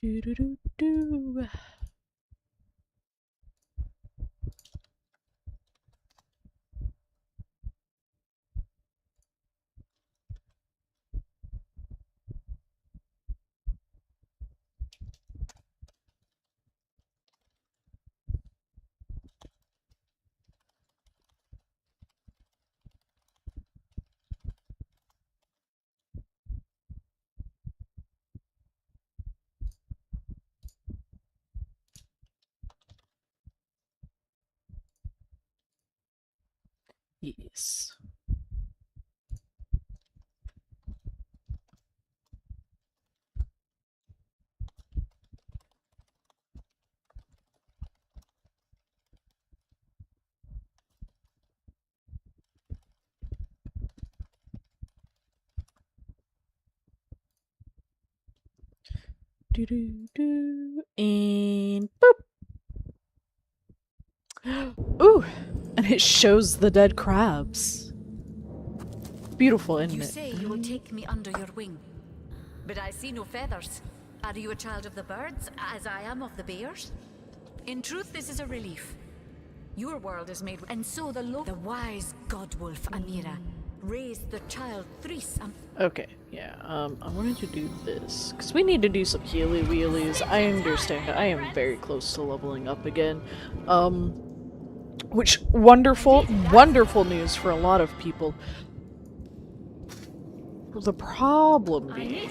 Do do do do. Yes. Do do do. And boop. Ooh! And it shows the dead crabs. Beautiful, isn't You it? say you will take me under your wing, but I see no feathers. Are you a child of the birds, as I am of the bears? In truth, this is a relief. Your world is made, and so the wise godwolf Amira raised the child Threes. Okay, yeah, I wanted to do this, because we need to do some healy wheelies. I understand, I am very close to leveling up again. Which, wonderful, wonderful news for a lot of people. The problem being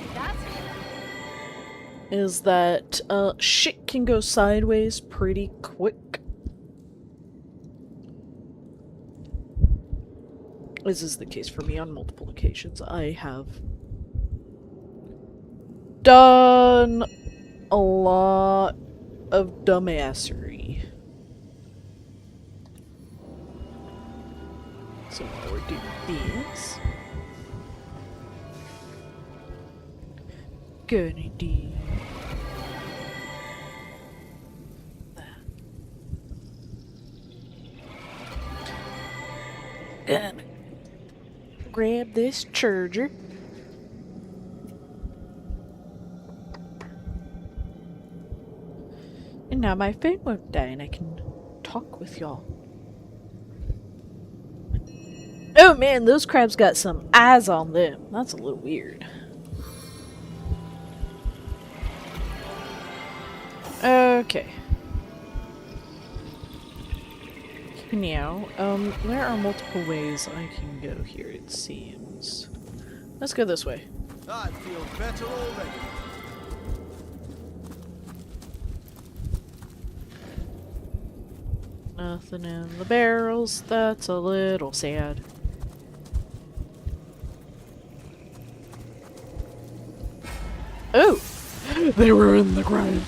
is that, shit can go sideways pretty quick. This is the case for me on multiple occasions. I have done a lot of dumbassery. So while we're doing these, gonna do that. Gonna grab this charger. And now my phone won't die and I can talk with y'all. Oh man, those crabs got some eyes on them. That's a little weird. Okay. Now, there are multiple ways I can go here, it seems. Let's go this way. I feel better already. Nothing in the barrels. That's a little sad. Oh! They were in the ground.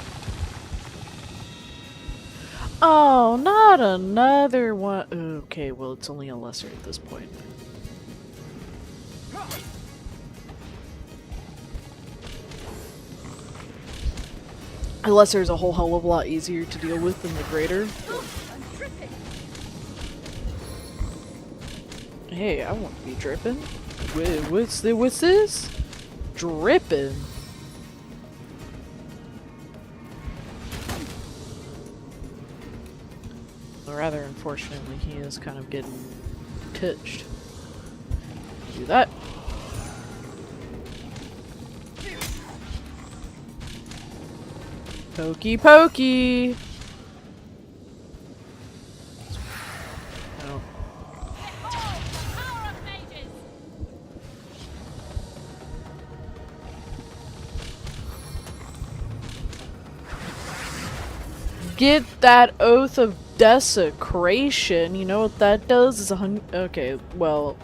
Oh, not another one. Okay, well, it's only a lesser at this point. A lesser is a whole hell of a lot easier to deal with than the greater. Hey, I want to be dripping. Wait, what's this? Dripping. Rather unfortunately, he is kind of getting touched. Do that. Pokey pokey! No. Get that oath of desecration. You know what that does? Is okay, well.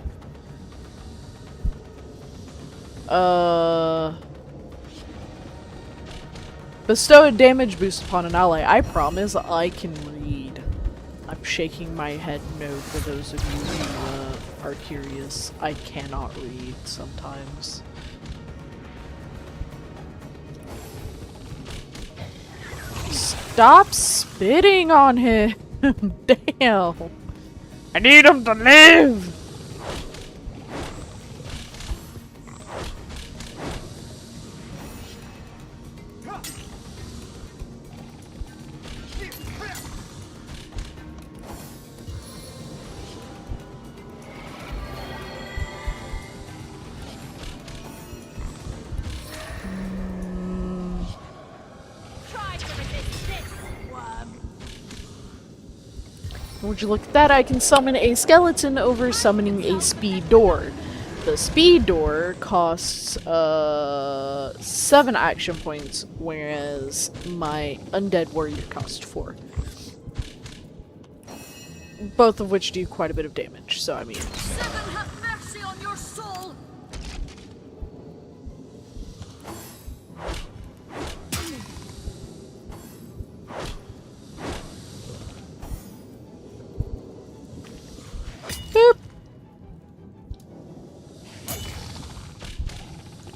Bestow a damage boost upon an ally. I promise I can read. I'm shaking my head no for those of you who are curious. I cannot read sometimes. Stop spitting on him! Damn! I need him to live! Would you look at that? I can summon a skeleton over summoning a speed door. The speed door costs 7 action points, whereas my undead warrior costs 4. Both of which do quite a bit of damage, so I mean... Seven, have mercy on your soul! Boop!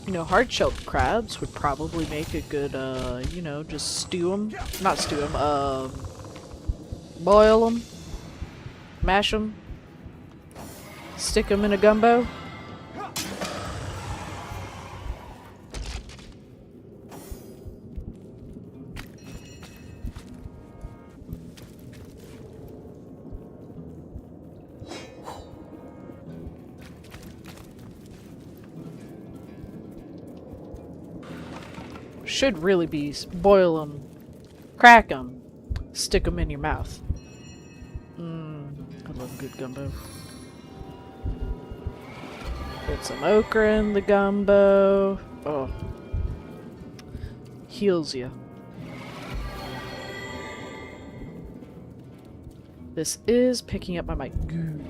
You know, hard-shelled crabs would probably make a good, you know, just stew them. Not stew them, boil them. Mash them. Stick them in a gumbo. Should really be boil them, crack them, stick them in your mouth. I love a good gumbo. Put some okra in the gumbo. Oh. Heals you. This is picking up my mic. Good.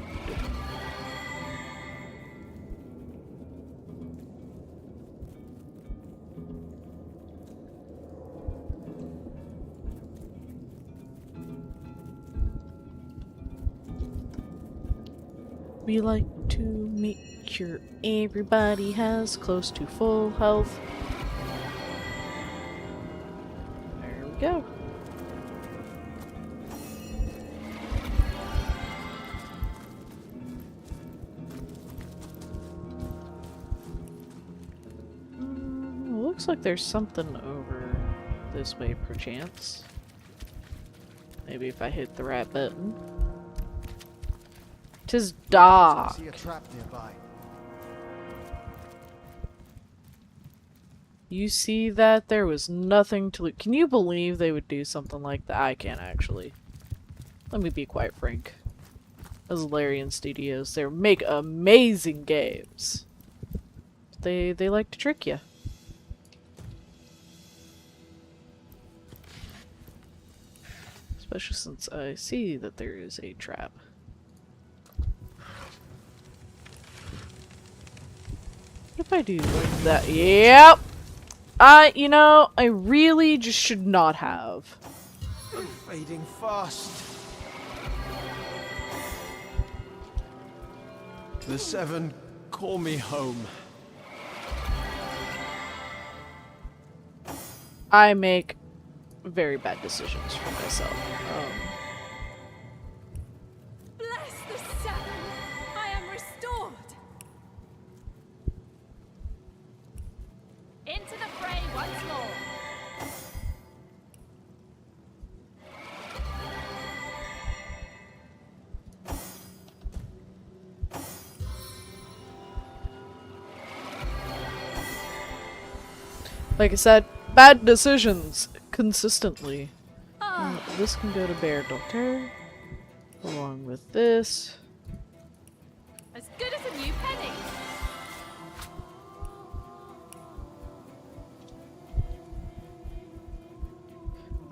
We like to make sure everybody has close to full health. There we go. Looks like there's something over this way, perchance. Maybe if I hit the right button. 'Tis dark. I see a trap nearby. You see that? There was nothing to loot. Can you believe they would do something like that? I can't actually. Let me be quite frank. As Larian Studios, they make amazing games. They like to trick you. Especially since I see that there is a trap. What if I do like that? Yep! You know, I really just should not have. I'm fading fast. The Seven call me home. I make very bad decisions for myself. Bless the Seven! I am restored! Into the fray once more! Like I said, bad decisions consistently. This can go to Bear Doctor, along with this. As good as a new penny!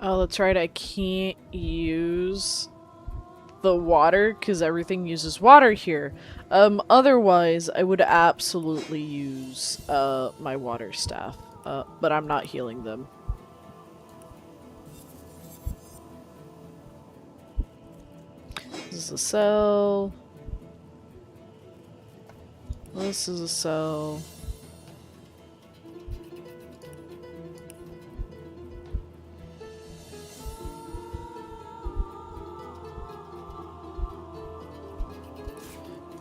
Oh, that's right, I can't use the water because everything uses water here. Otherwise, I would absolutely use my water staff, but I'm not healing them. This is a cell. This is a cell.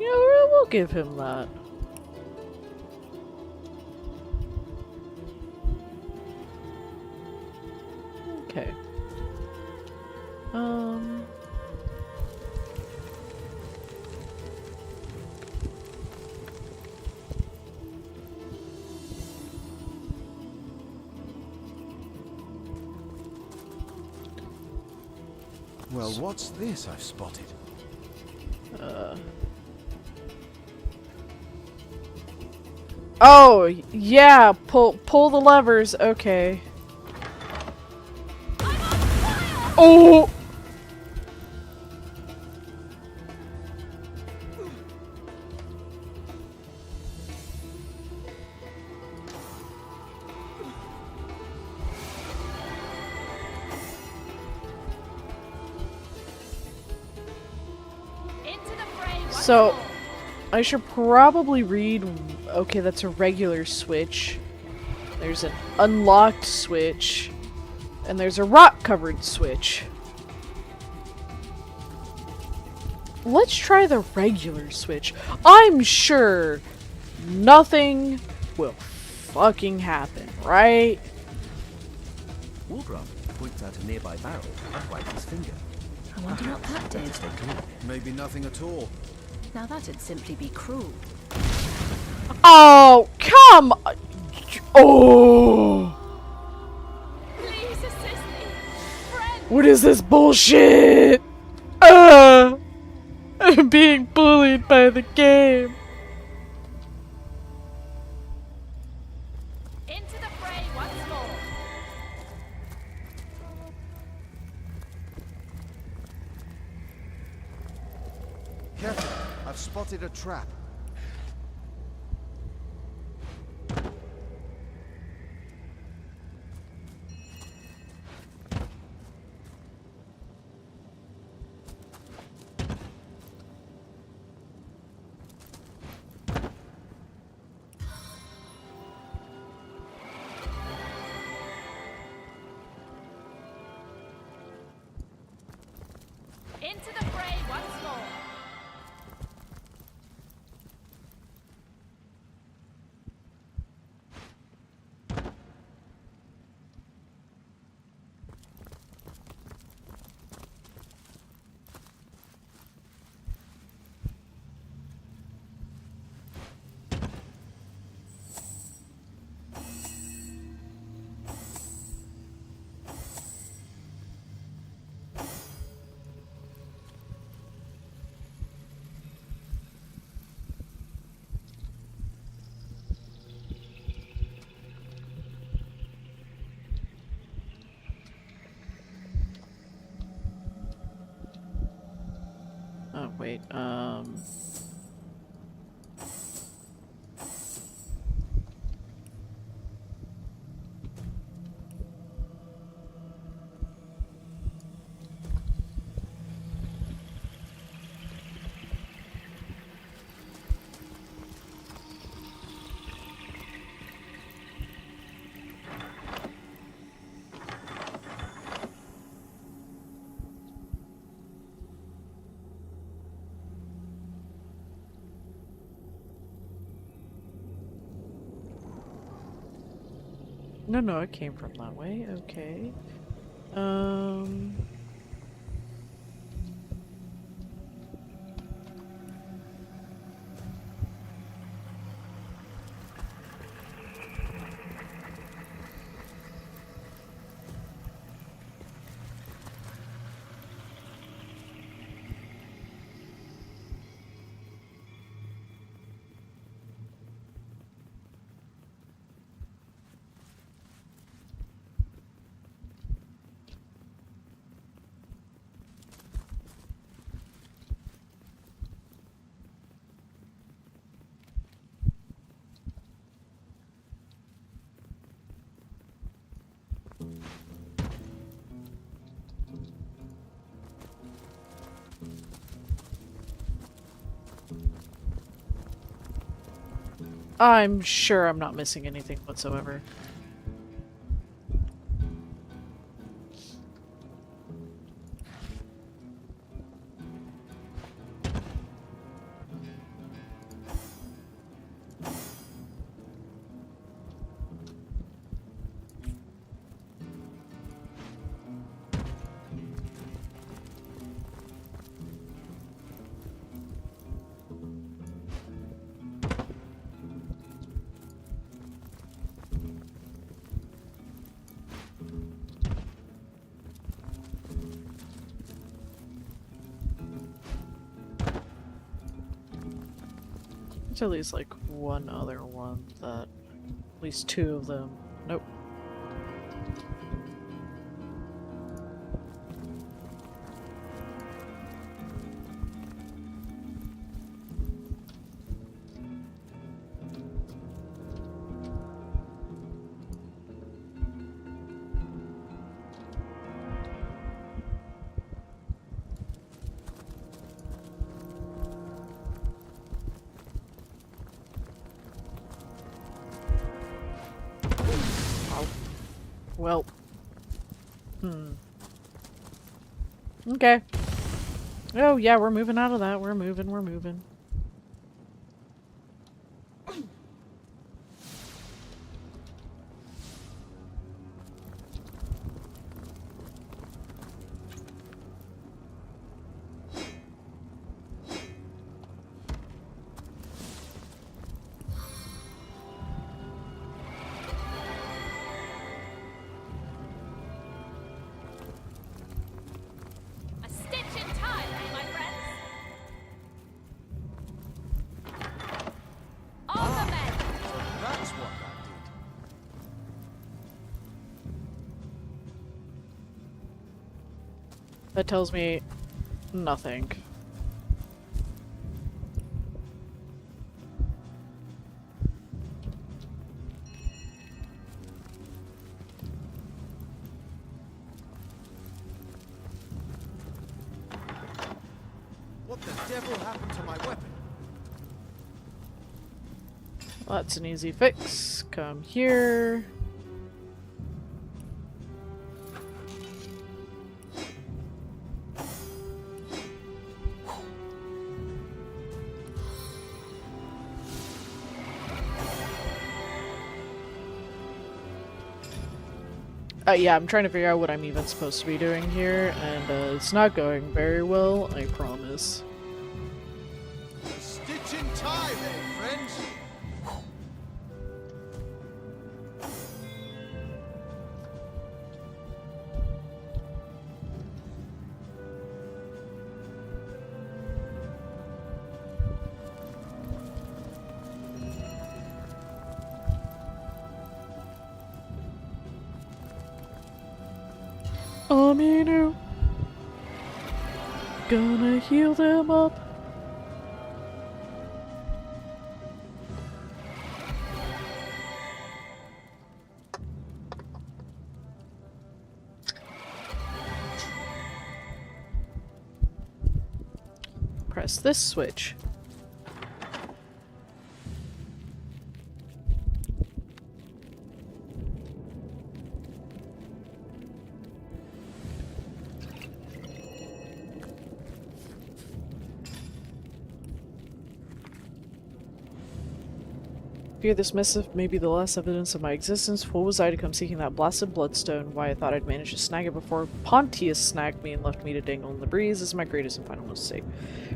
Yeah, we'll give him that. Okay. Well, what's this I've spotted? Oh, yeah, pull the levers, okay. Oh! So, I should probably read... Okay, that's a regular switch. There's an unlocked switch. And there's a rock-covered switch. Let's try the regular switch. I'm sure nothing will fucking happen, right? Wargraf points out a nearby barrel and wags his finger. I wonder what that did. Stay clear. Maybe nothing at all. Now that'd simply be cruel. Oh, come on. Oh. Please assist me, friend. What is this bullshit? I'm being bullied by the game. Into the fray once more. Careful, I've spotted a trap. Into the fray once more. Oh, wait, No, it came from that way. Okay. I'm sure I'm not missing anything whatsoever. There's at least like one other one that, at least two of them. Nope. Well. Okay. Oh yeah, we're moving out of that. We're moving. A stitch in time, eh, my friends? On the men! So that's what that did. That tells me nothing. What the devil happened to my weapon? Well, that's an easy fix. Come here. Yeah, I'm trying to figure out what I'm even supposed to be doing here, and it's not going very well, I promise. Stitch in time, eh, friends? Aminu. Gonna heal them up. Press this switch. Fear this missive may be the last evidence of my existence. Fool was I to come seeking that blasted bloodstone. Why I thought I'd manage to snag it before Pontius snagged me and left me to dangle in the breeze is my greatest and final mistake.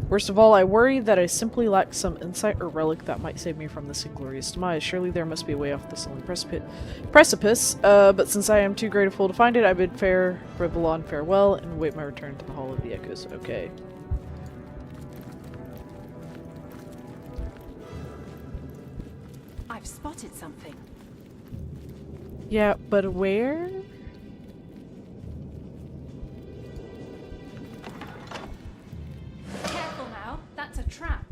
Worst of all, I worry that I simply lack some insight or relic that might save me from this inglorious demise. Surely there must be a way off this lonely precipice, but since I am too great a fool to find it, I bid fair Rivellon farewell and await my return to the Hall of the Echoes. Okay. I've spotted something. Yeah, but where? Careful now, that's a trap.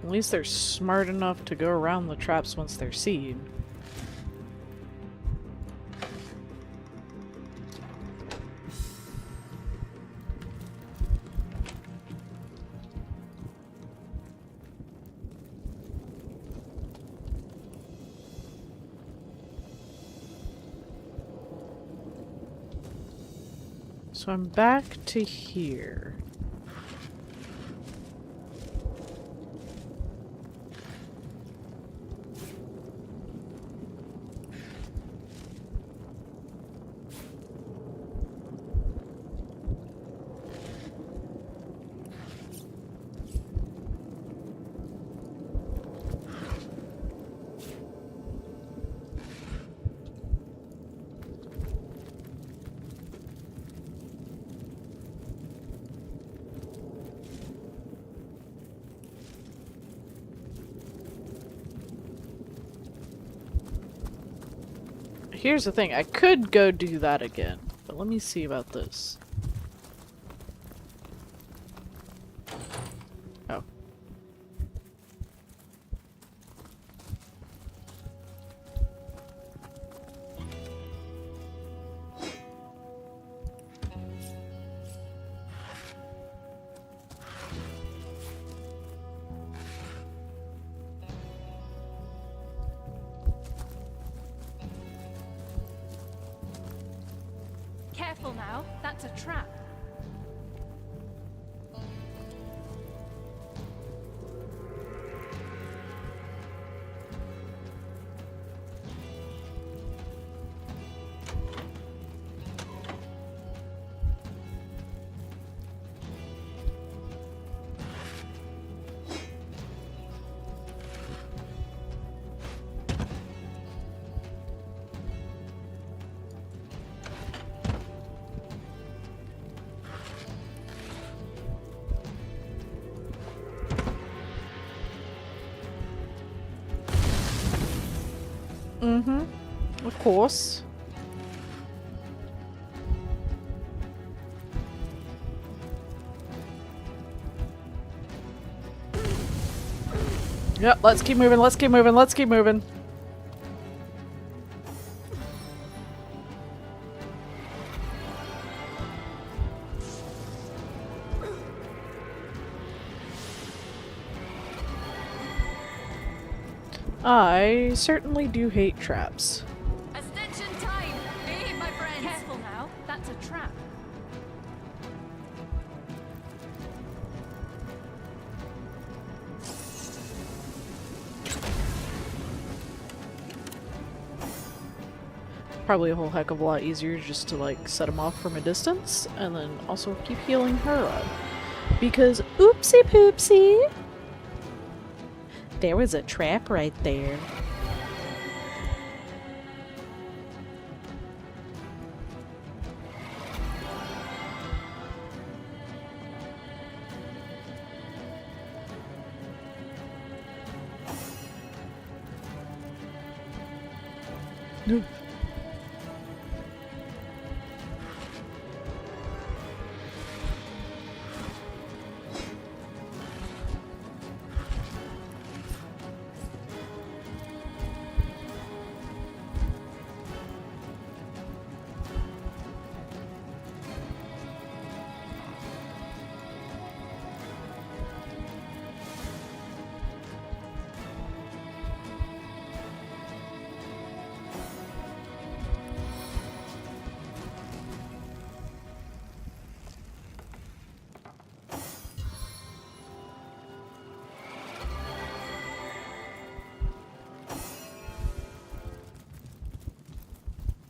At least they're smart enough to go around the traps once they're seen. So I'm back to here. Here's the thing, I could go do that again, but let me see about this. Oh. Careful now, that's a trap. Mm-hmm. Of course. Yep, let's keep moving, let's keep moving, let's keep moving. I certainly do hate traps. A stitch in time! Behave, my friends! Careful now, that's a trap. Probably a whole heck of a lot easier just to like set them off from a distance and then also keep healing her up. Because oopsie poopsie! There was a trap right there. No.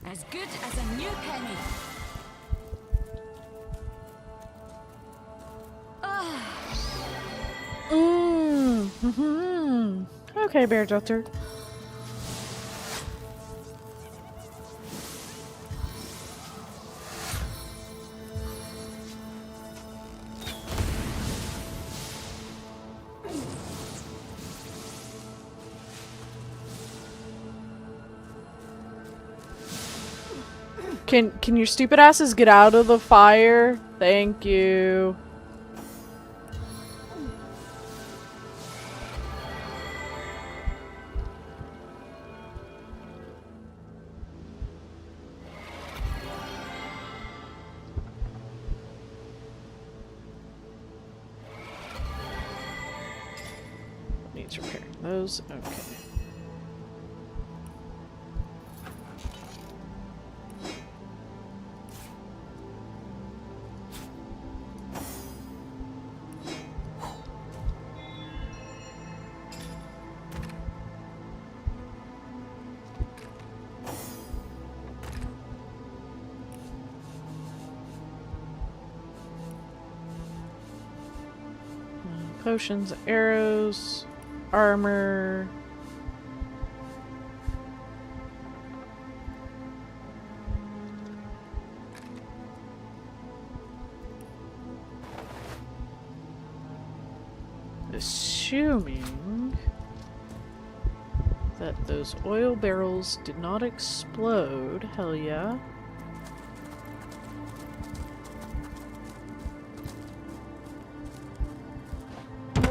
As good as a new penny. Okay, Bear Doctor. Can your stupid asses get out of the fire? Thank you. needs repairing. Those, okay. Potions, arrows, armor. Assuming that those oil barrels did not explode, hell yeah.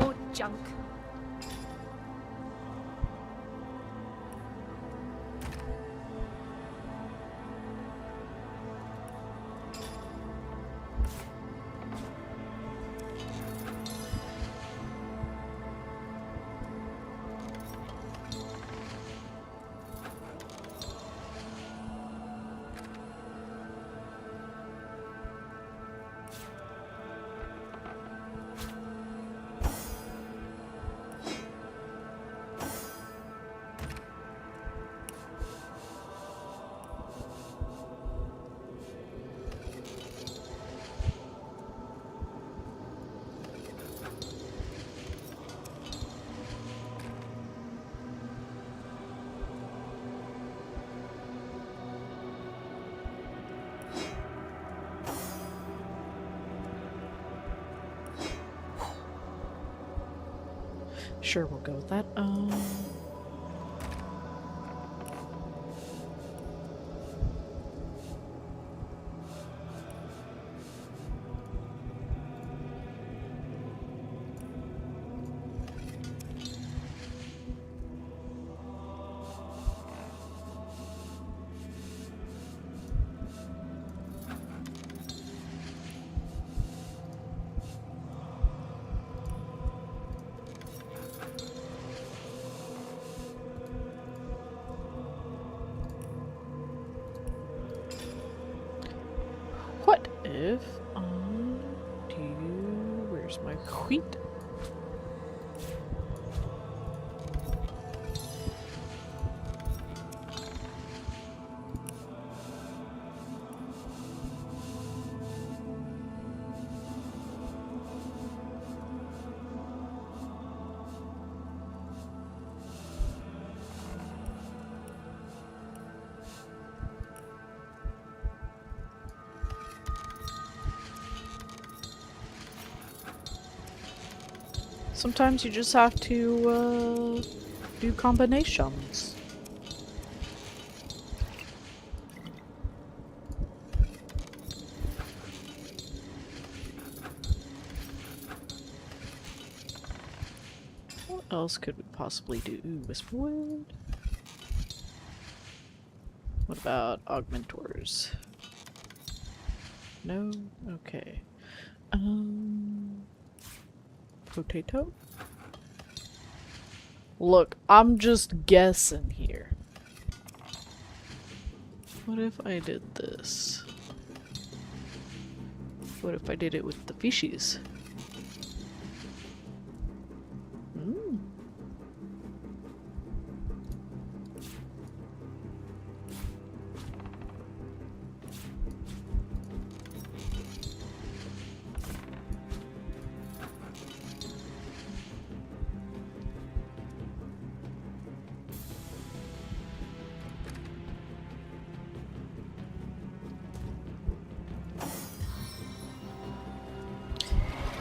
More junk. Sure, we'll go with that. What if I do... Where's my wheat? Sometimes you just have to do combinations. What else could we possibly do? Ooh, Whisperwood? What about augmentors? No? Okay. Potato? Look, I'm just guessing here. What if I did this? What if I did it with the fishies? Hmm.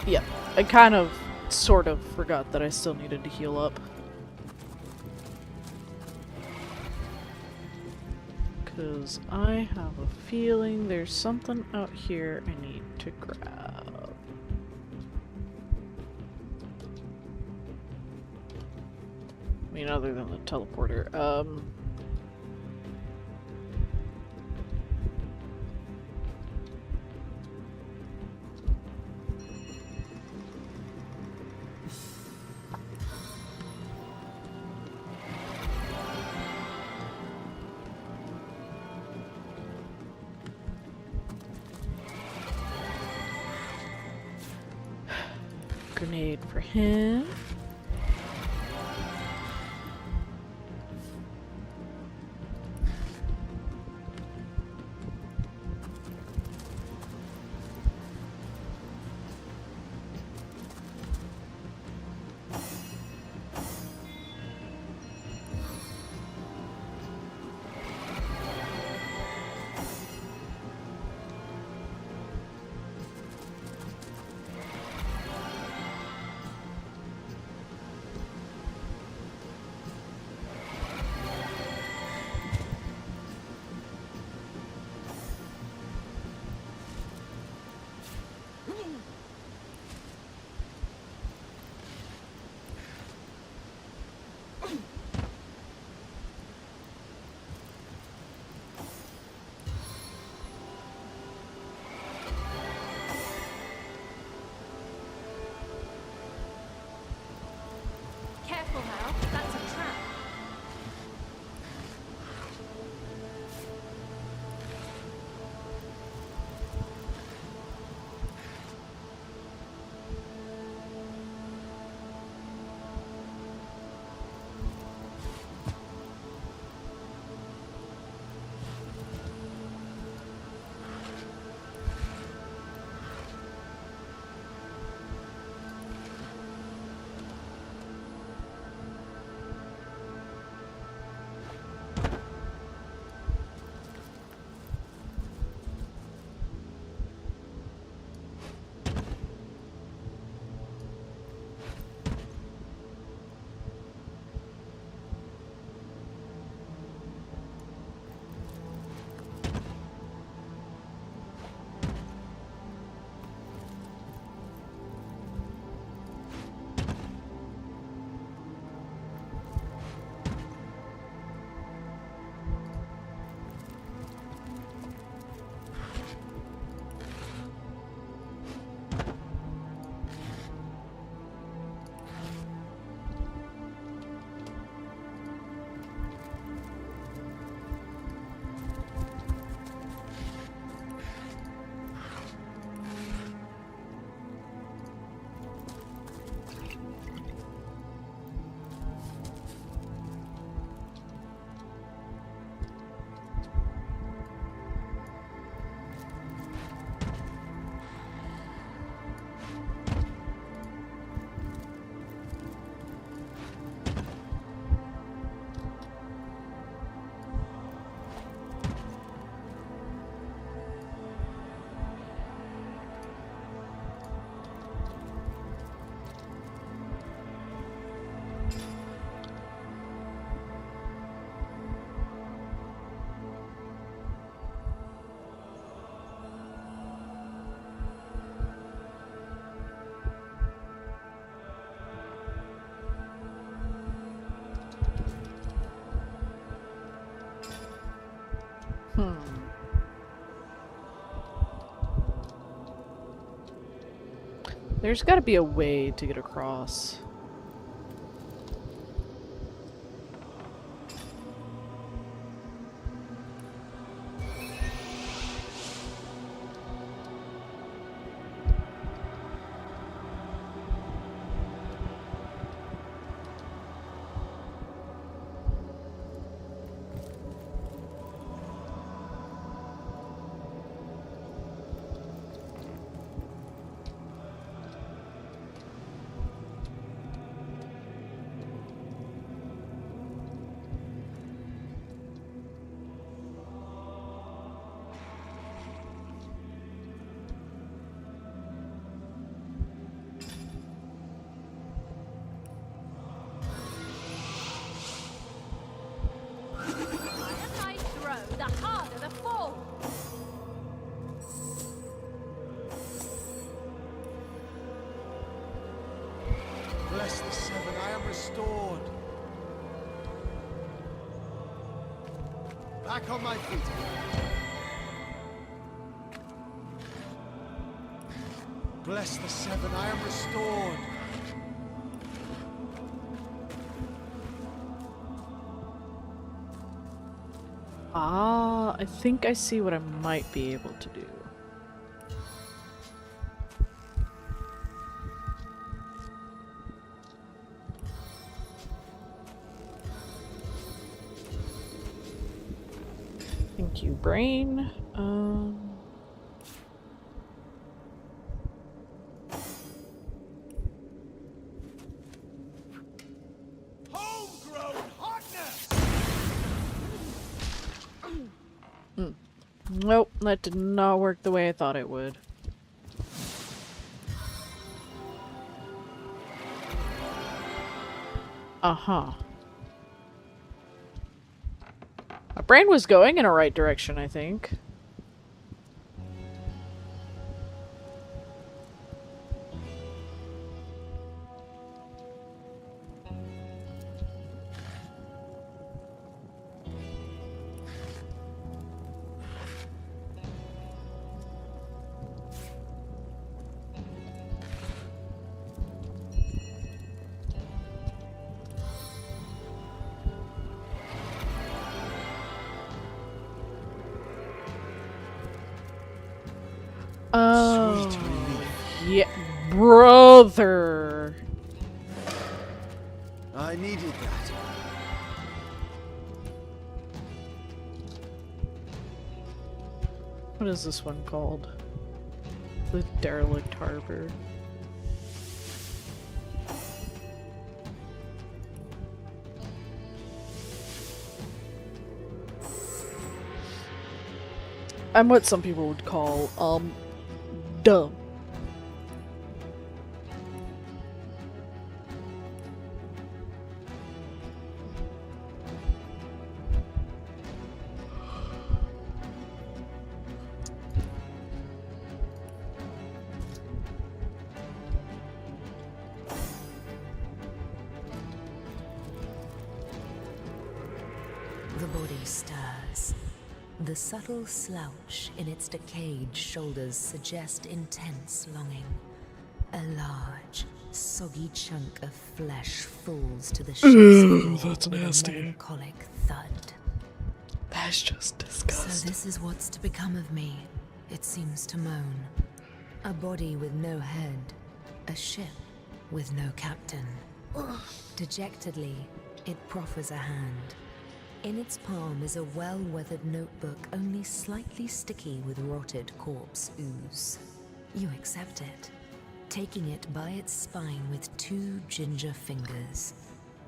Yeah, I kind of, sort of forgot that I still needed to heal up. Because I have a feeling there's something out here I need to grab. I mean, other than the teleporter. grenade for him. Careful now, that's a trap. There's gotta be a way to get across. Bless the seven, I am restored. Back on my feet. Bless the seven, I am restored. Ah, I think I see what I might be able to do. brain. Homegrown hotness! Nope, that did not work the way I thought it would. Uh-huh. My brain was going in a right direction, I think. Oh, Sweet relief. yeah, brother. I needed that. What is this one called? The Derelict Harbor. I'm what some people would call, dumb. The body stirs. The subtle slouch in its decayed shoulders suggest intense longing. A large, soggy chunk of flesh falls to the ship's floor that's with nasty. a melancholic thud. That's just So disgusting. this is what's to become of me, it seems to moan. A body with no head. A ship with no captain. Dejectedly, it proffers a hand. In its palm is a well-weathered notebook, only slightly sticky with rotted corpse ooze. You accept it, taking it by its spine with 2 ginger fingers.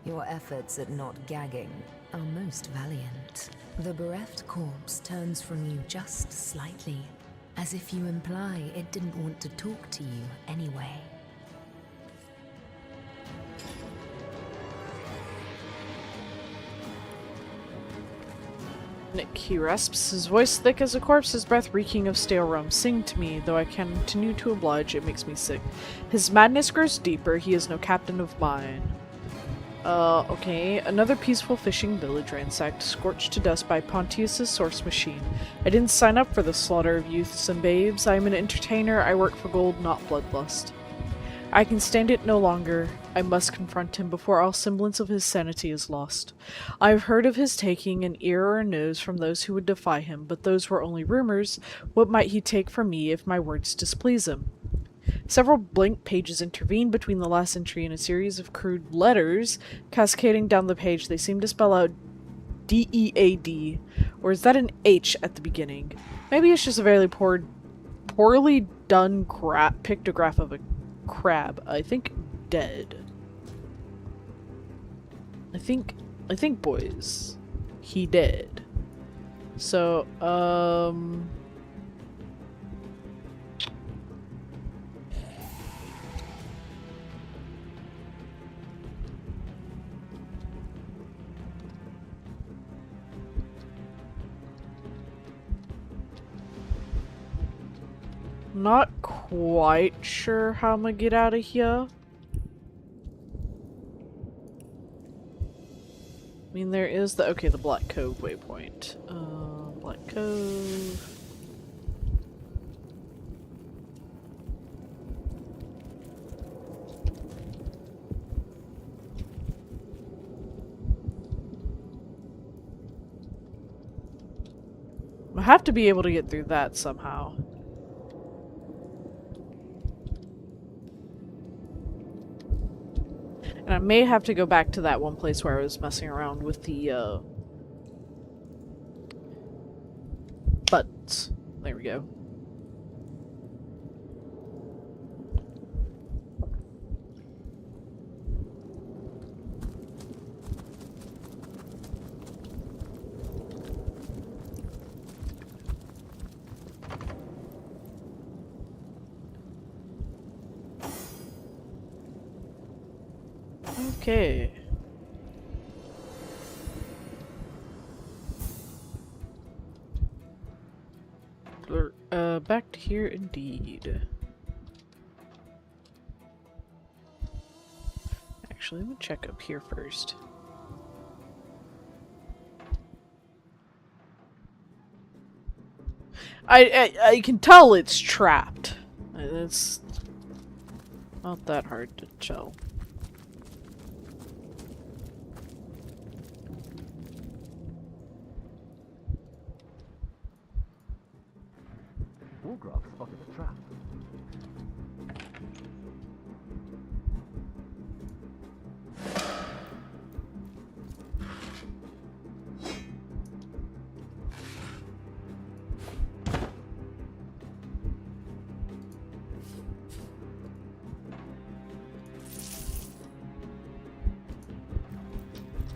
Your efforts at not gagging are most valiant. The bereft corpse turns from you just slightly, as if you imply it didn't want to talk to you anyway. Nick, he rasps, his voice thick as a corpse, his breath reeking of stale rum. Sing to me, though I continue to oblige, it makes me sick. His madness grows deeper, he is no captain of mine. Okay. Another peaceful fishing village ransacked, scorched to dust by Pontius's source machine. I didn't sign up for the slaughter of youths and babes. I am an entertainer, I work for gold, not bloodlust. I can stand it no longer. I must confront him before all semblance of his sanity is lost. I have heard of his taking an ear or a nose from those who would defy him, but those were only rumors. What might he take from me if my words displease him? Several blank pages intervene between the last entry and a series of crude letters. Cascading down the page, they seem to spell out D-E-A-D. Or is that an H at the beginning? Maybe it's just a very poorly done pictograph of a crab. I think dead. I think boys. He dead. So, not quite sure how I'm gonna get out of here. I mean, there is the Black Cove waypoint. Black Cove. I have to be able to get through that somehow. And I may have to go back to that one place where I was messing around with the, once. There we go. Okay. Back to here indeed. Actually, let me check up here first. I can tell it's trapped. It's not that hard to tell. Wargraf spotted a trap.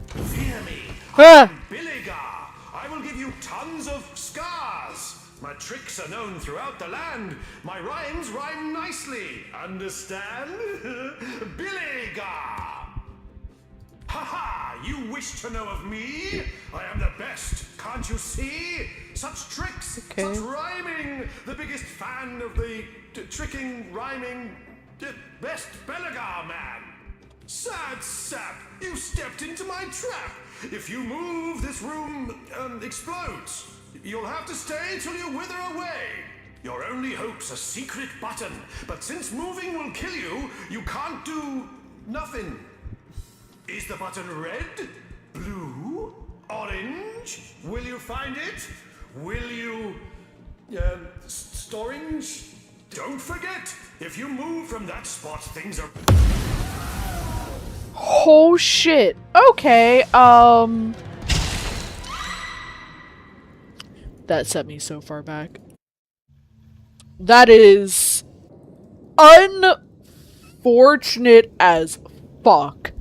Fear me, Ah! Billigar. I will give you tons of scars. My tricks are known throughout the land. My rhymes rhyme nicely. Understand? Billigar. Ha! You wish to know of me? I am the best, can't you see? Such tricks, Okay. such rhyming. The biggest fan of the tricking, rhyming, best Belligar man. Sad sap, you stepped into my trap. If you move, this room explodes. You'll have to stay till you wither away. Your only hope's a secret button, but since moving will kill you, you can't do nothing. Is the button red? Blue? Orange? Will you find it? Will you... Storange? Don't forget, if you move from that spot, things are... Oh shit. Okay, that set me so far back. That is unfortunate as fuck.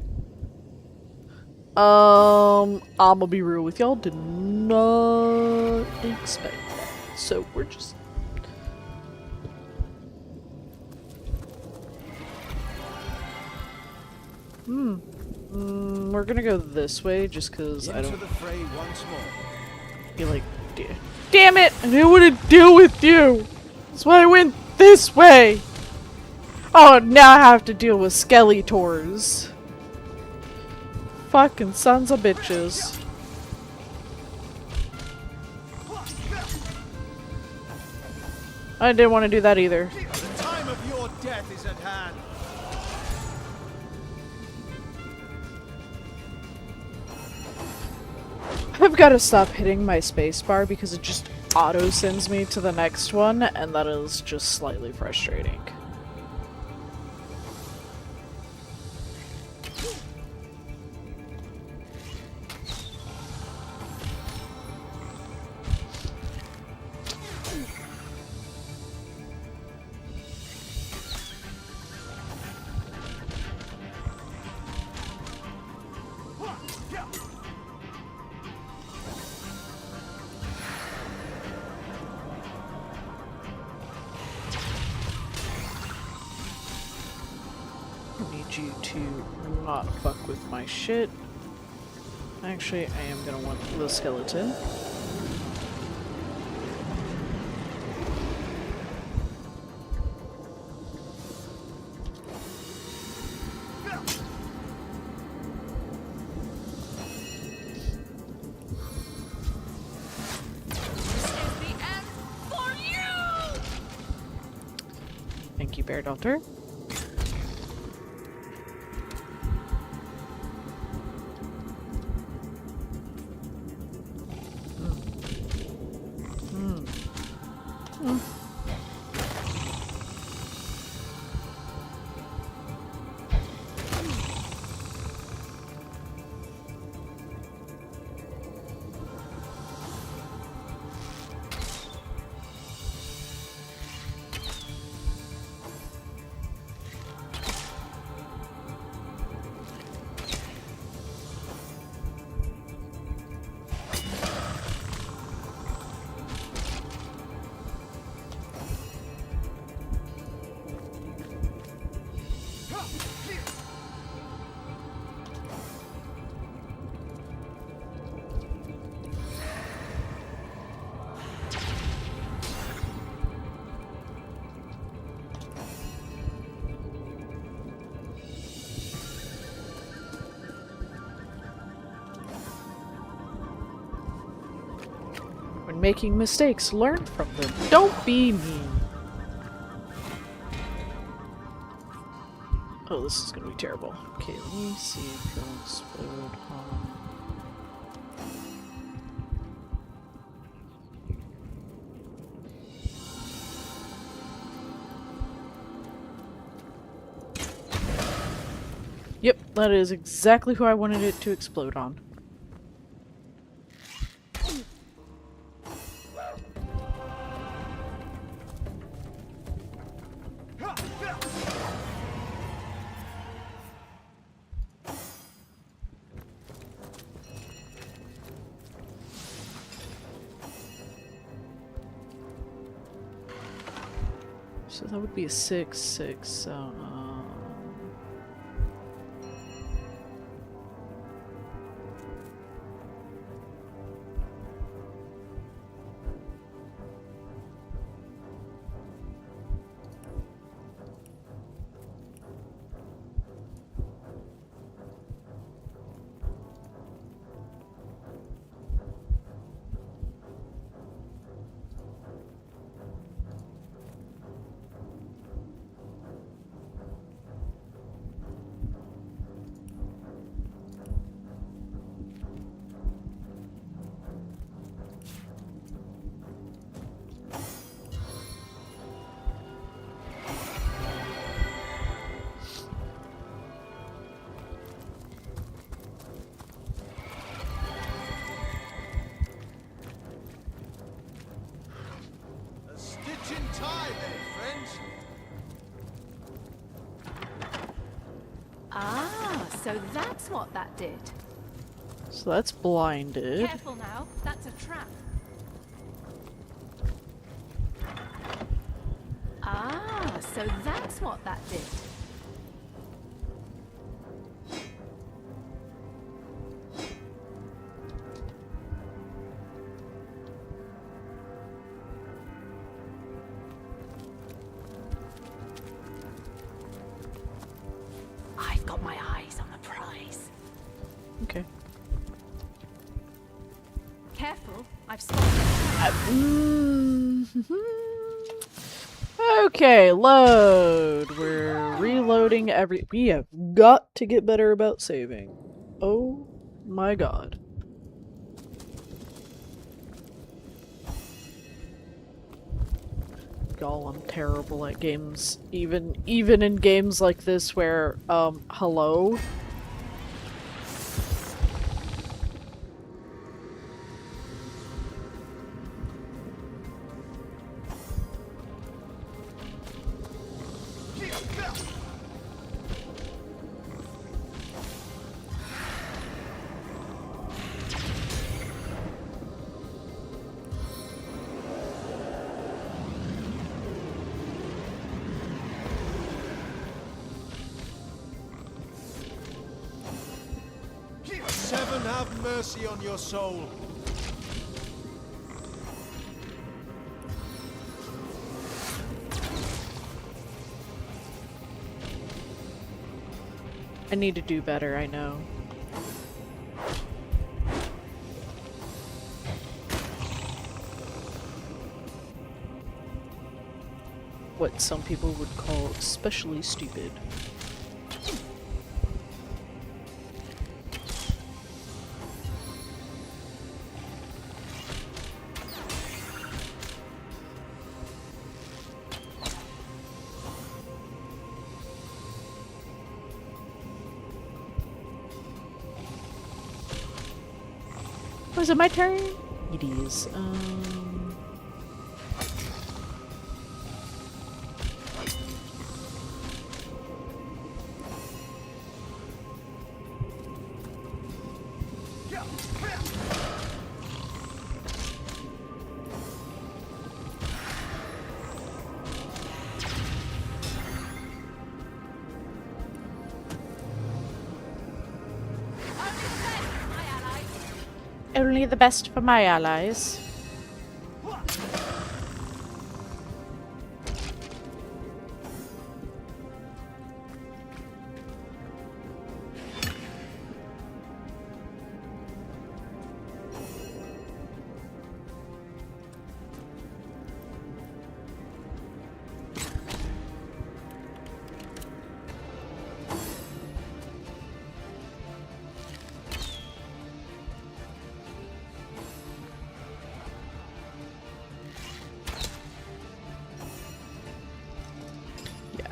I'ma be real with y'all, did not expect that. So we're just... we're gonna go this way just cause I Into don't the fray once more. feel like... Damn it! I didn't want to deal with you! That's why I went this way! Oh, now I have to deal with Skeletors. Fucking sons of bitches. I didn't want to do that either. The time of your death is at hand. I've got to stop hitting my spacebar because it just auto-sends me to the next one, and that is just slightly frustrating. I need you to not fuck with my shit. Actually, I am gonna want the skeleton. Thank you, Bear Daughter. making mistakes. Learn from them. Don't be mean. Oh, this is gonna be terrible. Okay, let me see if it'll explode. Yep, that is exactly who I wanted it to explode on. So that would be a 6/6, so A stitch in time, then, friends. Ah, so that's what that did. so that's blinded. Careful now, that's a trap. Ah, so that's what that did. I've got my eyes on the prize. Okay. Careful, I've spotted. Okay, load. We're reloading we have got to get better about saving. Oh my god. Y'all, I'm terrible at games. Even in games like this where, hello? Seven, have mercy on your soul. I need to do better, I know. What some people would call especially stupid. Was it my turn? It is. Only the best for my allies.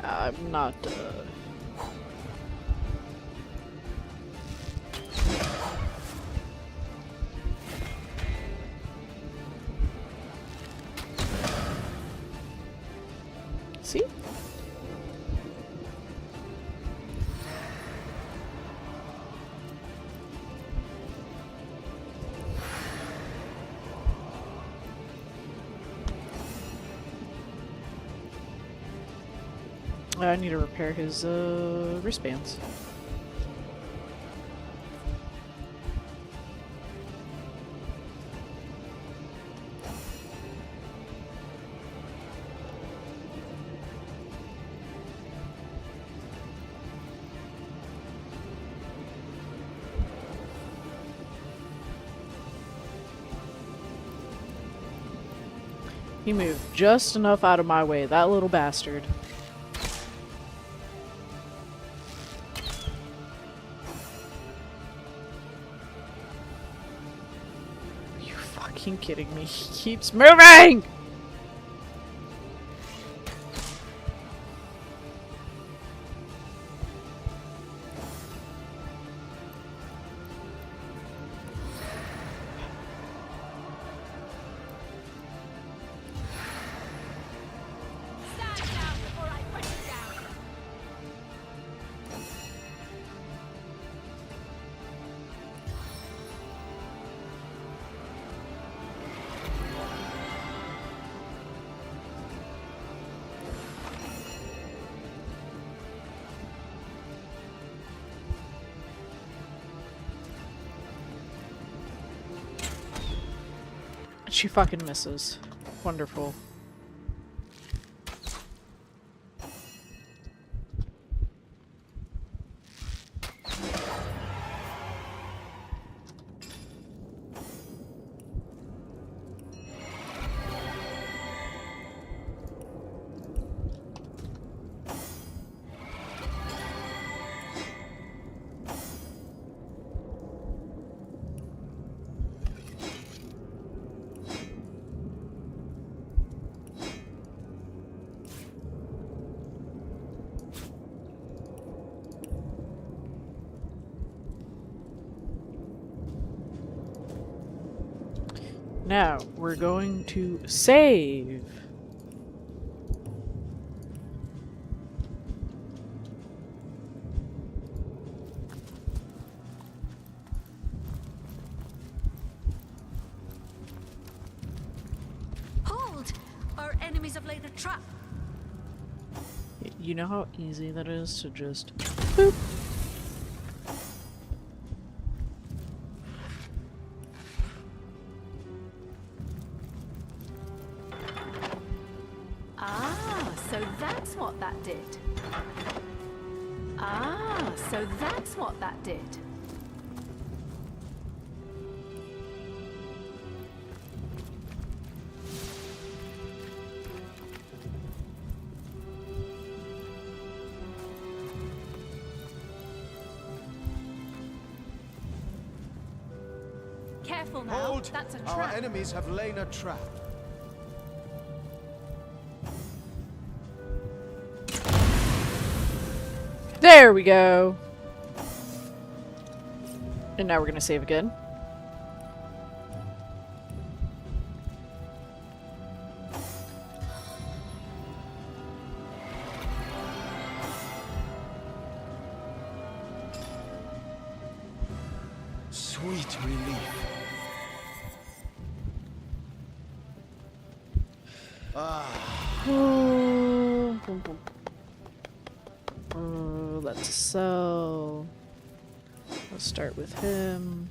I'm not, See? I need to repair his wristbands. He moved just enough out of my way, that little bastard. Are you fucking kidding me? He keeps moving! Stand down before I put you down. She fucking misses. Wonderful. Now, we're going to save. Hold! Our enemies have laid a trap. You know how easy that is to just boop. Ah, so that's what that did. Ah, so that's what that did. Careful now. Hold! That's a Our trap. enemies have laid a trap. There we go. And now we're gonna save again. Sweet relief. Let's sell. Let's start with him.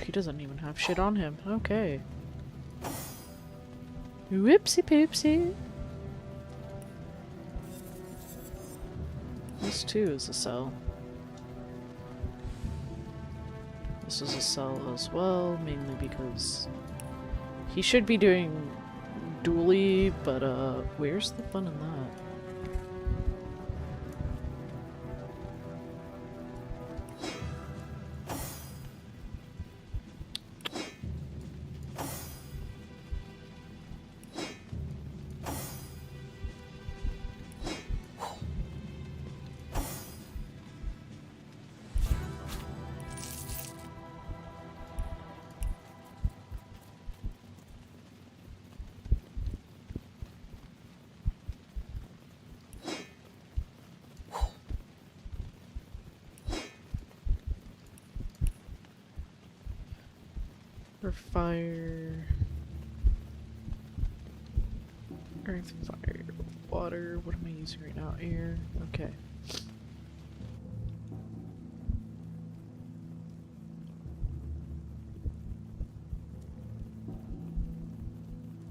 He doesn't even have shit on him. Okay. Whoopsie poopsie. This too is a cell. This is a cell as well, mainly because he should be doing dually, but where's the fun in that? For fire. Earth, fire, water. What am I using right now? Air. Okay.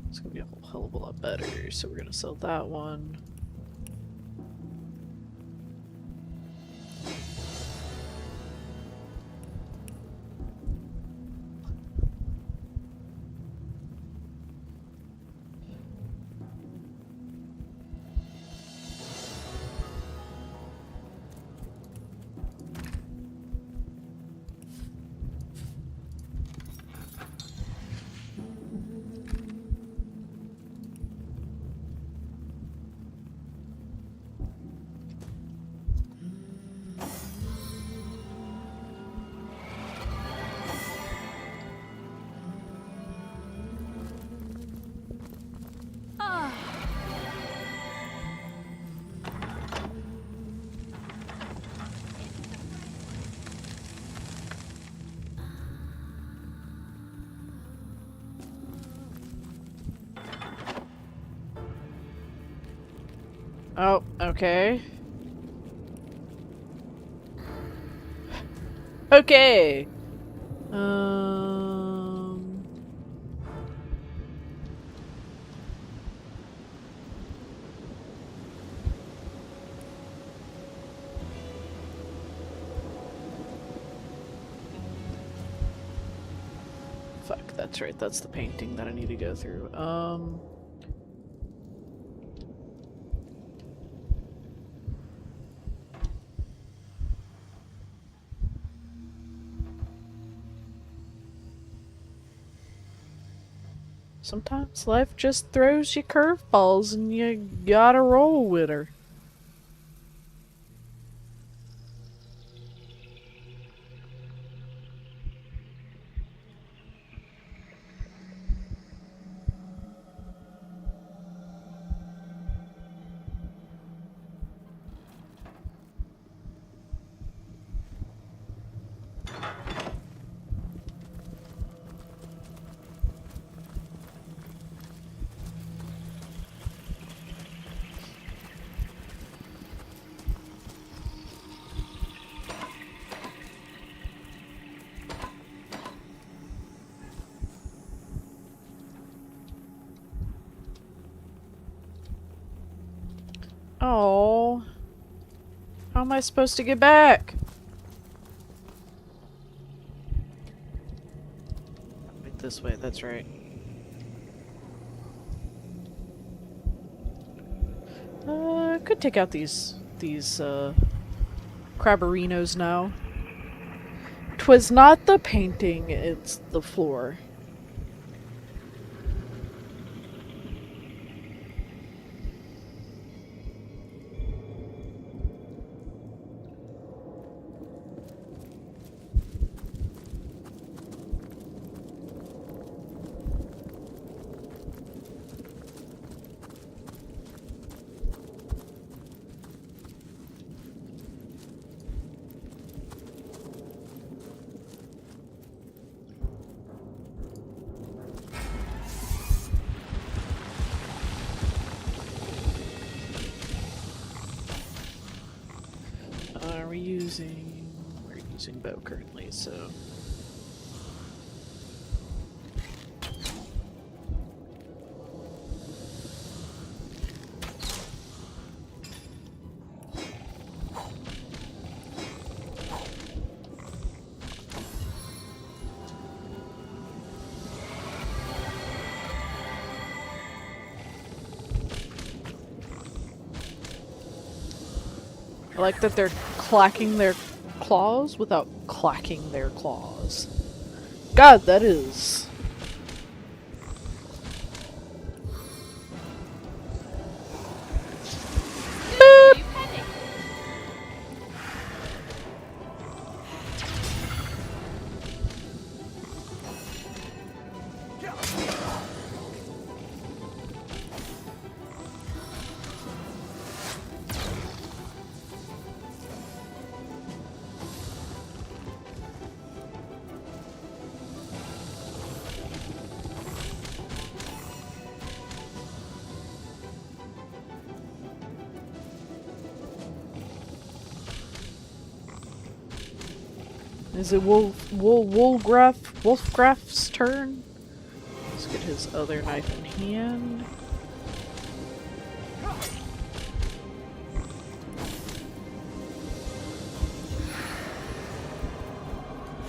It's gonna be a whole hell of a lot better, so we're gonna sell that one. Oh, okay. Okay. Fuck, that's right. That's the painting that I need to go through. Sometimes life just throws you curveballs and you gotta roll with her. Oh, how am I supposed to get back? Right this way, that's right. Could take out these crabberinos now. 'Twas not the painting, it's the floor. We're using bow currently, so I like that they're clacking their claws without clacking their claws. God, that is... Boop. Is it Wolfgraf's turn? Let's get his other knife in hand.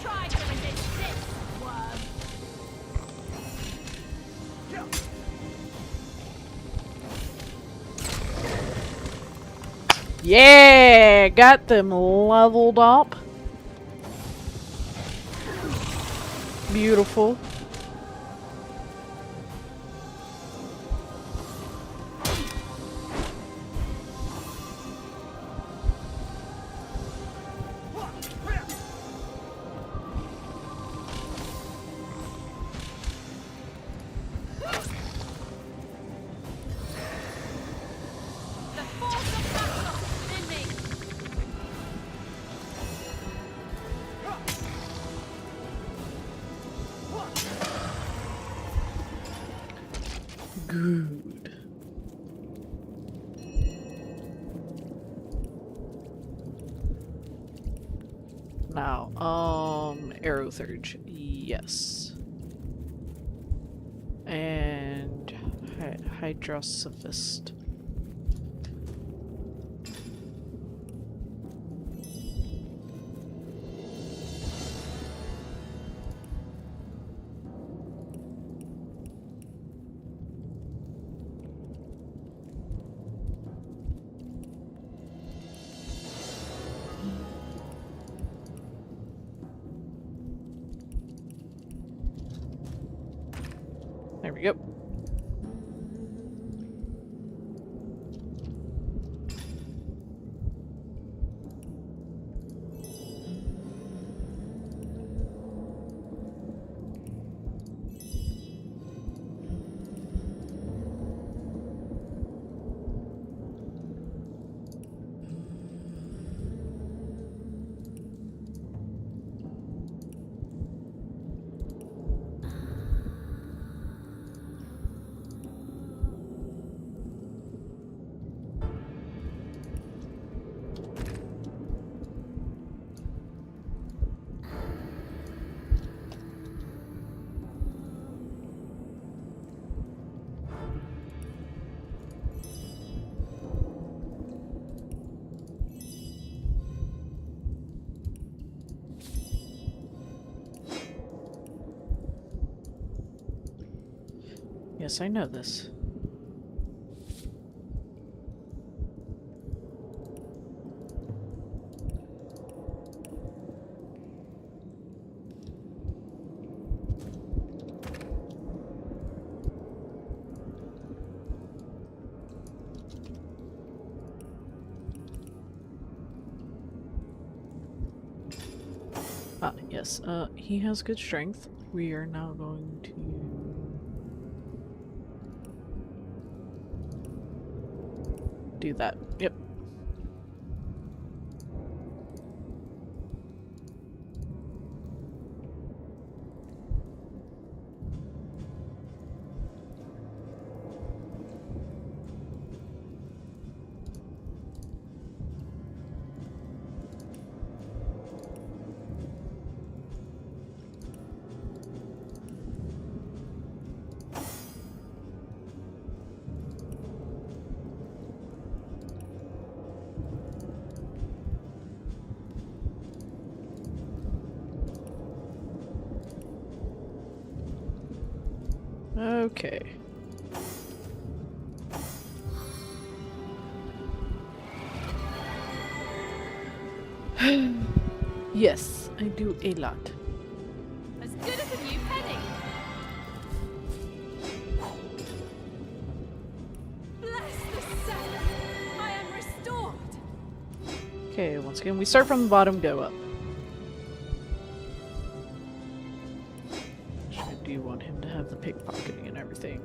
Try to resist this, worm. Yeah! Got them leveled up. Beautiful. The force of battle in me. Good. Now, arrow surge. Yes. And Hydrosophist. There we go. Yes, I know this. Ah, yes. He has good strength. We are now going to do that. Yep. Okay. Yes, I do a lot. As good as a new penny. Bless the Sabbath. I am restored. Okay, once again, we start from the bottom, go up. I do want him to have the pickpocketing and everything.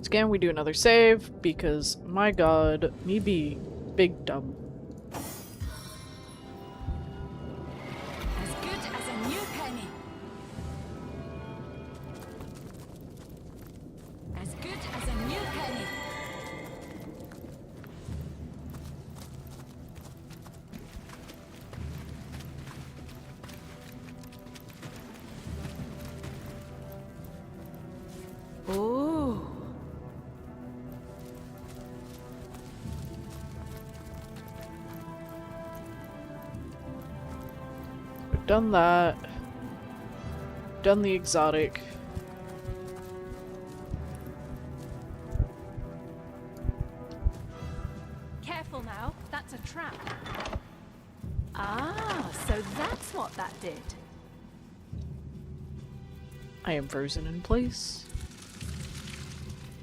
again, we do another save because, my god, me be big dumb. As good as a new penny. As good as a new penny. Oh. We've done that. Done the exotic. Careful now, that's a trap. Ah, so that's what that did. I am frozen in place.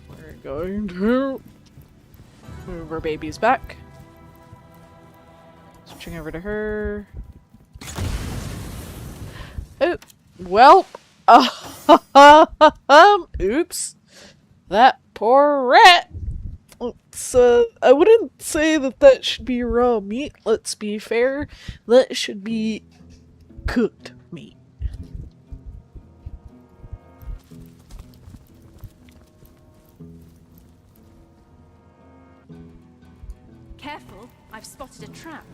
We're going to move our babies back. Switching over to her. Oh, well, oops. That poor rat. It's, I wouldn't say that that should be raw meat, let's be fair. That should be cooked meat. Careful, I've spotted a trap.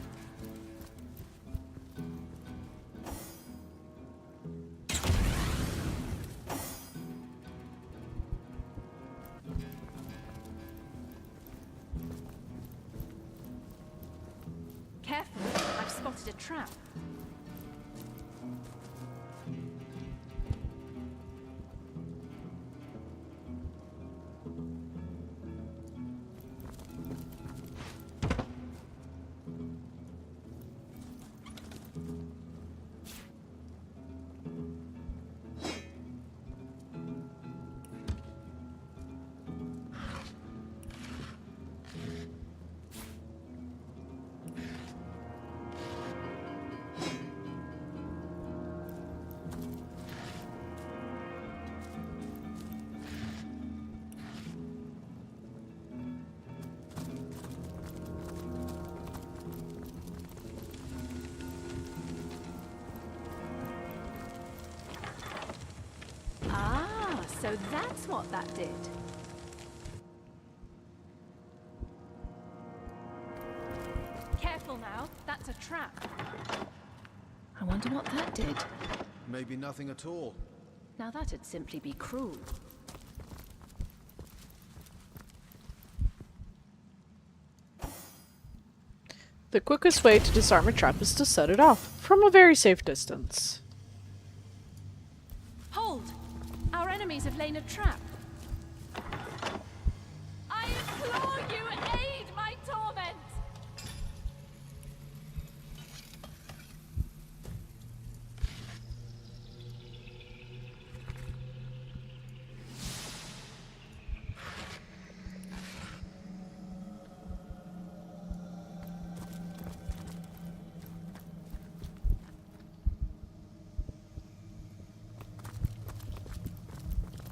Careful, I've spotted a trap. Ah, so that's what that did. Careful now, that's a trap. I wonder what that did. Maybe nothing at all. Now that'd simply be cruel. The quickest way to disarm a trap is to set it off from a very safe distance. Hold! Our enemies have laid a trap. I implore you, aid my torment!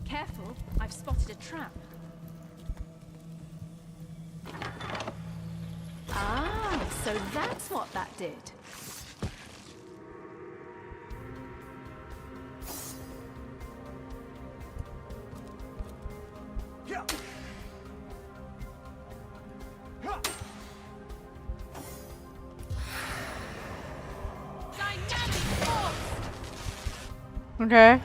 Careful, I've spotted a trap. Ah, so that's what that did. Dynamic force! Okay.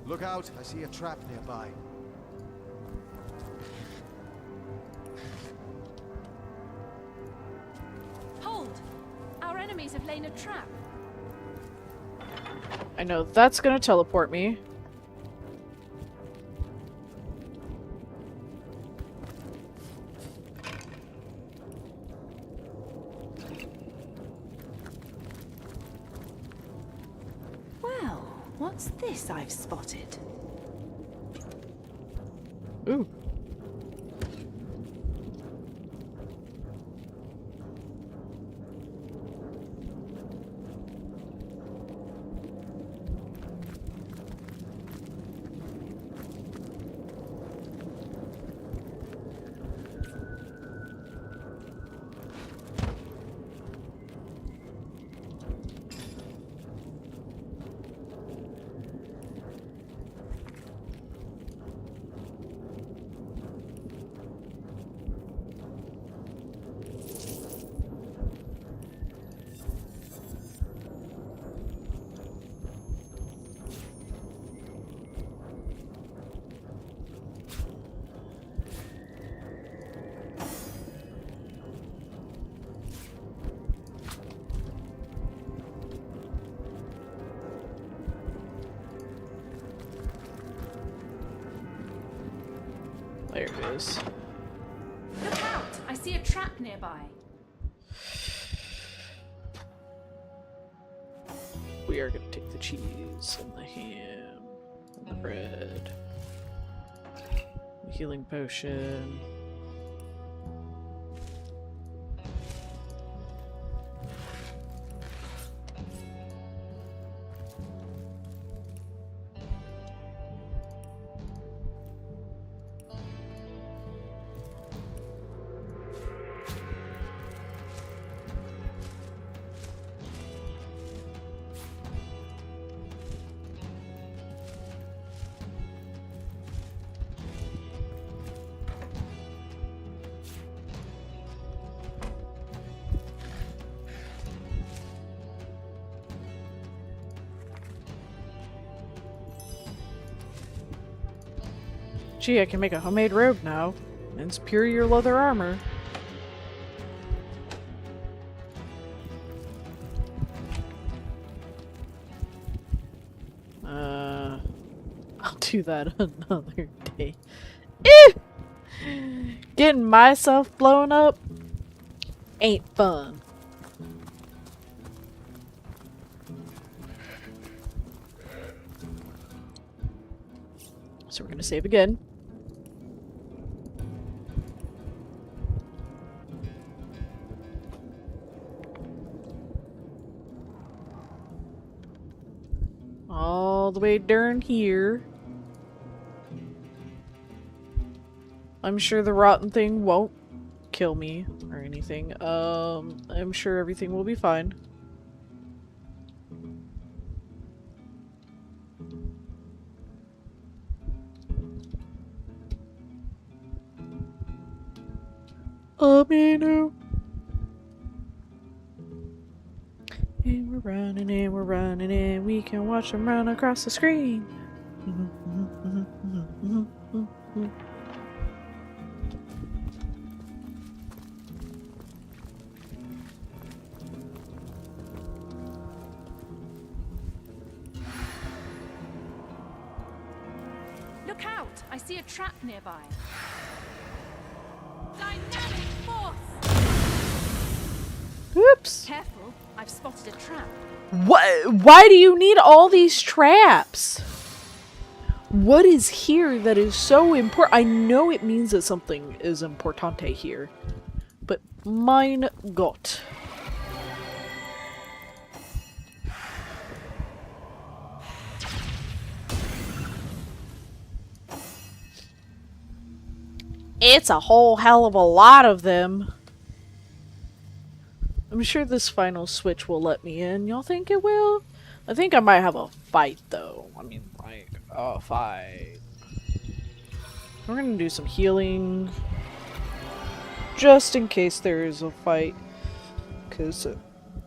Look out, I see a trap nearby. Hold! Our enemies have laid a trap. I know that's gonna teleport me. Well, what's this I've spotted? Ooh. is. Look out! I see a trap nearby. We are gonna take the cheese and the ham and the bread. The healing potion. Gee, I can make a homemade robe now. And superior leather armor. I'll do that another day. Getting myself blown up ain't fun. So we're gonna save again. All the way down here. I'm sure the rotten thing won't kill me or anything. I'm sure everything will be fine. Amino. And we're running and we can watch them run across the screen. Look out! I see a trap nearby. Dynamic force! Oops. Careful, I've spotted a trap. What? Why do you need all these traps? What is here that is so important? I know it means that something is importante here, but mein Gott. It's a whole hell of a lot of them. I'm sure this final switch will let me in. Y'all think it will? I think I might have a fight, though. I mean, like, a fight. We're gonna do some healing. Just in case there is a fight. Because I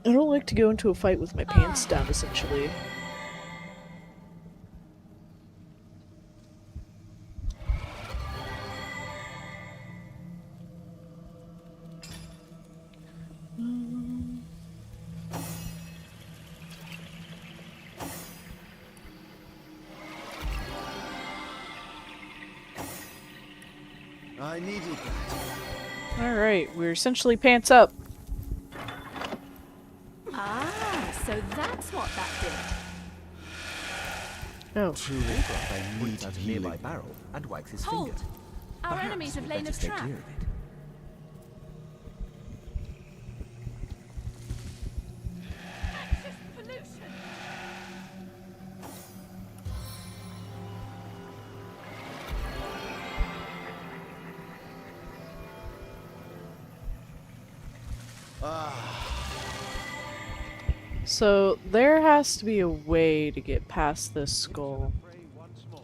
don't like to go into a fight with my pants down, essentially. I needed that. Alright, we're essentially pants up. Ah, so that's what that did. Oh. True I need at a nearby barrel and wags his Hold! finger. Our Perhaps enemies have we'd laid better a stay trap. clear of it. Axis pollution! So, there has to be a way to get past this skull. Pray once more.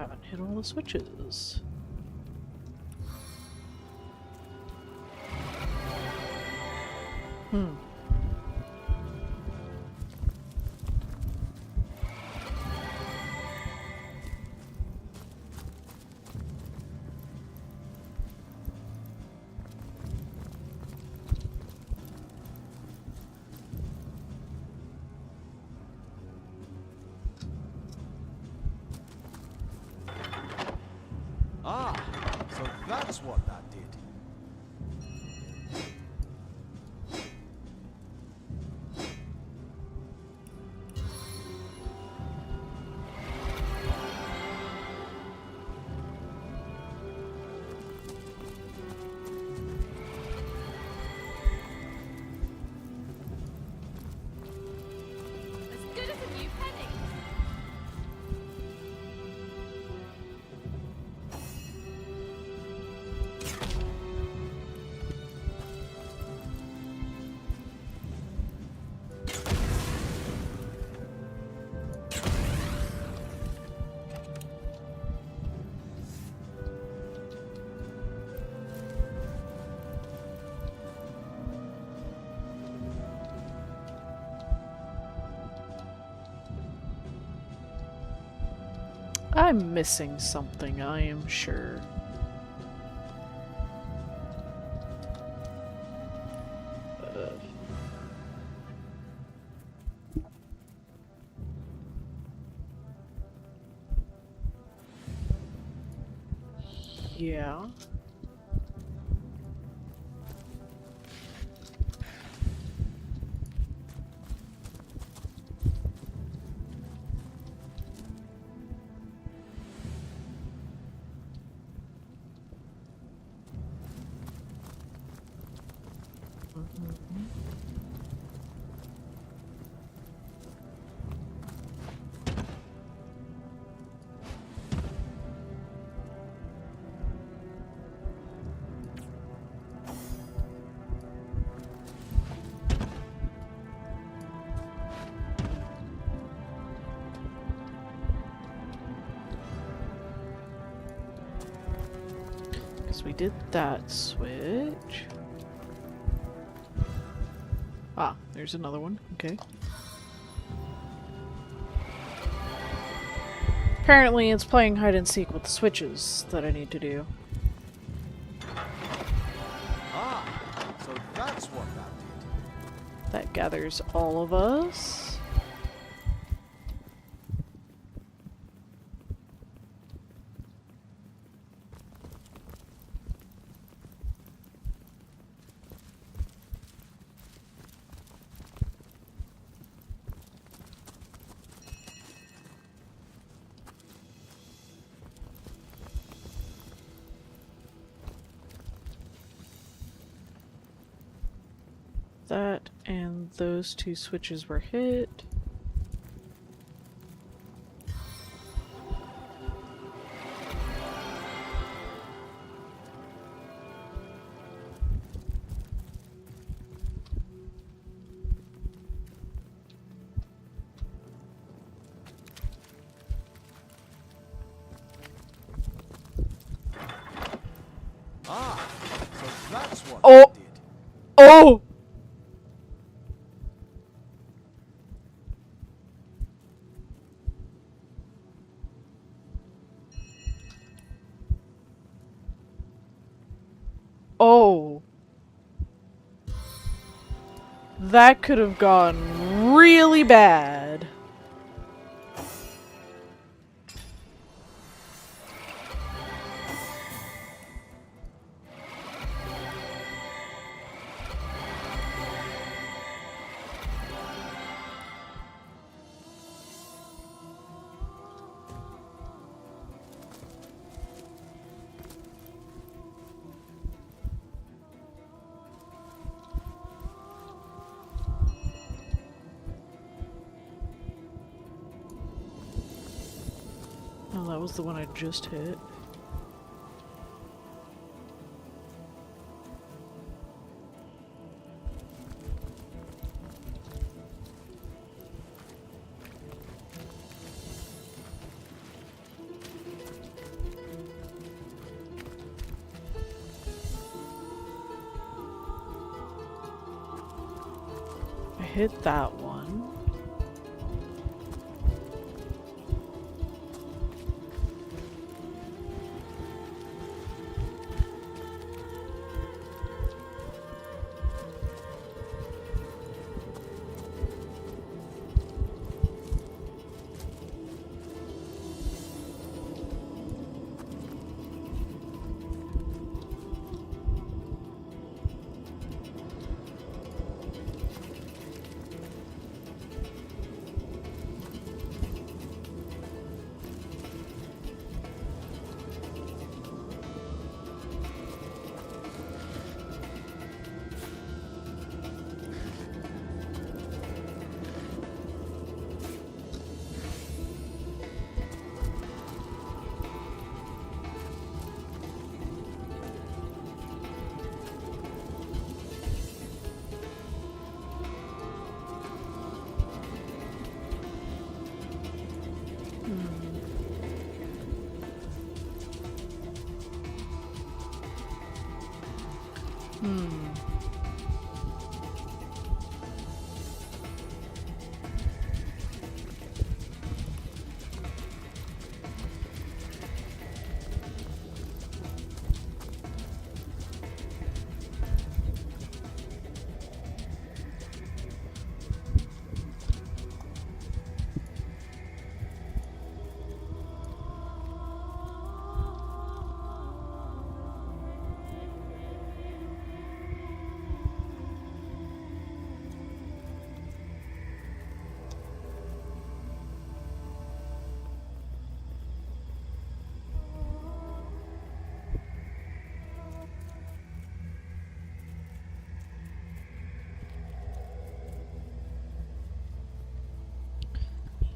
haven't hit all the switches. Hmm. Ah, so that's what that did. As good as a new penny. I'm missing something, I am sure. Yeah. Because we did that switch. Ah, there's another one. Okay. Apparently it's playing hide and seek with the switches that I need to do. Ah, so that's what that did. That gathers all of us. That and those two switches were hit. Ah, so that's what Oh! that did. Oh! Oh. That could have gone really bad. Oh, that was the one I just hit. hit that one.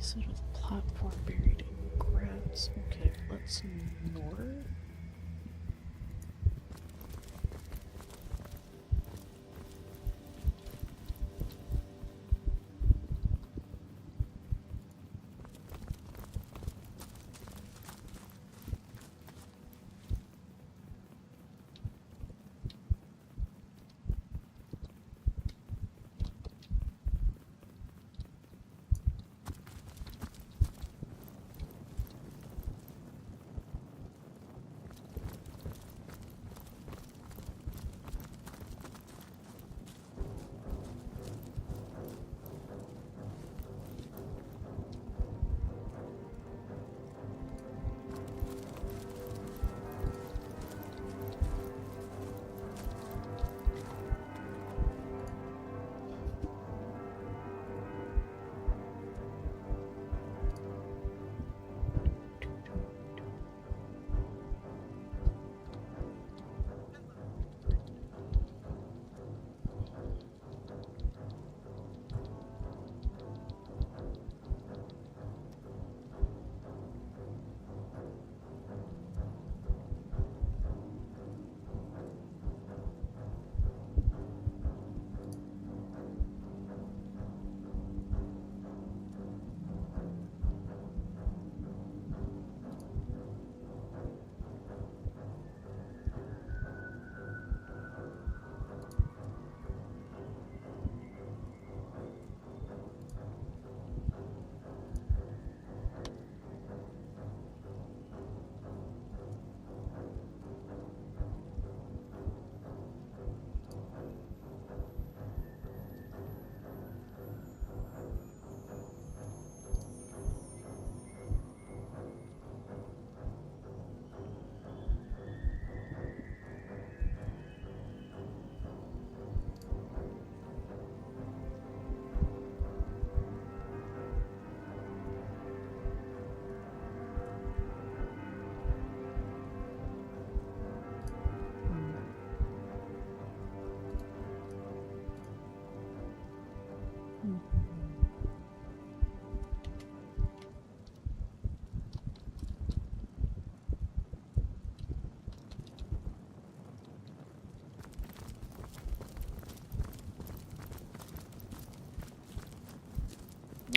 Sort of platform buried in grass. Okay, let's north.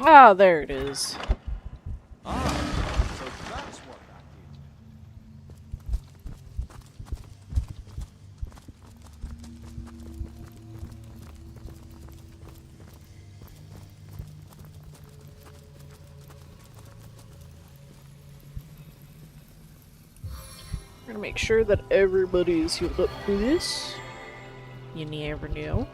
Ah, there it is. Ah, so that's what that did. Gotta make sure that everybody is healed up for this. You never know.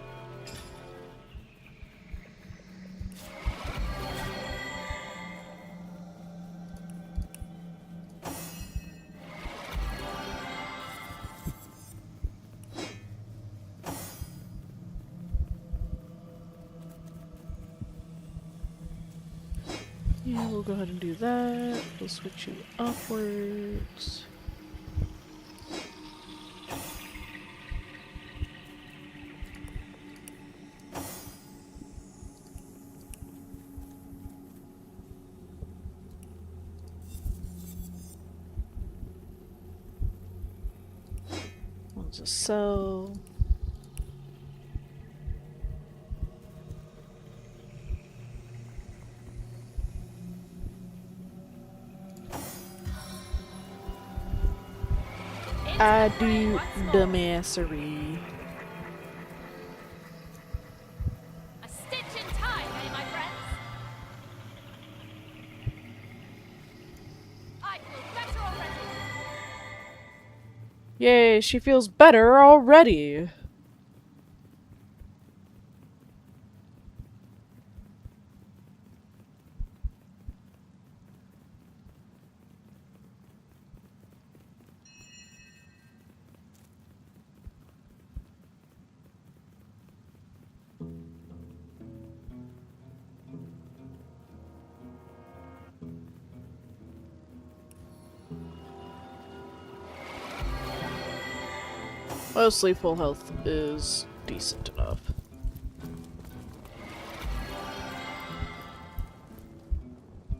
Yeah, we'll go ahead and do that. We'll switch you upwards. One's a cell. I do dumbassery. A stitch in time, eh, my friends? I feel better already. Yay, she feels better already. Mostly full health is decent enough.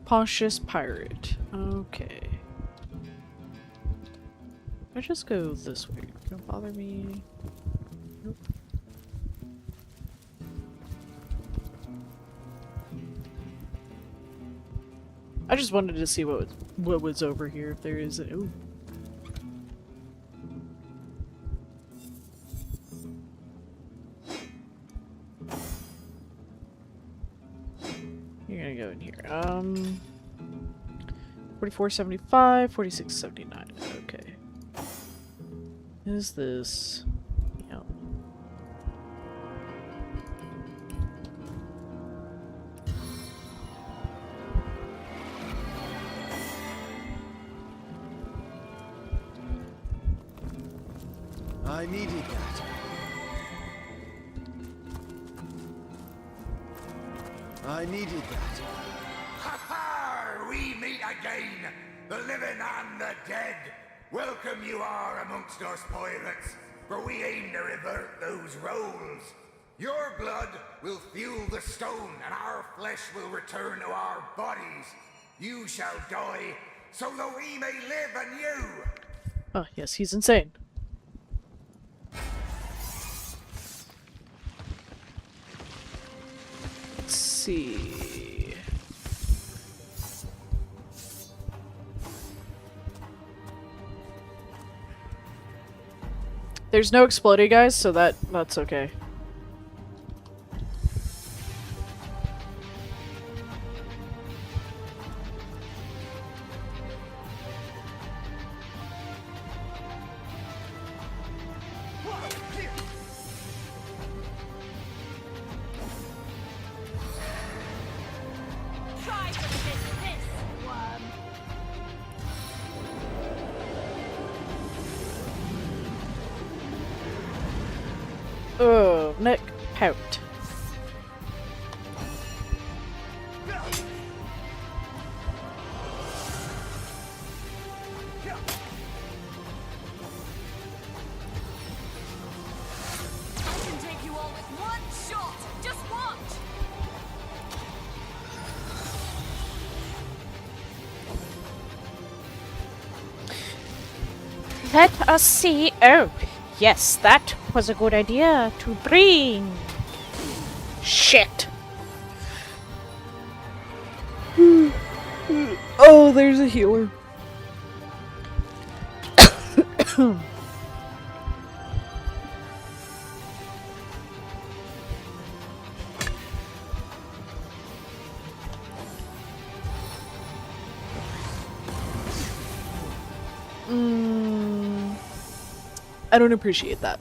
Pontius Pirate. Okay. I just go this way. Don't bother me. Nope. I just wanted to see what was over here. If there is. Ooh. You're gonna go in here. 4475, 4679. Okay. Is this? Yep. I needed that. I needed that. Ha ha! We meet again, the living and the dead. Welcome you are amongst us pirates, for we aim to revert those roles. Your blood will fuel the stone, and our flesh will return to our bodies. You shall die, so that we may live anew. Oh, yes, he's insane. Let's see. There's no exploding, guys, so that's okay. Try to resist this, worm. Oh, neck pout. I can take you all with one shot. Just watch. Let us see. Oh, yes, that was a good idea to bring. Shit. Oh, there's a healer. I don't appreciate that.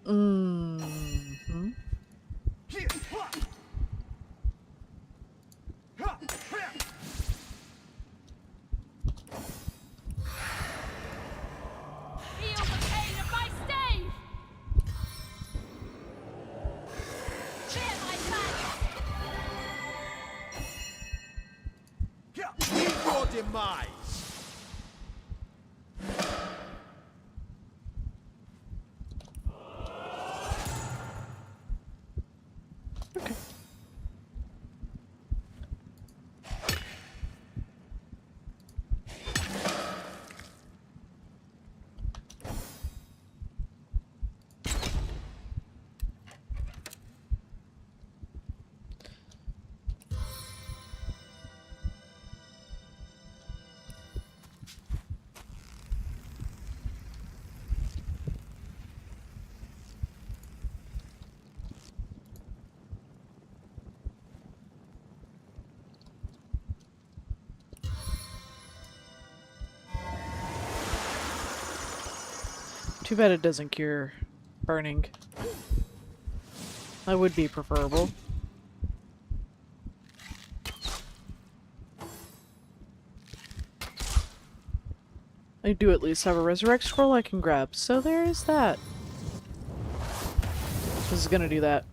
Mm-hmm. Feel the pain of my stave! Clear my path! Meet your demise! Too bad it doesn't cure burning. That would be preferable. I do at least have a resurrect scroll I can grab, so there is that. This is gonna do that.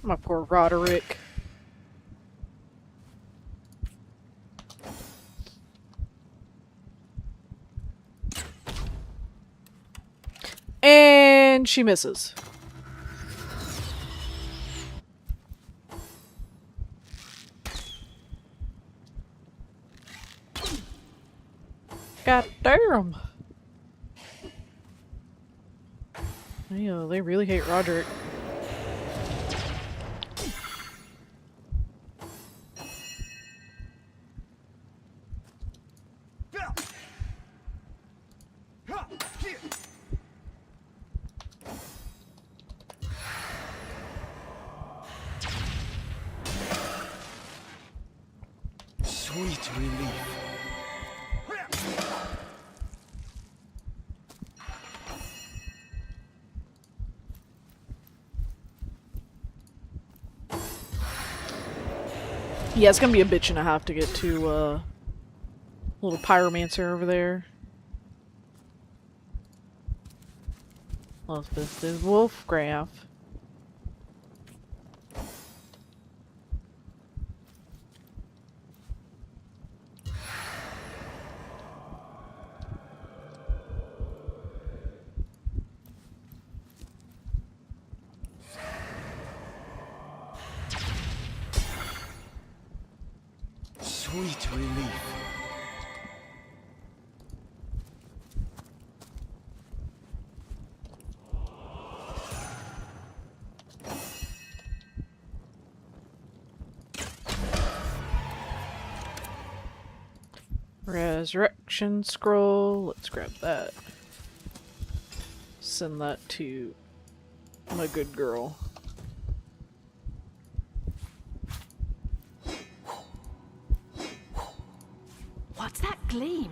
My poor Roderick. And she misses. God damn. They really hate Roderick. Sweet relief. Yeah, it's gonna be a bitch and a half to get to, little pyromancer over there. Elspeth is Wolfgraf. Sweet relief. Resurrection scroll. Let's grab that. Send that to my good girl. What's that gleam?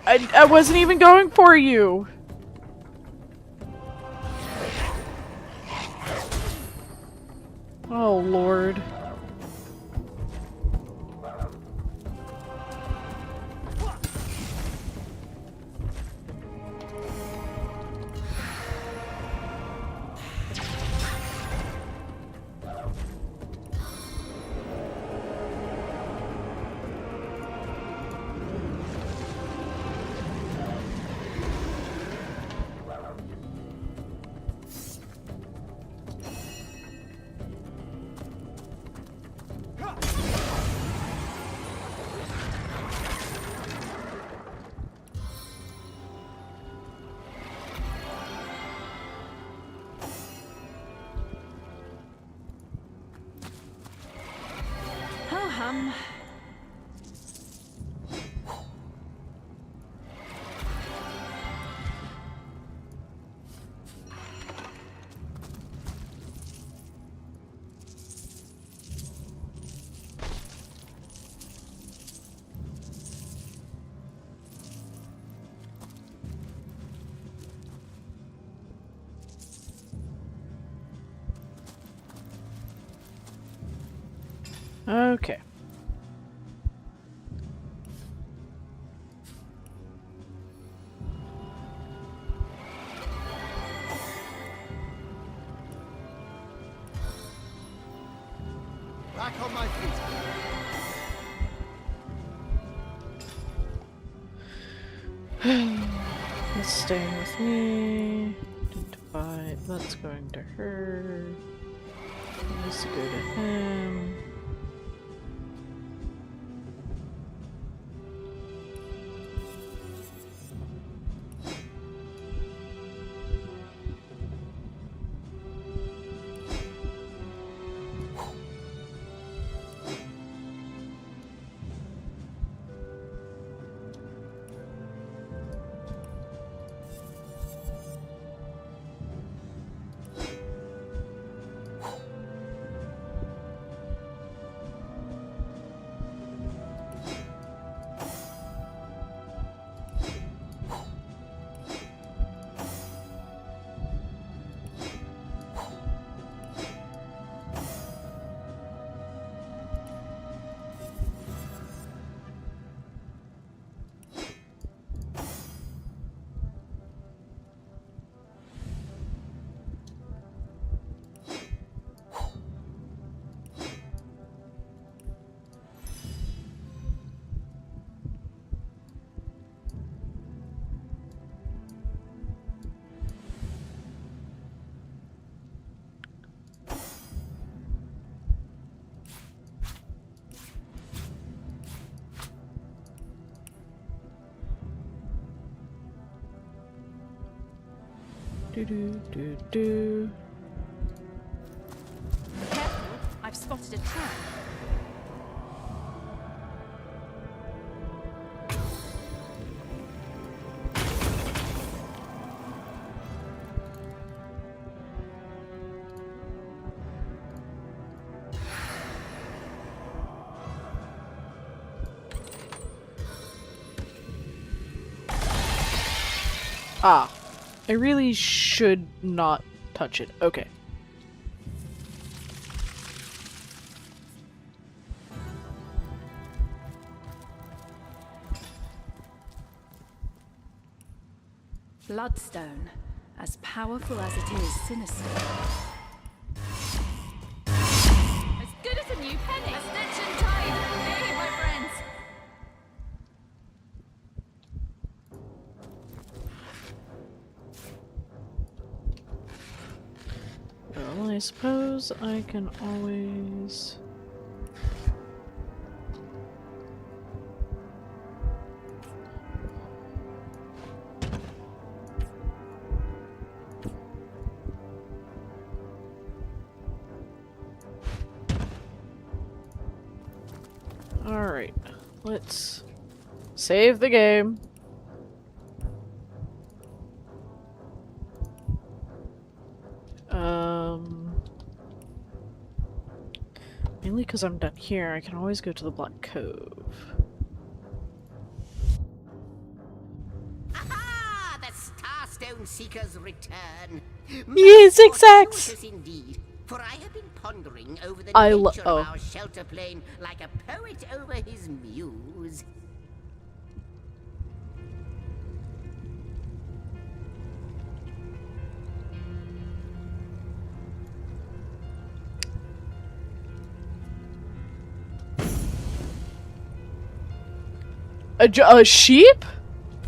I wasn't even going for you. Oh, Lord. Okay. Back on my feet. That's staying with me. Identify. That's going to her. This go to him. Do. Careful, I've spotted a trap. Ah. I really should not touch it. Okay. Bloodstone, as powerful as it is sinister. As good as a new penny. A stitch in time. Hey, my friends. Well, I suppose I can always... Alright, let's save the game. Mainly because I'm done here, I can always go to the Black Cove. Stone Seeker's return. Yes, exact. Fortuitous indeed, for I have been pondering over the I nature oh. of our shelter plane like a poet over his muse. A sheep?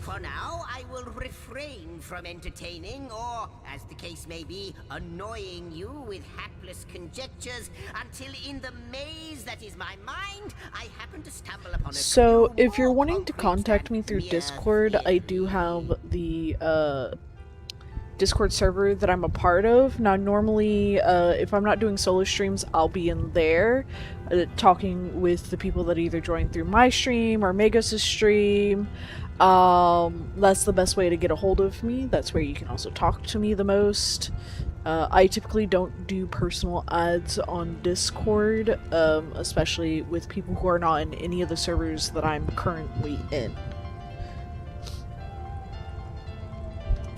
For now, I will refrain from entertaining, or, as the case may be, annoying you with hapless conjectures until in the maze that is my mind, I happen to stumble upon a So, clue if you're more wanting to concrete contact than me through mere Discord, I do have the Discord server that I'm a part of. Now, normally, if I'm not doing solo streams, I'll be in there, talking with the people that either join through my stream or Magos' stream. That's the best way to get a hold of me. That's where you can also talk to me the most. I typically don't do personal ads on Discord, especially with people who are not in any of the servers that I'm currently in.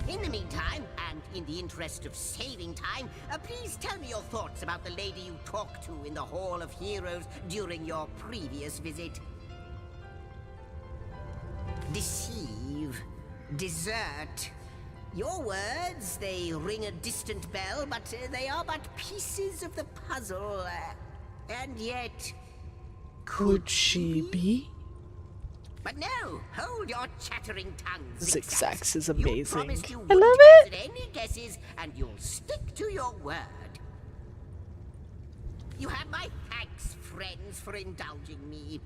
In the meantime, and in the interest of saving time, please tell me your thoughts about the lady you talked to in the Hall of Heroes during your previous visit. Deceive. Desert. Your words, they ring a distant bell, but they are but pieces of the puzzle. And yet... Could she be? But no, hold your chattering tongues. Zigzags is You amazing. promised you I love wouldn't it! hazard any guesses, and you'll stick to your word. You have my thanks, friends, for indulging me.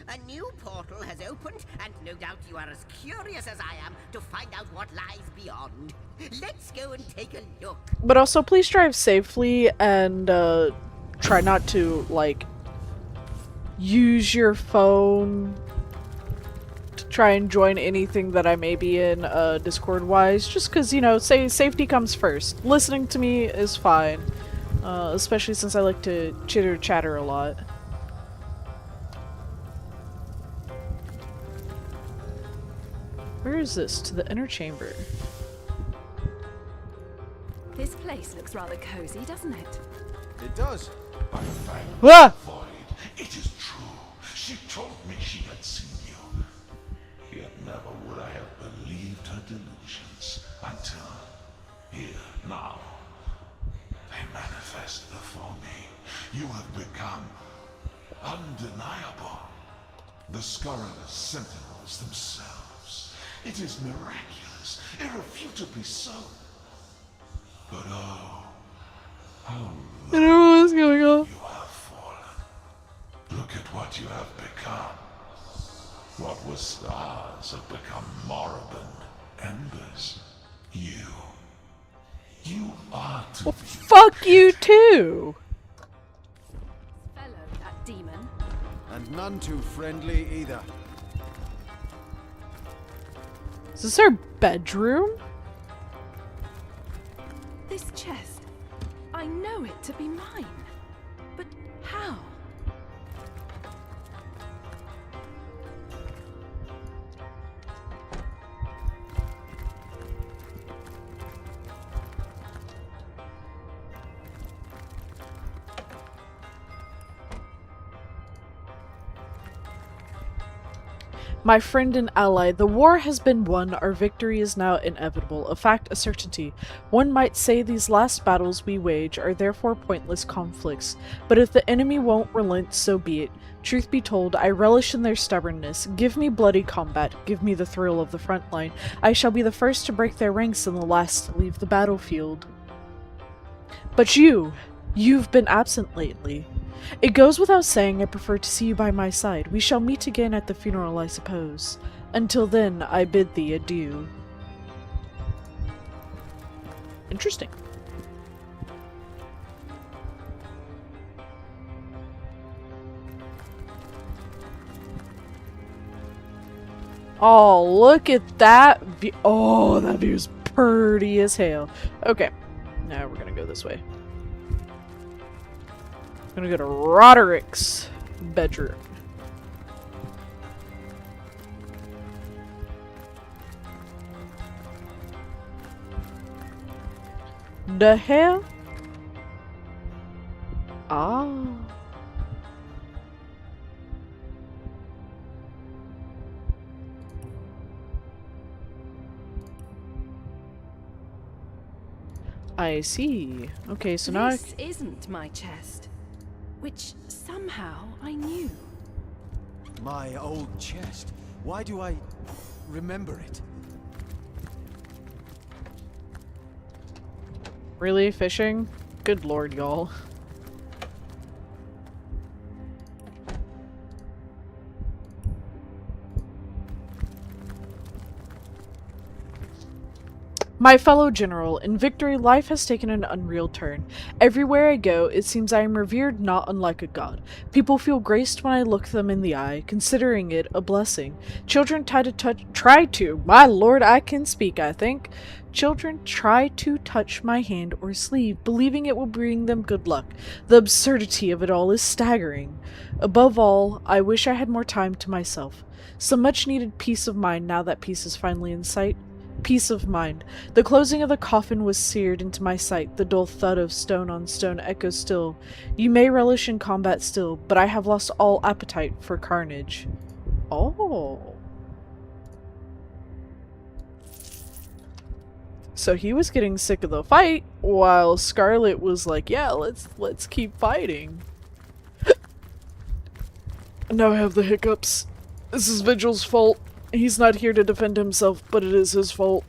A new portal has opened, and no doubt you are as curious as I am to find out what lies beyond. Let's go and take a look. But also, please drive safely and try not to, like, use your phone to try and join anything that I may be in Discord-wise, just because, you know, safety comes first. Listening to me is fine, especially since I like to chitter-chatter a lot. Where is this? To the inner chamber. This place looks rather cozy, doesn't it? It does. Ah! It is true. She told me she had seen you. Yet never would I have believed her delusions until here, now. They manifest before me. You have become undeniable. The scurrilous sentinels themselves. It is miraculous, irrefutably so. But oh, how I don't know what's going on. you have fallen. Look at what you have become. What was stars have become moribund embers. You are to Well, be. fuck you too! Fellow, that demon. And none too friendly either. Is this our bedroom? This chest. I know it to be mine. But how? My friend and ally, the war has been won, our victory is now inevitable, a fact, a certainty. One might say these last battles we wage are therefore pointless conflicts, but if the enemy won't relent, so be it. Truth be told, I relish in their stubbornness. Give me bloody combat, give me the thrill of the front line. I shall be the first to break their ranks and the last to leave the battlefield. But you've been absent lately. It goes without saying I prefer to see you by my side. We shall meet again at the funeral, I suppose. Until then, I bid thee adieu. Interesting. Oh, look at that view. Oh, that view's pretty as hell. Okay, now we're gonna go this way. Gonna go to Roderick's bedroom. The hell? Ah. I see. Okay, so now This isn't my chest, which somehow I knew. My old chest. Why do I remember it? Really fishing? Good lord, y'all. My fellow general, in victory, life has taken an unreal turn. Everywhere I go, it seems I am revered not unlike a god. People feel graced when I look them in the eye, considering it a blessing. Children my lord, I can speak, I think. Children try to touch my hand or sleeve, believing it will bring them good luck. The absurdity of it all is staggering. Above all, I wish I had more time to myself. Some much-needed peace of mind now that peace is finally in sight. Peace of mind. The closing of the coffin was seared into my sight. The dull thud of stone on stone echoes still. You may relish in combat still, but I have lost all appetite for carnage. Oh. So he was getting sick of the fight, while Scarlet was like, yeah, let's keep fighting. Now I have the hiccups. This is Vigil's fault. He's not here to defend himself, but it is his fault.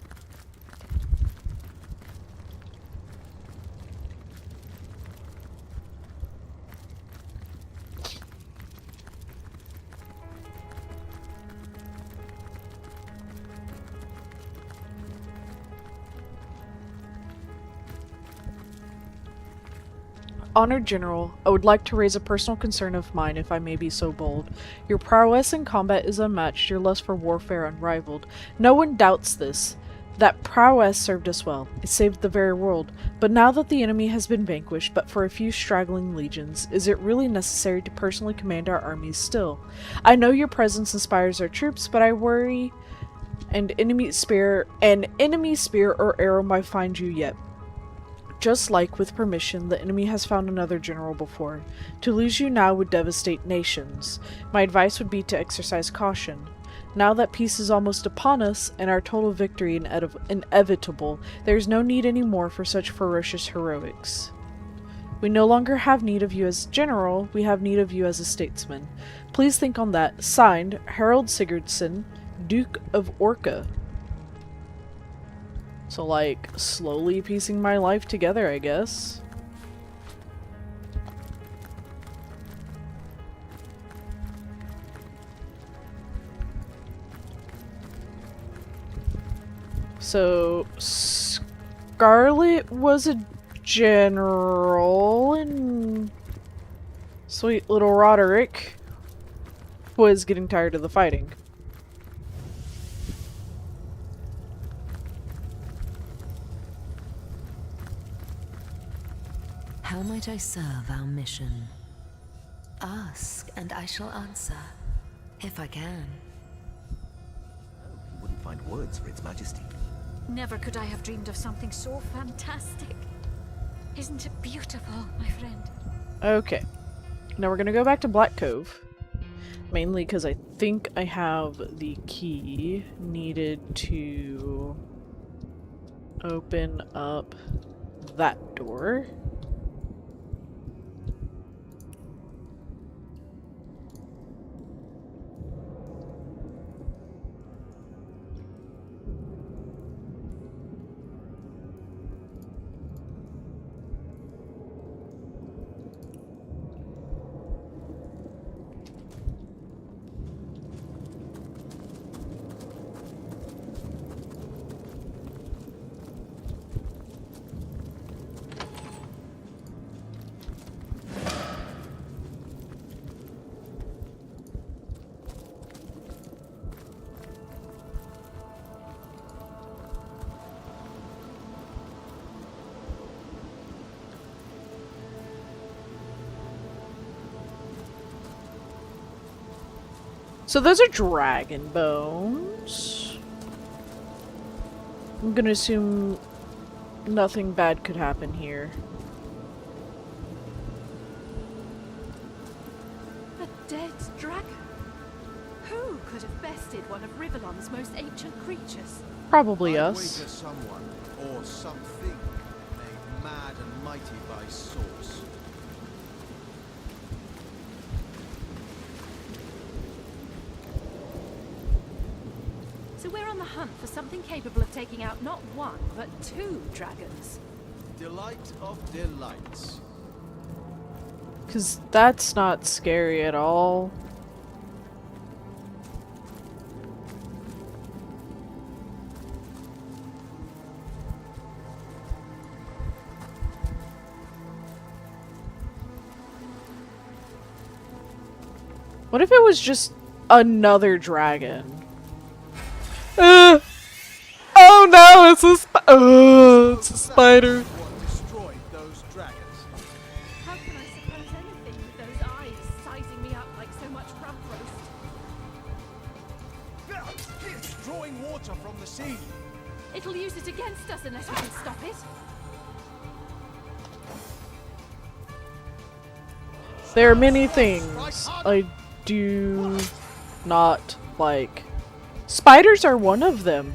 Honored General, I would like to raise a personal concern of mine, if I may be so bold. Your prowess in combat is unmatched, your lust for warfare unrivaled. No one doubts this. That prowess served us well. It saved the very world. But now that the enemy has been vanquished, but for a few straggling legions, is it really necessary to personally command our armies still? I know your presence inspires our troops, but I worry an enemy spear or arrow might find you yet. Just like, with permission, the enemy has found another general before. To lose you now would devastate nations. My advice would be to exercise caution. Now that peace is almost upon us, and our total victory inevitable, there is no need anymore for such ferocious heroics. We no longer have need of you as general, we have need of you as a statesman. Please think on that. Signed, Harold Sigurdsson, Duke of Orca. So, like, slowly piecing my life together, I guess. So, Scarlet was a general, and sweet little Roderick was getting tired of the fighting. How might I serve our mission? Ask, and I shall answer, if I can. You wouldn't find words for its majesty. Never could I have dreamed of something so fantastic. Isn't it beautiful, my friend? Okay. Now we're gonna go back to Black Cove. Mainly because I think I have the key needed to open up that door. So those are dragon bones. I'm gonna assume Nothing bad could happen here. A dead dragon? Who could have bested one of Rivellon's most ancient creatures? Probably I'd us. wager someone or something made mad and mighty by source. So we're on the hunt for something capable of taking out not one, but two dragons. Delight of delights. 'Cause that's not scary at all. What if it was just another dragon? Oh no, it's it's a spider. What destroyed those dragons? How can I suppose anything with those eyes sizing me up like so much rump roast? It's drawing water from the sea. It'll use it against us unless we can stop it. There are many things I do not like. Spiders are one of them.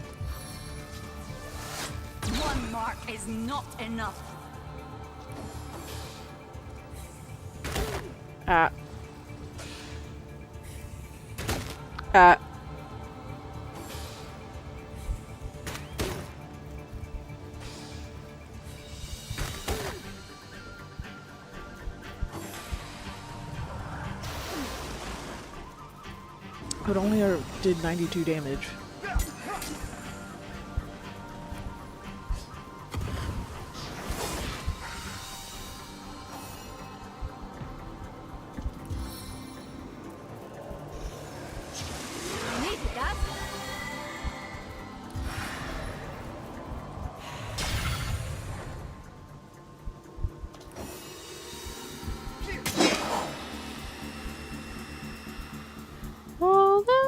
One mark is not enough. Ah. Ah. It only did 92 damage. Needed that. Oh, that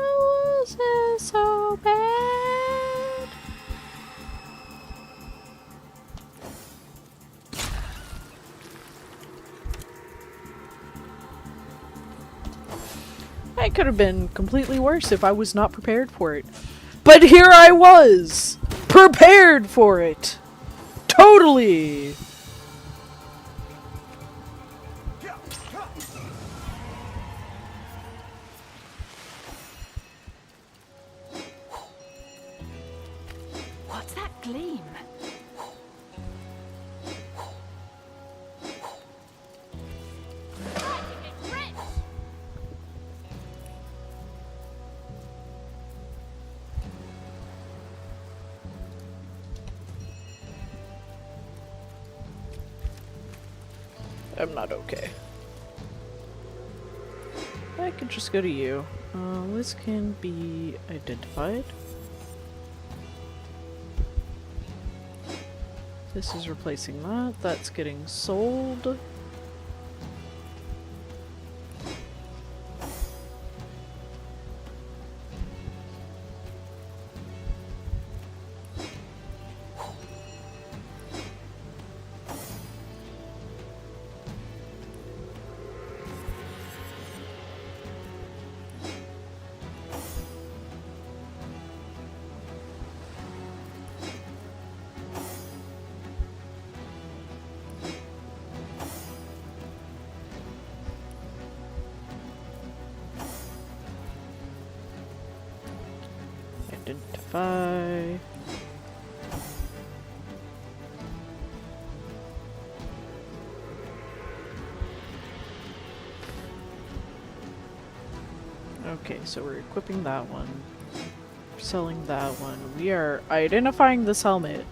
wasn't so bad. It could have been completely worse if I was not prepared for it. But here I was! Prepared for it! Totally! What's that gleam? I'm not okay. I could just go to you. This can be identified. This is replacing that. That's getting sold. Identify. Okay, so we're equipping that one. Selling that one. We are identifying this helmet.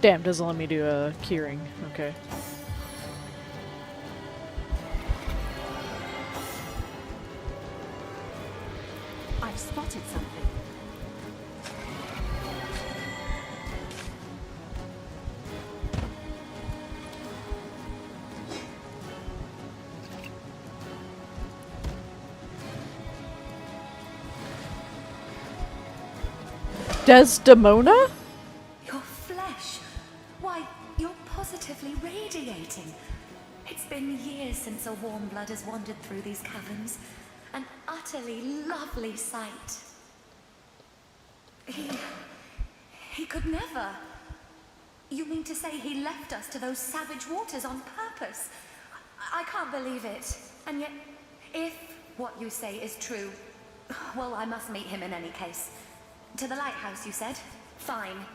Damn, doesn't let me do a keyring. Okay. I've spotted something. Desdemona? Your flesh. Why, you're positively radiating. It's been years since a warm blood has wandered through these caverns. An utterly lovely sight. He could never. You mean to say he left us to those savage waters on purpose? I can't believe it. And yet, if what you say is true, well, I must meet him in any case. To the lighthouse, you said? Fine.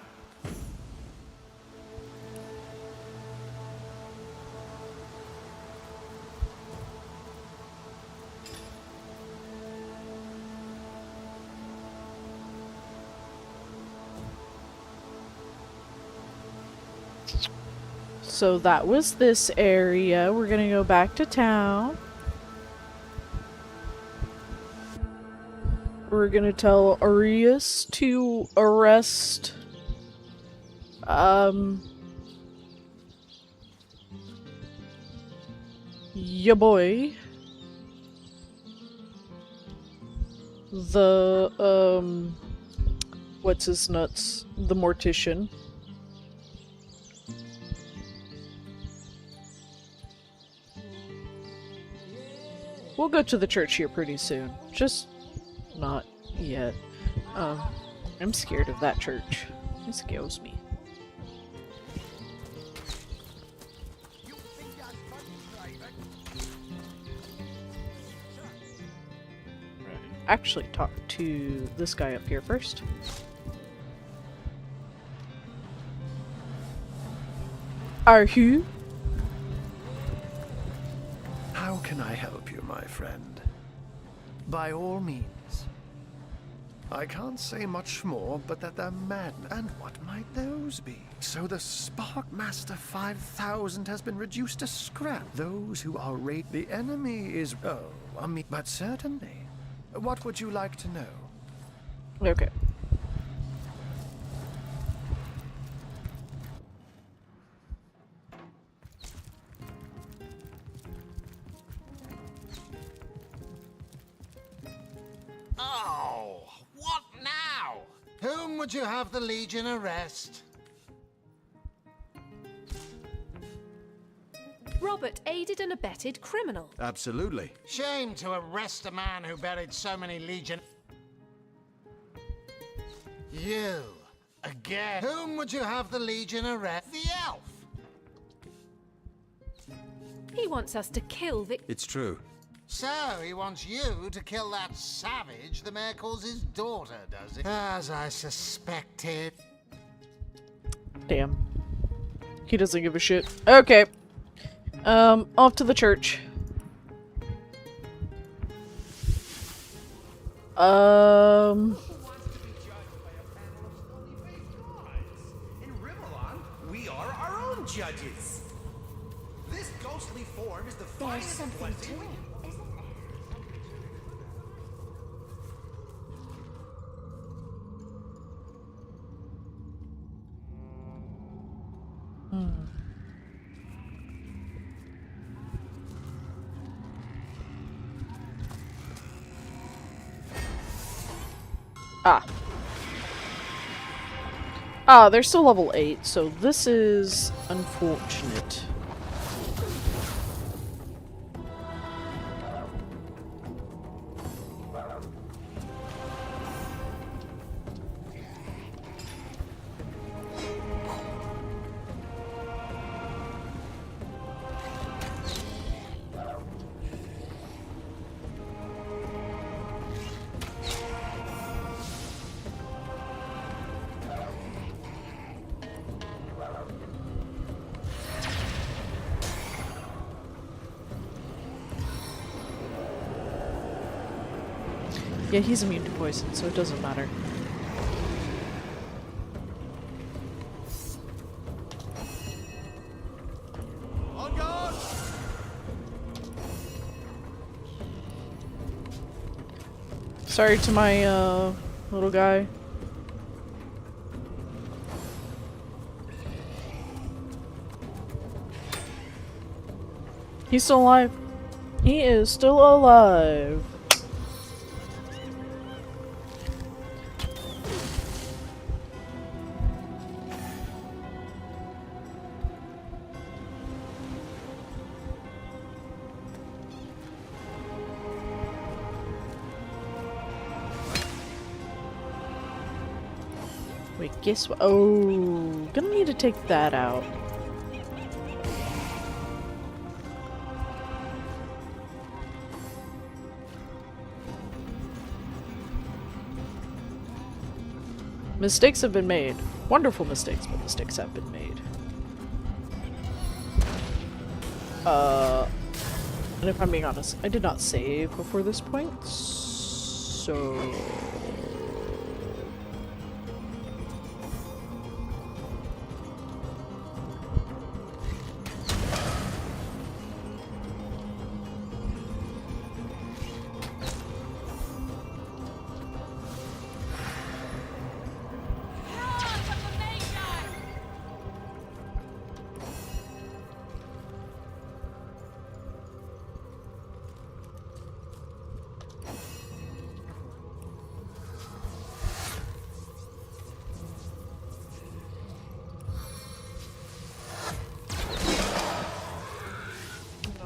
So that was this area. We're gonna go back to town. We're gonna tell Arius to arrest ya boy. The what's his nuts? The mortician. We'll go to the church here pretty soon. Just not yet. I'm scared of that church. It scares me. Actually, talk to this guy up here first. Are you? How can I help you, my friend? By all means. I can't say much more, but that they're mad. And what might those be? So the Sparkmaster 5000 has been reduced to scrap. Those who are the enemy is... Oh, I mean... But certainly. What would you like to know? Okay. Oh, what now? Whom would you have the Legion arrest? Robert aided and abetted criminal. Absolutely. Shame to arrest a man who buried so many Legion... You, again. Whom would you have the Legion arrest? The elf! He wants us to kill the... It's true. So, he wants you to kill that savage the mayor calls his daughter, does he? As I suspected. Damn. He doesn't give a shit. Okay. Off to the church. In Rivalon, we are our own judges. This ghostly form is the finest blessing. They're still level 8, so this is unfortunate. Yeah, he's immune to poison, so it doesn't matter. Sorry to my little guy. He's still alive. He is still alive. Wait, guess what? Oh, gonna need to take that out. Mistakes have been made. Wonderful mistakes, but mistakes have been made. And if I'm being honest, I did not save before this point, so...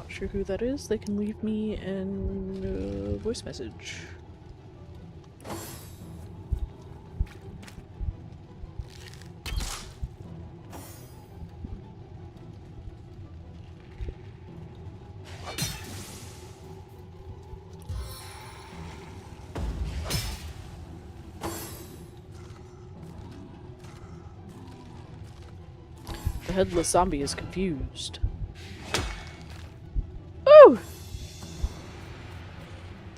Sure who that is, they can leave me a voice message. The headless zombie is confused. Ooh!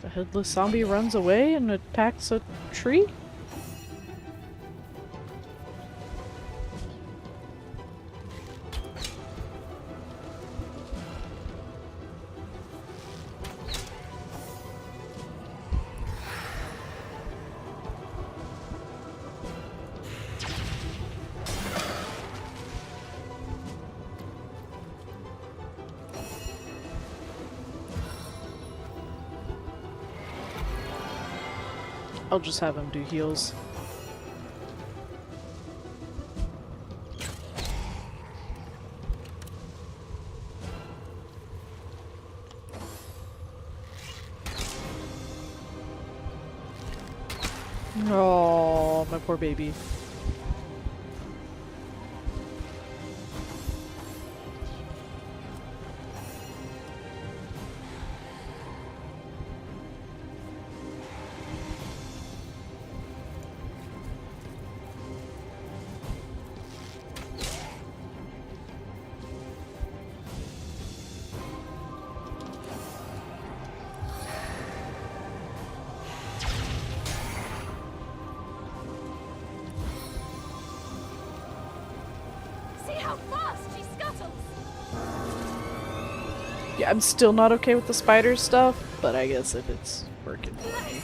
The headless zombie runs away and attacks a tree? I'll just have him do heals. Oh, my poor baby. Yeah, I'm still not okay with the spider stuff, but I guess if it's working for me.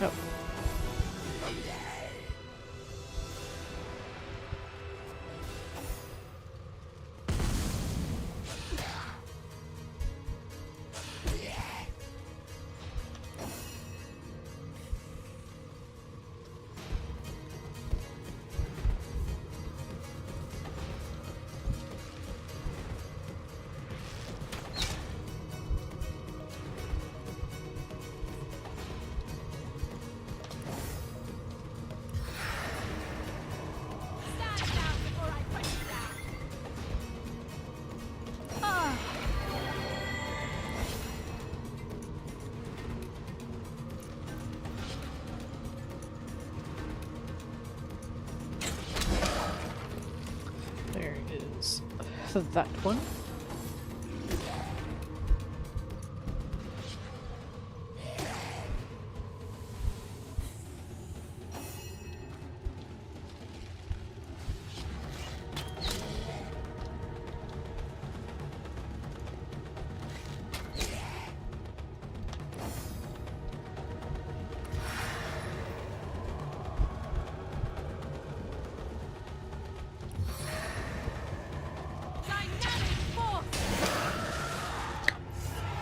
Oh. that one.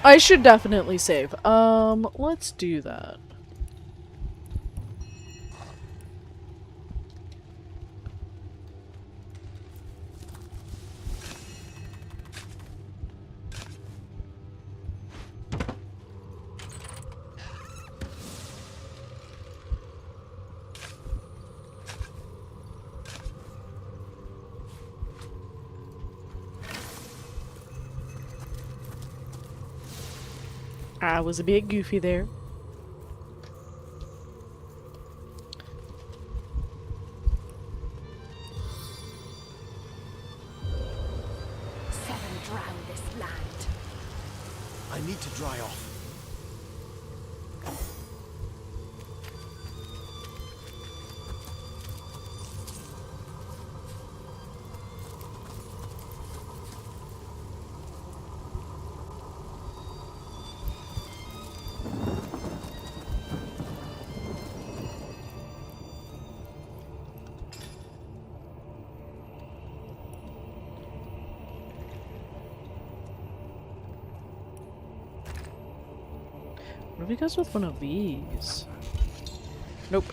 I should definitely save. Let's do that. I was a bit goofy there. Seven drown this land. I need to dry off. What if he goes with one of these? Nope.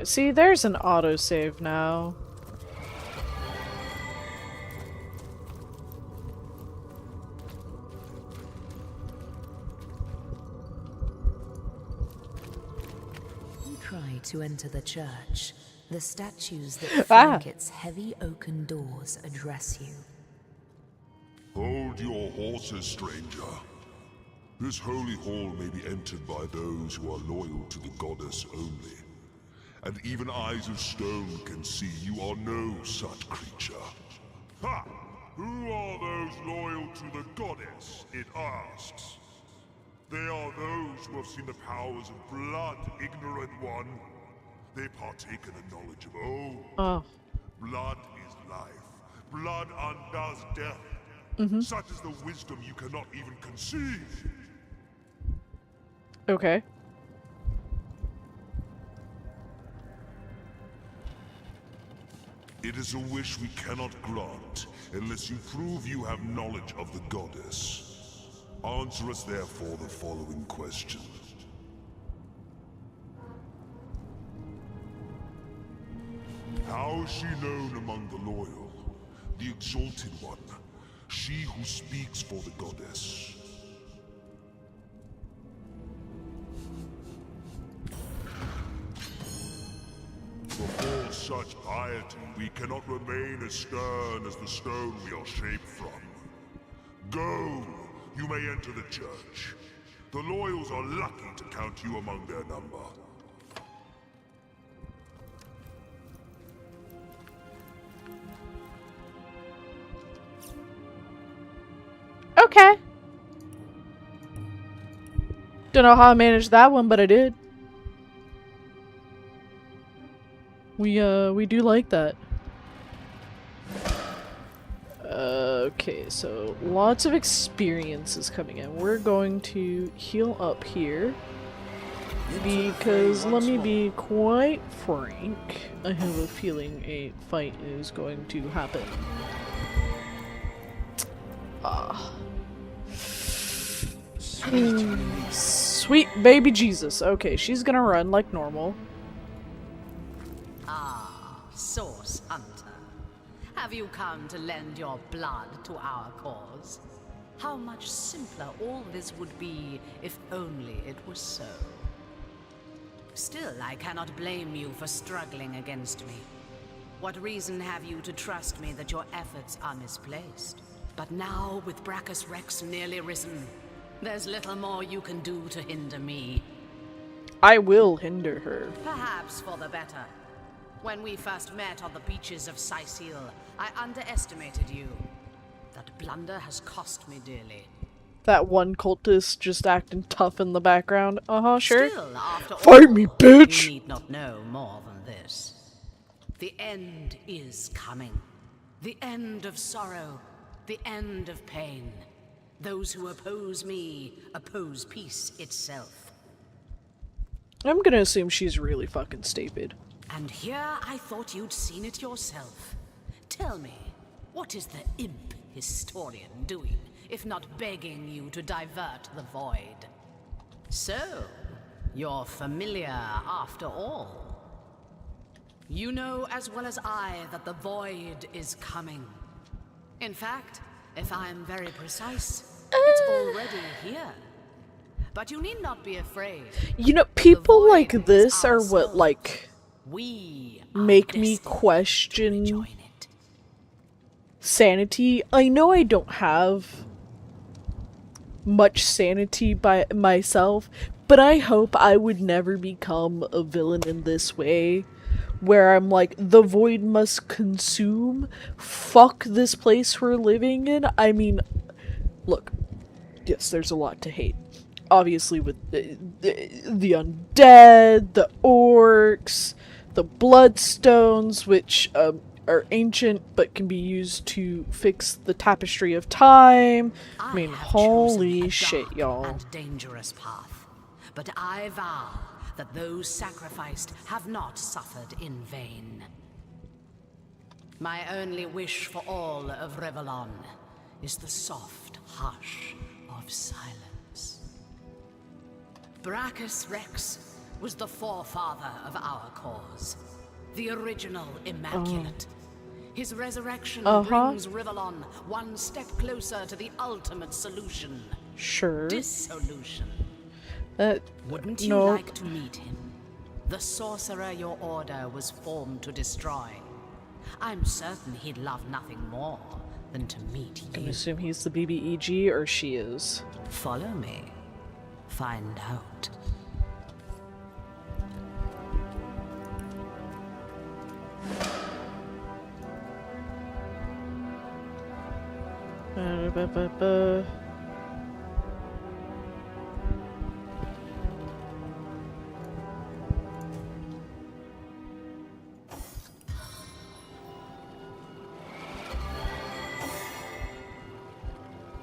See, there's an autosave now. You try to enter the church. The statues that flank its heavy oaken doors address you. Hold your horses, stranger. This holy hall may be entered by those who are loyal to the goddess only. And even eyes of stone can see you are no such creature. Ha! Who are those loyal to the goddess, it asks. They are those who have seen the powers of blood, ignorant one. They partake in the knowledge of old. Blood is life. Blood undoes death. Such is the wisdom you cannot even conceive. Okay. It is a wish we cannot grant, unless you prove you have knowledge of the goddess. Answer us therefore the following question. How is she known among the loyal, the exalted one, she who speaks for the goddess? Before such piety, we cannot remain as stern as the stone we are shaped from. Go! You may enter the church. The loyals are lucky to count you among their number. Okay. Don't know how I managed that one, but I did. We do like that. Okay, so lots of experiences coming in. We're going to heal up here. Because, let me be quite frank, I have a feeling a fight is going to happen. Sweet baby Jesus. Okay, she's gonna run like normal. Source Hunter. Have you come to lend your blood to our cause? How much simpler all this would be if only it was so. Still, I cannot blame you for struggling against me. What reason have you to trust me that your efforts are misplaced? But now, with Brachus Rex nearly risen, there's little more you can do to hinder me. I will hinder her. Perhaps for the better. When we first met on the beaches of Sicile, I underestimated you. That blunder has cost me dearly. That one cultist just acting tough in the background. Uh-huh, sure. Still, after Fight all, me, bitch! you need not know more than this. The end is coming. The end of sorrow. The end of pain. Those who oppose me oppose peace itself. I'm gonna assume she's really fucking stupid. And here I thought you'd seen it yourself. Tell me, what is the imp historian doing, if not begging you to divert the void? So, you're familiar after all. You know as well as I that the void is coming. In fact, if I'm very precise, it's already here. But you need not be afraid. You know, people like this are what, like, make me question sanity. I know I don't have much sanity by myself, but I hope I would never become a villain in this way, where I'm like, the void must consume, fuck this place we're living in. I mean, look, yes, there's a lot to hate. Obviously with the undead, the orcs, the bloodstones, which are ancient but can be used to fix the tapestry of time. I mean, holy shit, y'all. And dangerous path. But I vow that those sacrificed have not suffered in vain. My only wish for all of Rivellon is the soft hush of silence. Brachus Rex was the forefather of our cause. The original Immaculate. His resurrection brings Rivellon one step closer to the ultimate solution. Sure. Dissolution. Wouldn't you no. like to meet him? The sorcerer your order was formed to destroy. I'm certain he'd love nothing more than to meet you. I assume he's the BBEG, or she is. Follow me. Find out.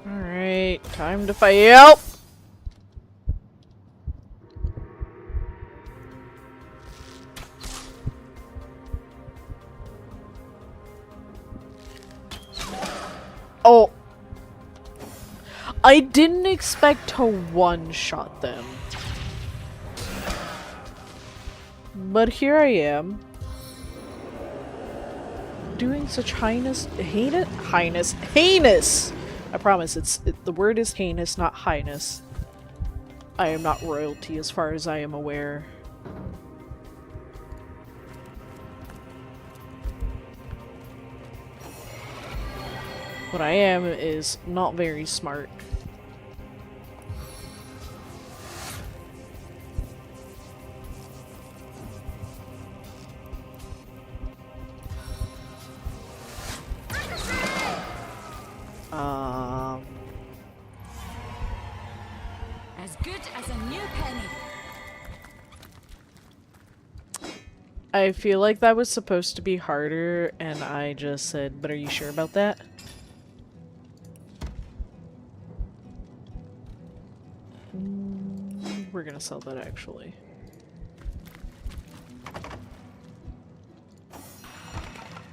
Alright, time to fight. Yep! Oh. I didn't expect to one-shot them. But here I am. Doing such heinous. I promise, the word is heinous, not highness. I am not royalty as far as I am aware. What I am is not very smart. As good as a new penny. I feel like that was supposed to be harder, and I just said, but are you sure about that? We're gonna sell that, actually.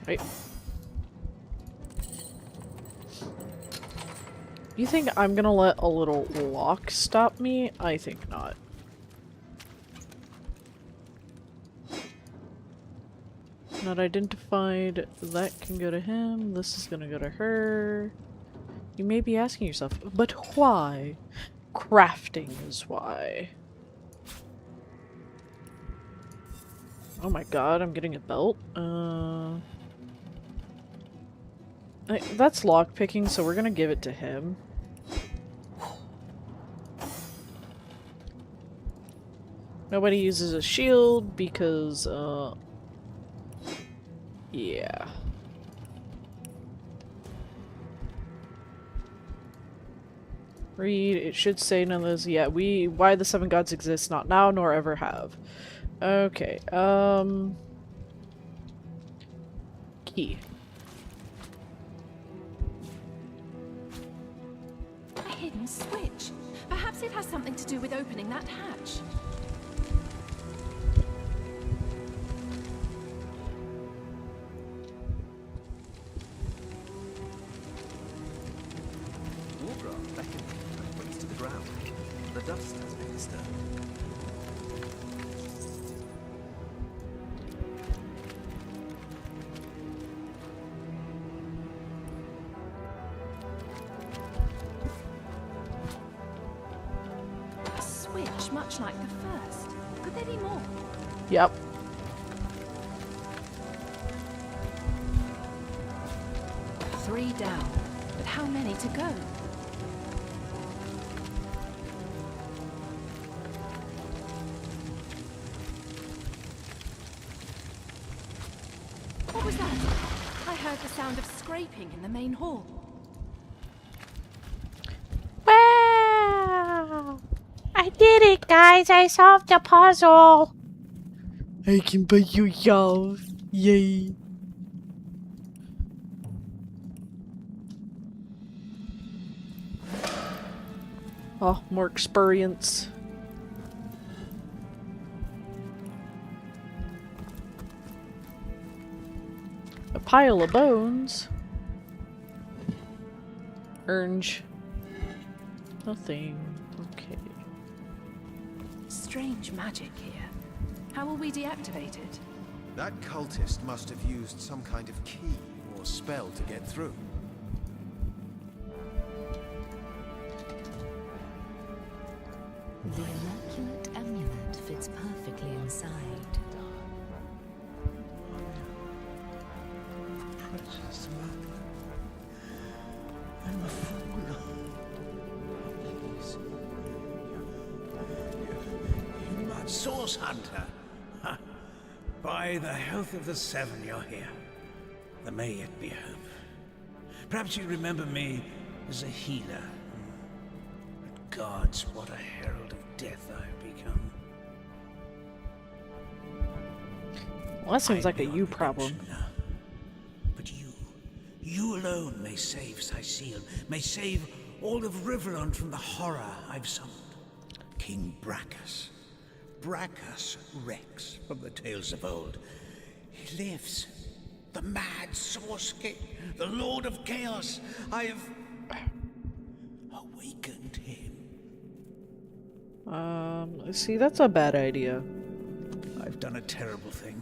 Wait. You think I'm gonna let a little lock stop me? I think not. Not identified. That can go to him. This is gonna go to her. You may be asking yourself, but why? Crafting is why. Oh my god, I'm getting a belt. That's lockpicking, so we're gonna give it to him. Nobody uses a shield because, yeah. Read, it should say none of those. Yeah, why the seven gods exist, not now nor ever have. Okay, key. A hidden switch. Perhaps it has something to do with opening that hatch. Wargraph beckoning and points to the ground. The dust has been disturbed. A switch, much like the first. Could there be more? Yep. Three down. But how many to go? What was that? I heard the sound of scraping in the main hall. Wow! I did it, guys! I solved the puzzle! I can buy you yourself. Yay. Oh, more experience. A pile of bones. Orange. Nothing. Okay. Strange magic here. How will we deactivate it? That cultist must have used some kind of key or spell to get through. The immaculate amulet fits perfectly inside. Precious man. I'm a fool. Please. You mad source hunter. Ha. By the health of the seven, you're here. There may yet be hope. Perhaps you remember me as a healer. But gods, what a herald of death I've become. Well, that seems like a you problem. But you alone may save Sicil, may save all of Rivellon from the horror I've summoned. King Brachus. Brachus Rex from the tales of old. He lives. The mad Source King, the Lord of Chaos. I have awakened him. See, that's a bad idea. I've done a terrible thing.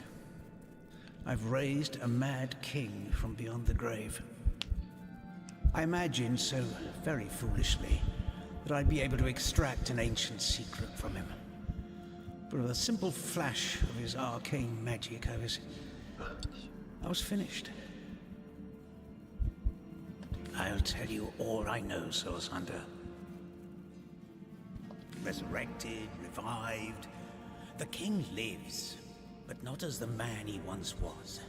I've raised a mad king from beyond the grave. I imagined so very foolishly that I'd be able to extract an ancient secret from him. But with a simple flash of his arcane magic, I was finished. I'll tell you all I know, Source Hunter. Resurrected, revived. The king lives, but not as the man he once was.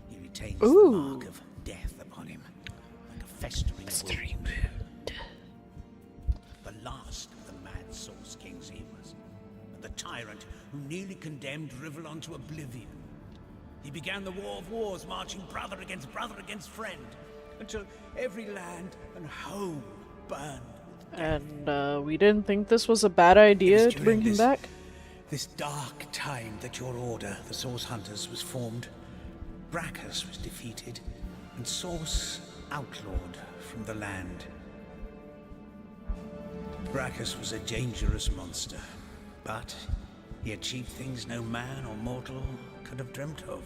He retains the mark of death upon him, like a festering wound. The last of the mad Source Kings he was, and the tyrant who nearly condemned Rivellon to oblivion. He began the War of Wars, marching brother against friend, until every land and home burned. And we didn't think this was a bad idea to bring him back? This dark time that your order, the Source Hunters, was formed. Brachus was defeated, and Source outlawed from the land. Brachus was a dangerous monster, but he achieved things no man or mortal could have dreamt of.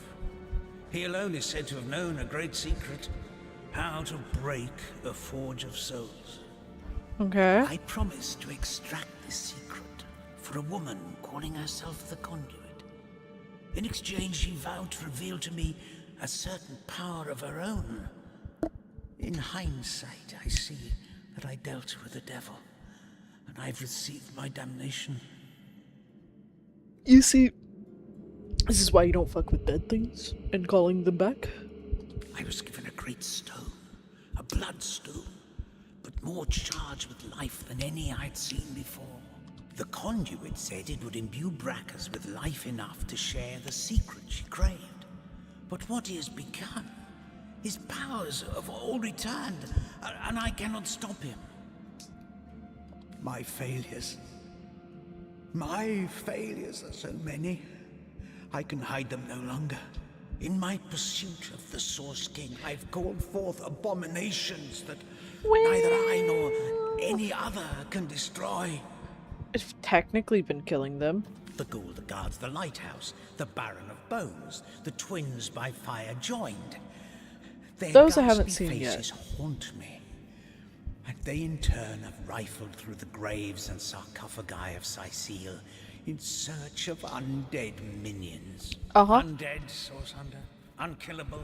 He alone is said to have known a great secret, how to break a forge of souls. Okay. I promised to extract this secret for a woman calling herself the Conduit. In exchange, she vowed to reveal to me a certain power of her own. In hindsight, I see that I dealt with the devil, and I've received my damnation. You see, this is why you don't fuck with dead things and calling them back. I was given a great stone, a bloodstone, but more charged with life than any I'd seen before. The Conduit said it would imbue Brachus with life enough to share the secret she craved. But what he has become, his powers have all returned, and I cannot stop him. My failures are so many, I can hide them no longer. In my pursuit of the Source King, I've called forth abominations that neither I nor any other can destroy. I've technically been killing them. The ghoul that guards the lighthouse, the Baron of Bones, the twins by fire joined. Their Those I haven't ghastly seen yet. faces haunt me, and they in turn have rifled through the graves and sarcophagi of Sicile in search of undead minions. Undead, Source Hunter, unkillable.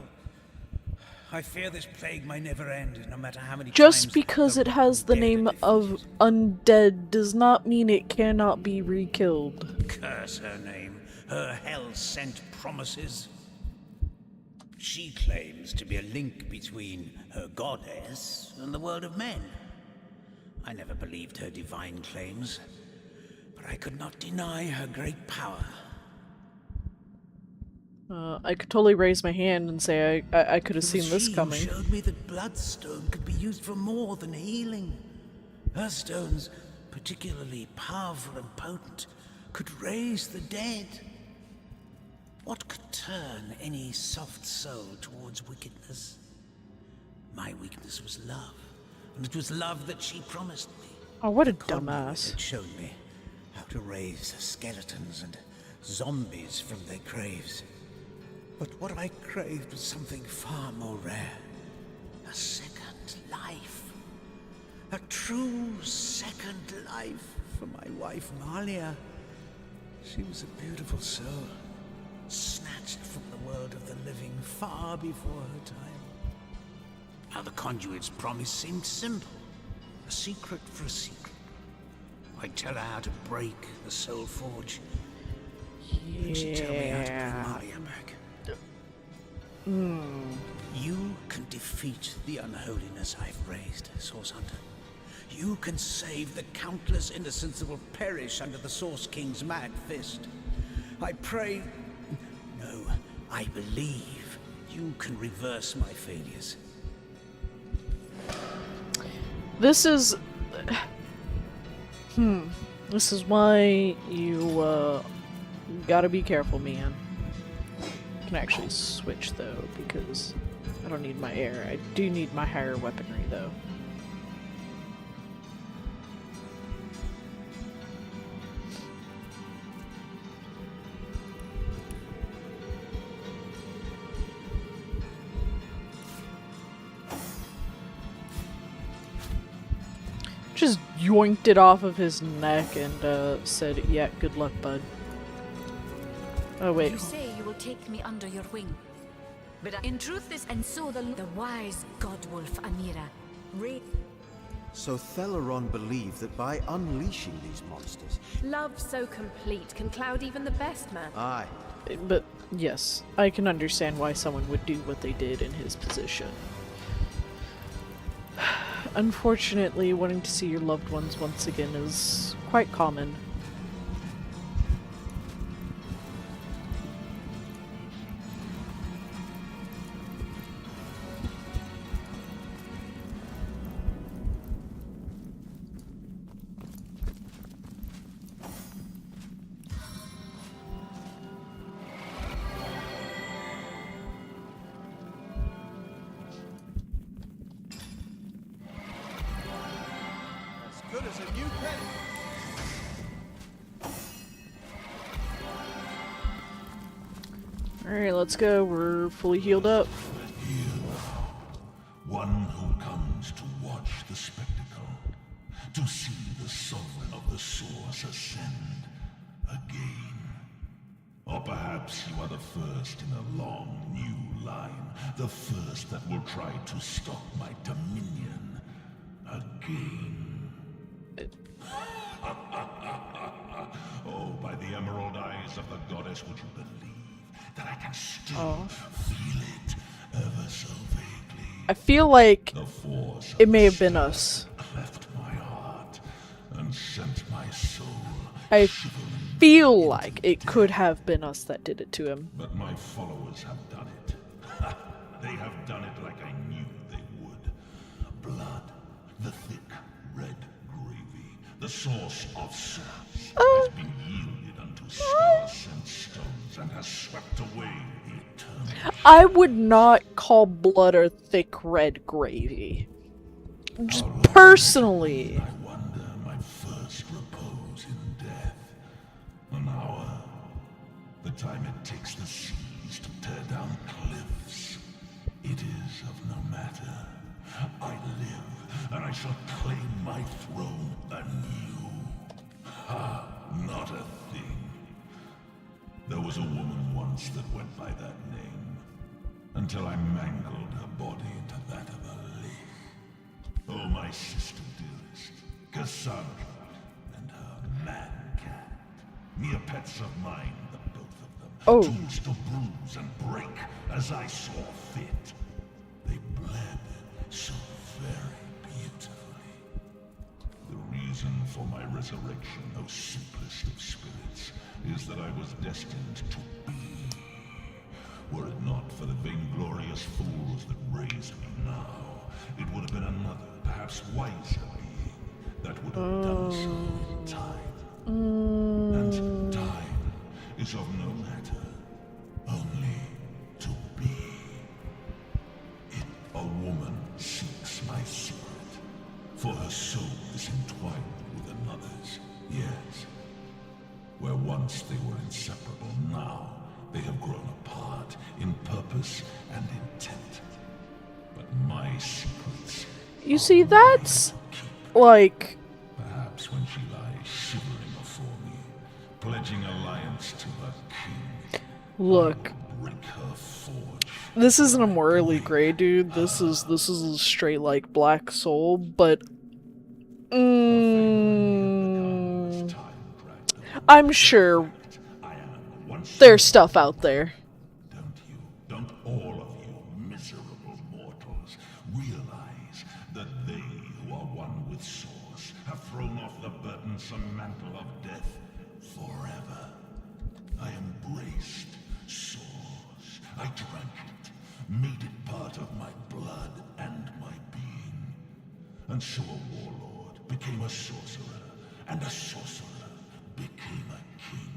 I fear this plague may never end, no matter how many Just times because it has the name of undead does not mean it cannot be re-killed. Curse her name, her hell-sent promises. She claims to be a link between her goddess and the world of men. I never believed her divine claims, but I could not deny her great power. I could totally raise my hand and say I could have seen this coming. She showed me that bloodstone could be used for more than healing. Her stones, particularly powerful and potent, could raise the dead. What could turn any soft soul towards wickedness? My weakness was love, and it was love that she promised me. Oh, what a The Conduit dumbass. had shown me how to raise skeletons and zombies from their graves. But what I craved was something far more rare. A second life. A true second life for my wife, Malia. She was a beautiful soul, snatched from the world of the living far before her time. Now the Conduit's promise seemed simple. A secret for a secret. I'd tell her how to break the soul forge. And she'd tell me how to bring Malia back. You can defeat the unholiness I've raised, Source Hunter. You can save the countless innocents that will perish under the Source King's mad fist. I pray... No, I believe you can reverse my failures. This is... This is why you, gotta be careful, man. I can actually switch, though, because I don't need my air. I do need my higher weaponry, though. Just yoinked it off of his neck and said, yeah, good luck, bud. Oh, wait. You say you will take me under your wing. But in truth this, and so the wise godwolf Amira, So Theleron believed that by unleashing these monsters... Love so complete can cloud even the best man. Aye. But, yes, I can understand why someone would do what they did in his position. Unfortunately, wanting to see your loved ones once again is quite common. Good us a new penny. Alright, let's go. We're fully healed up. One who comes to watch the spectacle, to see the sovereign of the source ascend again. Or perhaps you are the first in a long new line, the first that will try to stop my dominion again. Oh, by the emerald eyes of the goddess, would you believe that I can still feel it ever so vaguely? I feel like it may have been us. Cleft my heart and sent my soul. I feel like it could have been us that did it to him. But my followers have done it. They have done it like I knew they would. Blood, the thick red gravy, the source of souls, has been yielded unto stars and stones and has swept away the eternal. I would not call blood or thick red gravy. Just personally. I wonder my first repose in death. An hour. The time it takes the seas to tear down cliffs. It is of no matter. I live, and I shall claim my throne anew. Ha! Not a thing. There was a woman once that went by that name, until I mangled her body into that of a lich. Oh, my sister dearest, Cassandra, and her man cat. Mere pets of mine, the both of them. Tools to bruise and break as I saw fit. They bled so very beautifully. The reason for my resurrection, O simplest of spirits, is that I was destined to be. Were it not for the vainglorious fools that raised me now, it would have been another, perhaps wiser being that would have done so in time. And time is of no matter, only to be. A woman seeks my secret, for her soul is entwined with another's, yes. Where once they were inseparable, now they have grown apart in purpose and intent. But my secrets... You see, that's like... Perhaps when she lies shivering before me, pledging alliance to her king. Look. Break her forge. This isn't a morally gray dude. This is a straight like black soul, but I'm sure there's stuff out there. Don't all of you miserable mortals realize that they who are one with Source have thrown off the burdensome mantle of death forever? I embraced Source. I drank it, made it part of my blood and my being. And so a warlord became a sorcerer, and a sorcerer became a king.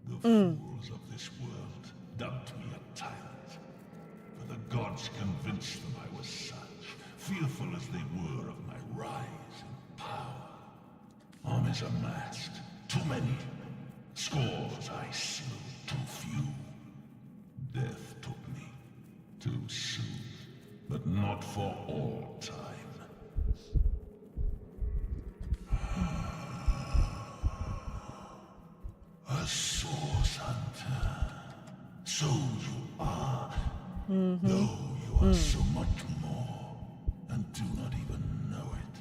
The fools of this world dubbed me a tyrant, for the gods convinced them I was such, fearful as they were of my rise in power. Armies amassed, too many. Scores I slew, too few. Death took me, too soon, but not for all time. A source hunter. So you are. Though you are so much more, and do not even know it.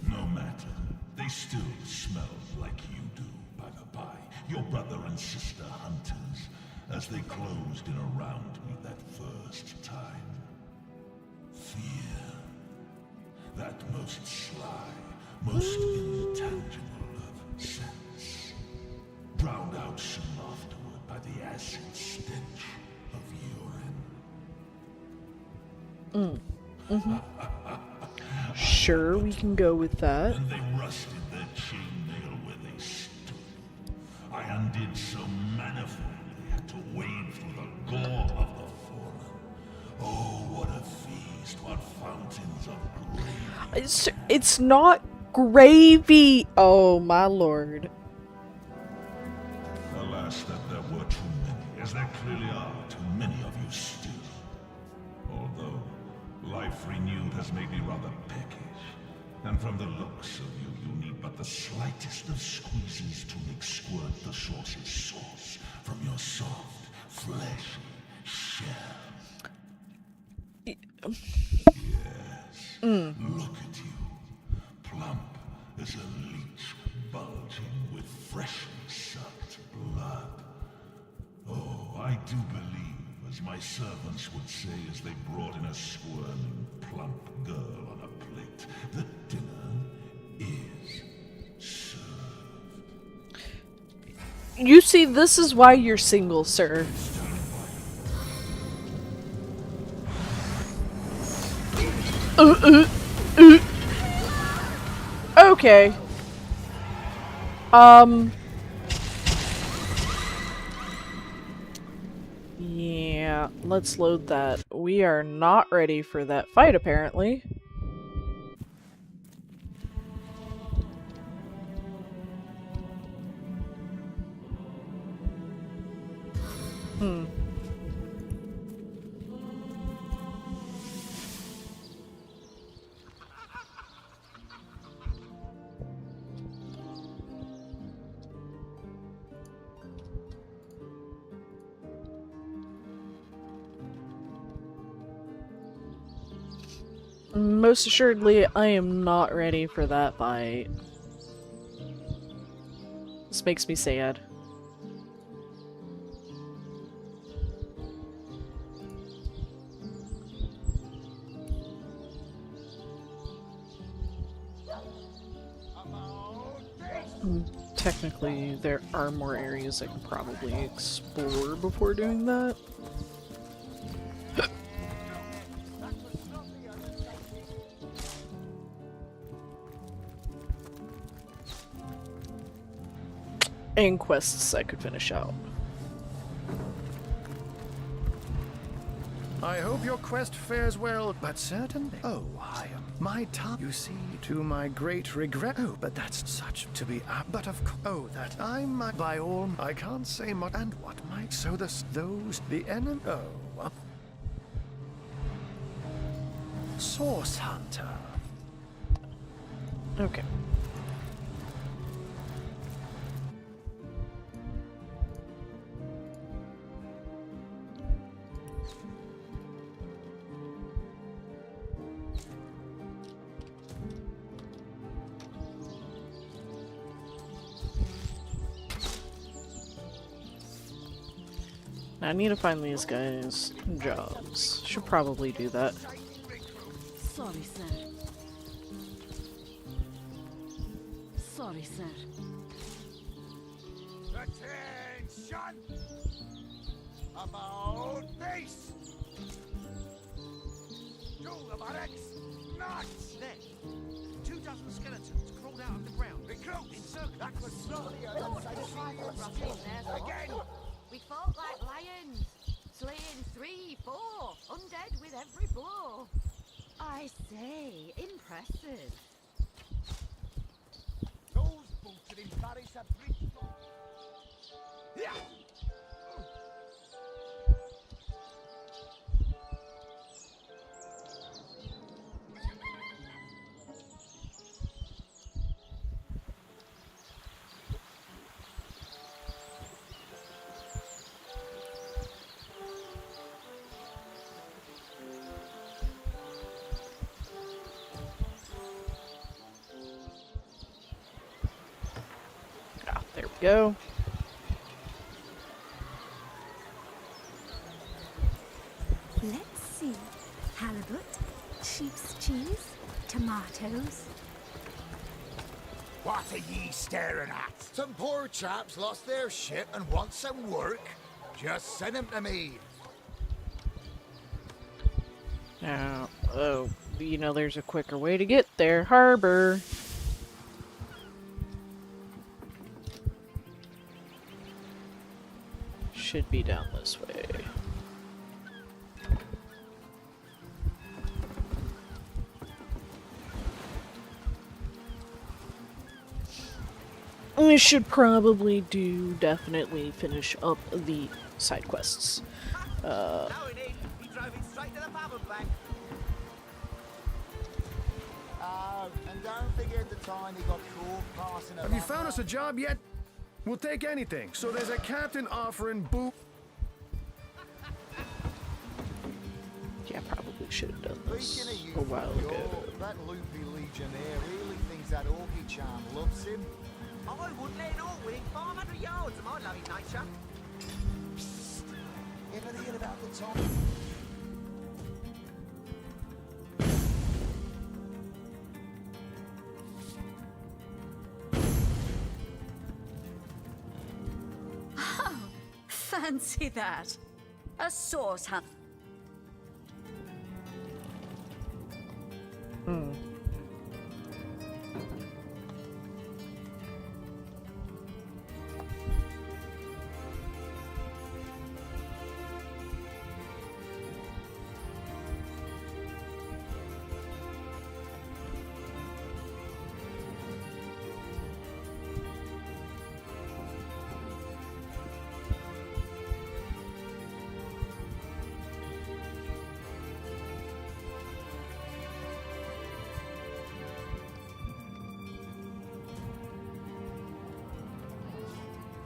No matter. They still smell like you do, by the by. Your brother and sister hunters, as they closed in around me that first time. Fear. That most sly, most intangible of sense. Drowned out soon afterward by the acid stench of urine. Sure, we can go with that. And they rusted their chainmail where they stood. I undid so manifold they had to wade through the gore of the fallen. Oh, what a feast, what fountains of gravy. It's not gravy! Oh, my lord. Alas, that there were too many, as there clearly are too many of you still. Although, life renewed has made me rather peckish. And from the looks of you, you need but the slightest of squeezes to make squirt the saucy sauce from your soft, fleshy shell. Yes. Look at you. Plump as a leech, bulging with freshly sucked blood. Oh, I do believe, as my servants would say as they brought in a squirming, plump girl on a plate, that dinner is served. You see, this is why you're single, sir. Okay. Yeah, let's load that. We are not ready for that fight, apparently. Most assuredly, I am not ready for that fight. This makes me sad. Technically, there are more areas I can probably explore before doing that. And quests I could finish out. I hope your quest fares well, but certainly. Oh, I am. My time, you see, to my great regret. Oh, but that's such to be up. But of course, oh, that I might, by all, I can't say much. And what might, so the enemy, oh. Source Hunter. Okay. I need to find these guys jobs. Should probably do that. Sorry, sir. Sorry, sir. Attention! About base! To the barracks! March! There. 24 skeletons crawled out of the ground. Recruits! Encircled. That was slowly again! We fought like lions, slaying 3, 4, undead with every blow. I say, impressive. Those bolted in Paris have reached. Yeah! There we go. Let's see. Halibut, sheep's cheese, tomatoes. What are ye staring at? Some poor chaps lost their ship and want some work? Just send them to me. Now, oh you know, there's a quicker way to get there. Harbor. Should be down this way. We should probably definitely finish up the side quests. Now we need. He drove it straight to the pub and back. And don't forget the time he got caught passing Have you found us a job yet? We'll take anything. So there's a captain offering boot. Yeah, probably should have done this a while ago. That loopy legionnaire really thinks that Orky charm loves him. I wouldn't let it all within 500 yards of my loving nature. Ever hear about the time? Oh, fancy that. A source hunt.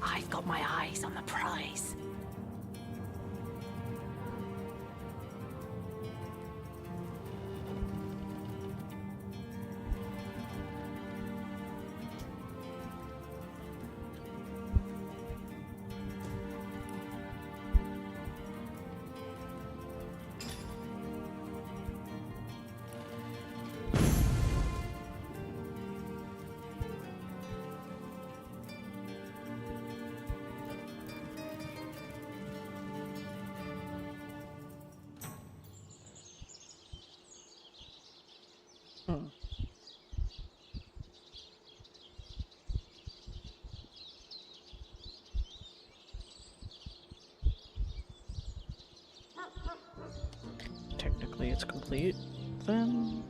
I've got my eyes on the prize. Technically it's complete, then.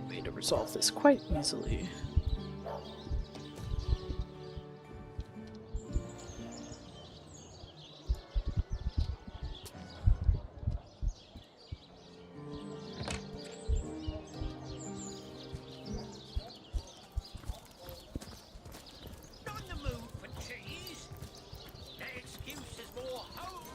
Way to resolve this quite easily. Not in the mood for cheese. That excuse is more home.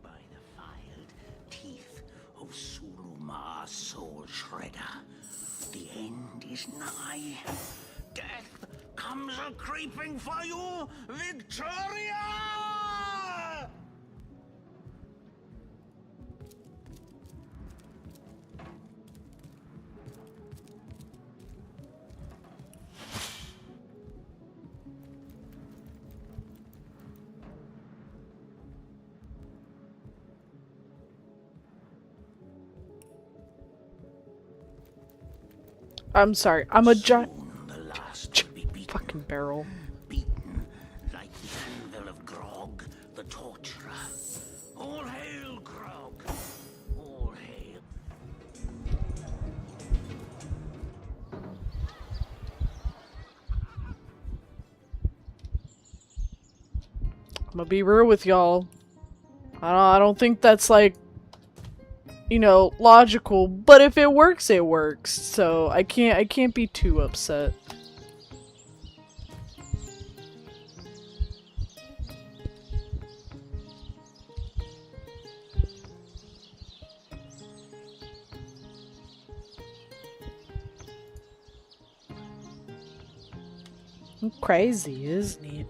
By the filed teeth of Sulumar's soul shredder, the end is nigh. Death comes a creeping for you, Victoria! I'm sorry. I'm a giant fucking barrel. Beaten like the anvil of Grog, the torturer. All hail, Grog! All hail. I'm gonna be real with y'all. I don't think that's like, you know, logical, but if it works, it works. So I can't be too upset. Crazy, isn't it?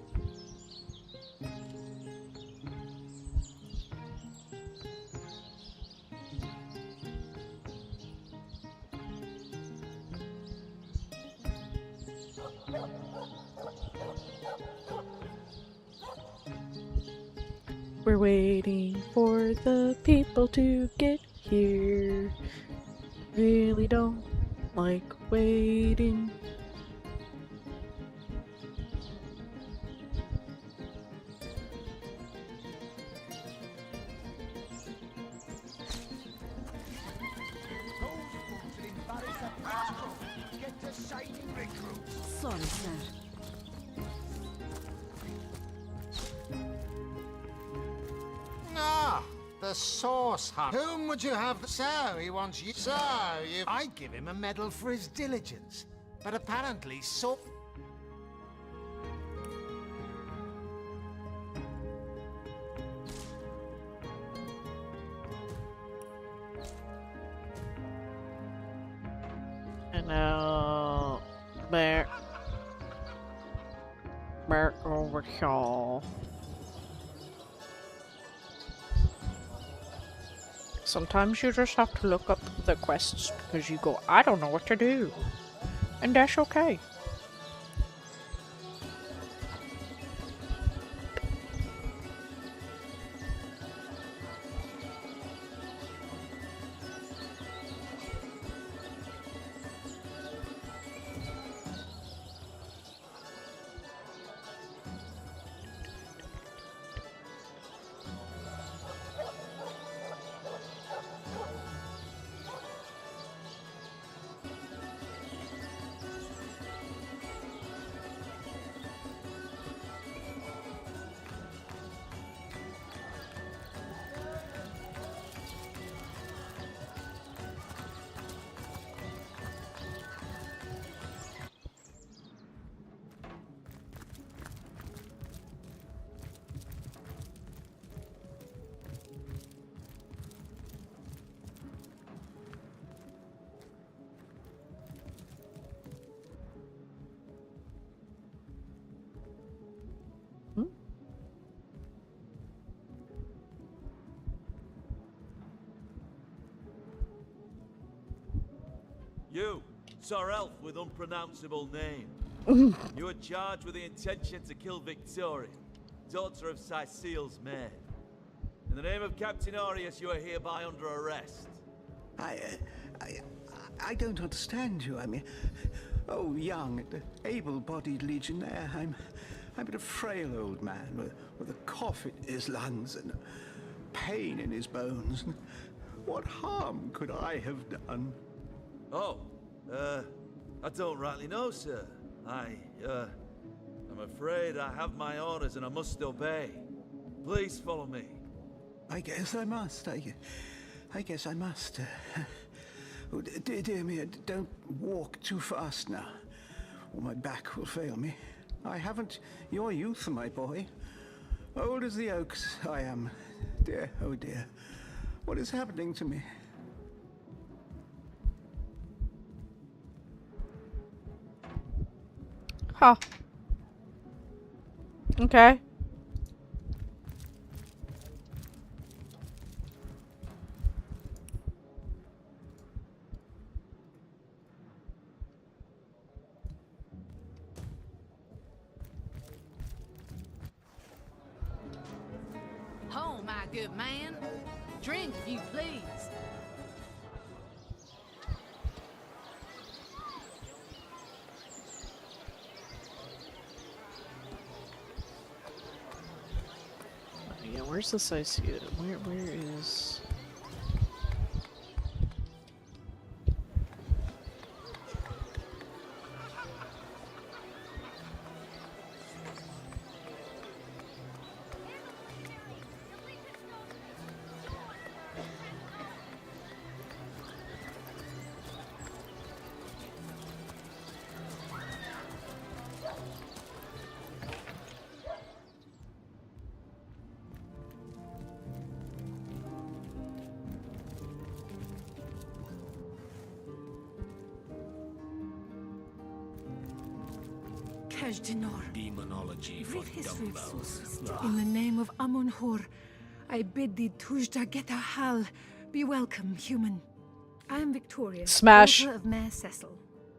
We're waiting for the people to get here. Really don't like waiting. Sorry, sir. Ah, the sauce hut. Whom would you have? So, he wants you. So, I'd give him a medal for his diligence. But apparently, And now, back over here. Sometimes you just have to look up the quests because you go, I don't know what to do. And that's okay. You, Sir Elf with unpronounceable name. You are charged with the intention to kill Victoria, daughter of Cecile's maid. In the name of Captain Aureus, you are hereby under arrest. I don't understand you. I mean, oh, young, able-bodied legionnaire. I'm but a frail old man with a cough in his lungs and pain in his bones. What harm could I have done? Oh, I don't rightly know, sir. I'm afraid I have my orders and I must obey. Please follow me. I guess I must. I guess I must. Oh, dear me, don't walk too fast now, or my back will fail me. I haven't your youth, my boy. Old as the oaks, I am. Dear, oh dear. What is happening to me? Huh. Okay. Oh, my good man. Drink, if you please. where's this I see it? Where is... Demonology for dumbbells. In the name of Amun-Hor, I bid thee Tujda Geta Hal. Be welcome, human. I am Victoria, Smash. daughter of Mayor Cecil.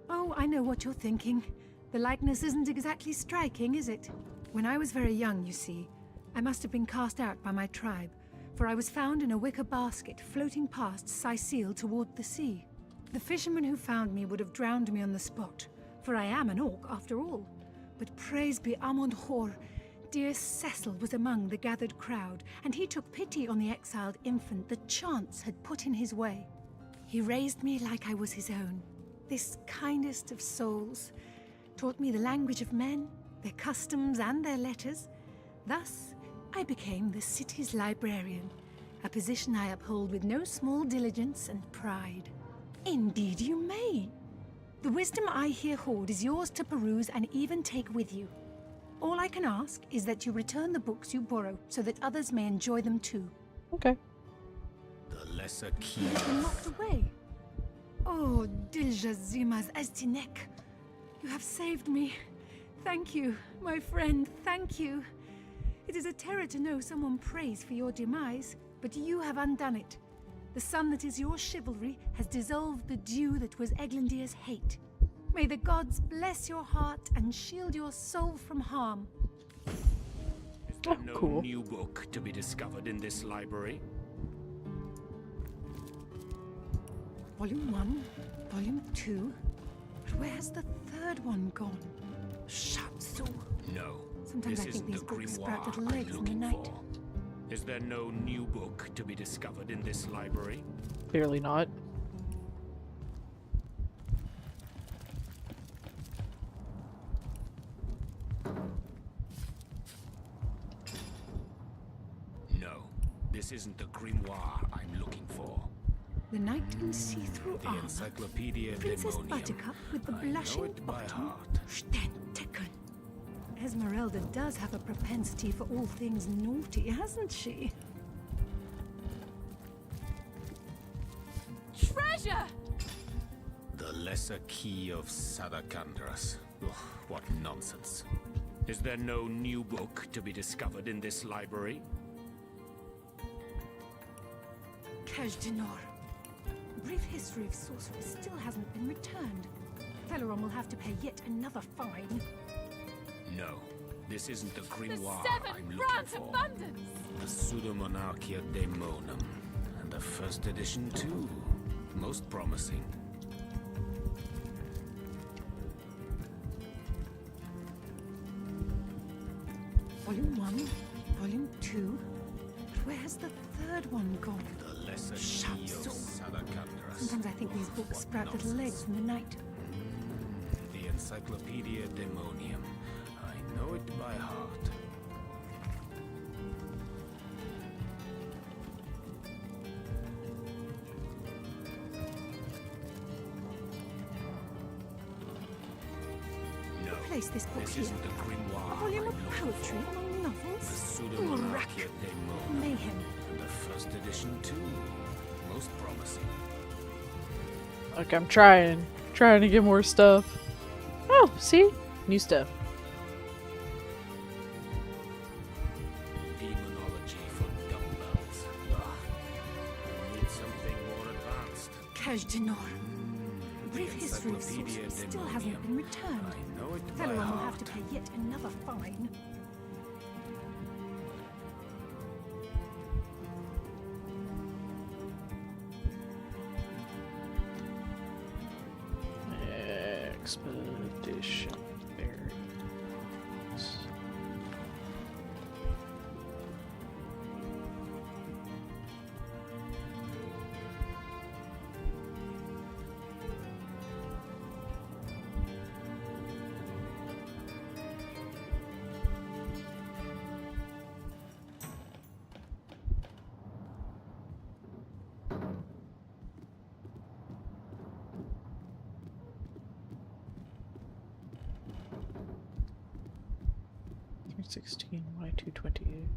Oh, I know what you're thinking. The likeness isn't exactly striking, is it? When I was very young, you see, I must have been cast out by my tribe, for I was found in a wicker basket floating past Sicil toward the sea. The fisherman who found me would have drowned me on the spot, for I am an orc after all. But praise be Amun-Hor, dear Cecil was among the gathered crowd, and he took pity on the exiled infant that chance had put in his way. He raised me like I was his own. This kindest of souls taught me the language of men, their customs and their letters. Thus, I became the city's librarian, a position I uphold with no small diligence and pride. Indeed you may. The wisdom I here hoard is yours to peruse and even take with you. All I can ask is that you return the books you borrow so that others may enjoy them too. Okay. The lesser key. You've been locked away. Oh, Dilja Zimas Estinek. You have saved me. Thank you, my friend, thank you. It is a terror to know someone prays for your demise, but you have undone it. The sun that is your chivalry has dissolved the dew that was Eglandir's hate. May the gods bless your heart and shield your soul from harm. Is there no new book to be discovered in this library? Volume 1, Volume 2. But where has the third one gone? Shatsu. No. Sometimes this I think isn't these the books grimoire sprout little I'm legs in the looking night. for. Is there no new book to be discovered in this library? Clearly not. No. This isn't the grimoire I'm looking for. The knight in see-through The armor. Encyclopedia Princess Demonium. Buttercup with the I know blushing it by bottom. heart. Stentekun. Esmeralda does have a propensity for all things naughty, hasn't she? Treasure! The lesser key of Sadakandras. Ugh, what nonsense. Is there no new book to be discovered in this library? Kajdinar. Brief history of sorcery still hasn't been returned. Teleron will have to pay yet another fine. No. This isn't the The grimoire seven I'm looking branch for. abundance! The Pseudomonarchia Daemonum. And the first edition too. Most promising. Volume 1, Volume 2. But where has the third one gone? The lesser key of Shatsu. Sadakandras. Sometimes I think these books sprout little legs in the night. The Encyclopedia Demonium. I know it by heart. No. Place this book This here. isn't the grimoire. A volume of I'm looking poetry for. among The novels. Pseudomonarchia Daemonum. Mayhem. And the first edition too. Most promising. Like, I'm trying to get more stuff. Oh, see? New stuff. Demonology for dumbbells. Need something more advanced. Kajdinar. Brief The history of Encyclopedia sorcery still Demonium. hasn't been returned. I know it by Teleron will heart. have to pay yet another fine. Expedition berries. 316, Y228.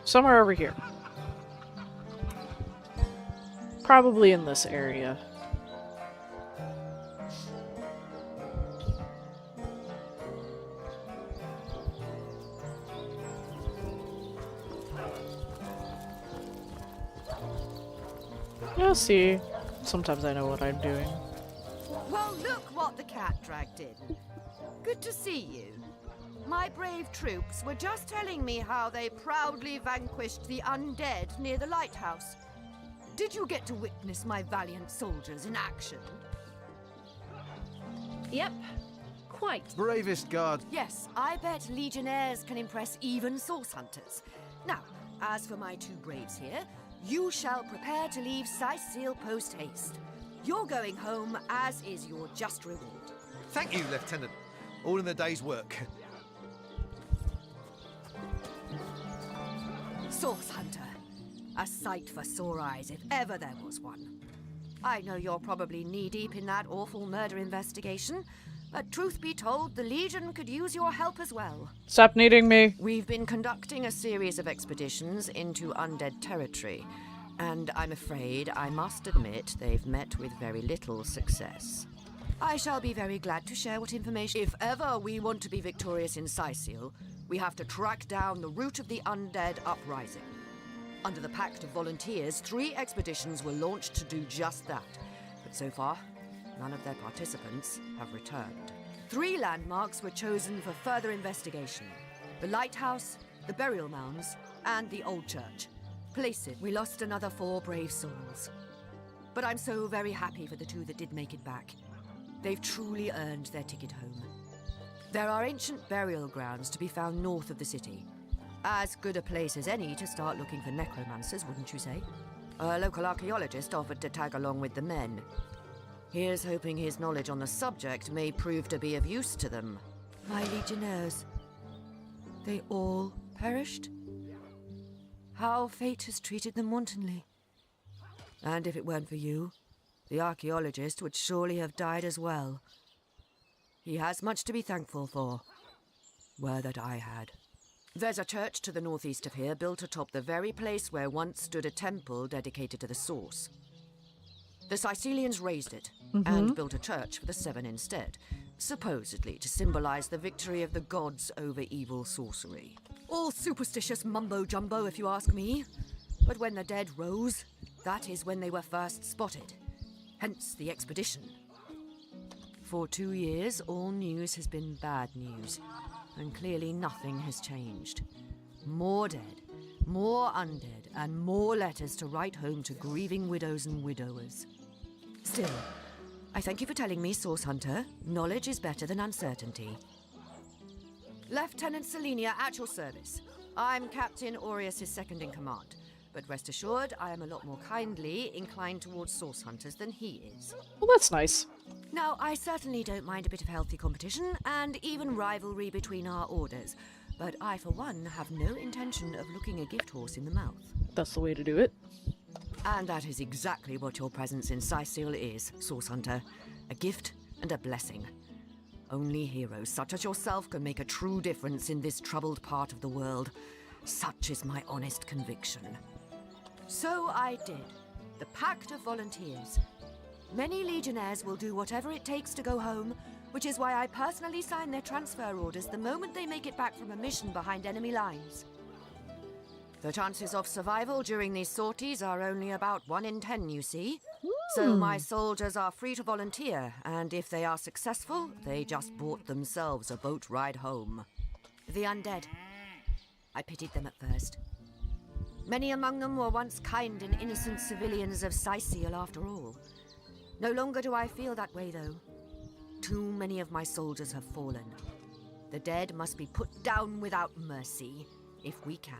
Somewhere over here. Probably in this area. You'll see. Sometimes I know what I'm doing. Well, look what the cat dragged in. Good to see you. My brave troops were just telling me how they proudly vanquished the undead near the lighthouse. Did you get to witness my valiant soldiers in action? Yep. Quite. Bravest guard. Yes, I bet legionnaires can impress even source hunters. Now, as for my two braves here, you shall prepare to leave Sicile post-haste. You're going home, as is your just reward. Thank you, Lieutenant. All in the day's work. Source hunter. A sight for sore eyes, if ever there was one. I know you're probably knee-deep in that awful murder investigation, but truth be told, the Legion could use your help as well. Stop needing me. We've been conducting a series of expeditions into undead territory, and I'm afraid I must admit they've met with very little success. I shall be very glad to share what information. If ever we want to be victorious in Sicile, we have to track down the root of the undead uprising. Under the Pact of Volunteers, 3 expeditions were launched to do just that. But so far, none of their participants have returned. 3 landmarks were chosen for further investigation. The lighthouse, the burial mounds, and the old church. Places, we lost another 4 brave souls. But I'm so very happy for the 2 that did make it back. They've truly earned their ticket home. There are ancient burial grounds to be found north of the city. As good a place as any to start looking for necromancers, wouldn't you say? A local archaeologist offered to tag along with the men. Here's hoping his knowledge on the subject may prove to be of use to them. My legionnaires. They all perished? How fate has treated them wantonly. And if it weren't for you, the archaeologist would surely have died as well. He has much to be thankful for. Were that I had. There's a church to the northeast of here, built atop the very place where once stood a temple dedicated to the source. The Sicilians razed it, and built a church for the 7 instead, supposedly to symbolize the victory of the gods over evil sorcery. All superstitious mumbo-jumbo, if you ask me. But when the dead rose, that is when they were first spotted. Hence the expedition. For 2 years, all news has been bad news. And clearly nothing has changed. More dead, more undead, and more letters to write home to grieving widows and widowers. Still, I thank you for telling me, Source Hunter. Knowledge is better than uncertainty. Lieutenant Selenia, at your service. I'm Captain Aureus' second in command, but rest assured I am a lot more kindly inclined towards Source Hunters than he is. Well, that's nice. Now, I certainly don't mind a bit of healthy competition, and even rivalry between our orders, but I, for one, have no intention of looking a gift horse in the mouth. That's the way to do it. And that is exactly what your presence in Sicile is, Source Hunter. A gift and a blessing. Only heroes such as yourself can make a true difference in this troubled part of the world. Such is my honest conviction. So I did. The Pact of Volunteers. Many Legionnaires will do whatever it takes to go home, which is why I personally sign their transfer orders the moment they make it back from a mission behind enemy lines. The chances of survival during these sorties are only about 1 in 10, you see. So my soldiers are free to volunteer, and if they are successful, they just bought themselves a boat ride home. The undead. I pitied them at first. Many among them were once kind and innocent civilians of Syceal after all. No longer do I feel that way, though. Too many of my soldiers have fallen. The dead must be put down without mercy, if we can.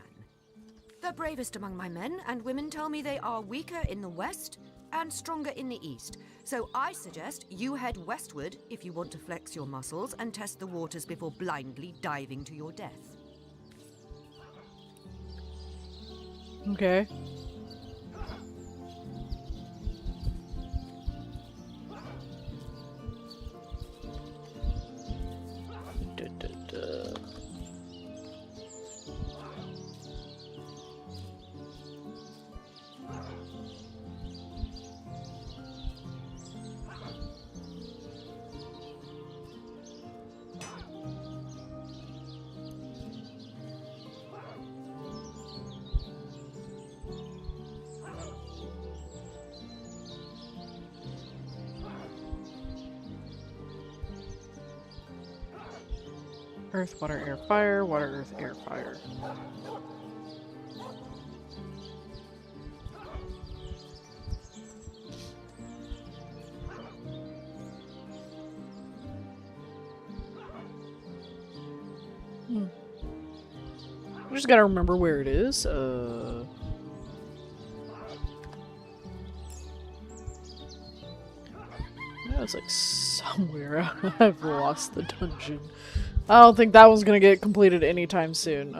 The bravest among my men and women tell me they are weaker in the west and stronger in the east. So I suggest you head westward if you want to flex your muscles and test the waters before blindly diving to your death. Okay. Earth, water, air, fire, water, earth, air, fire. I just gotta remember where it is. Yeah, it's like somewhere. I've lost the dungeon. I don't think that one's gonna get completed anytime soon.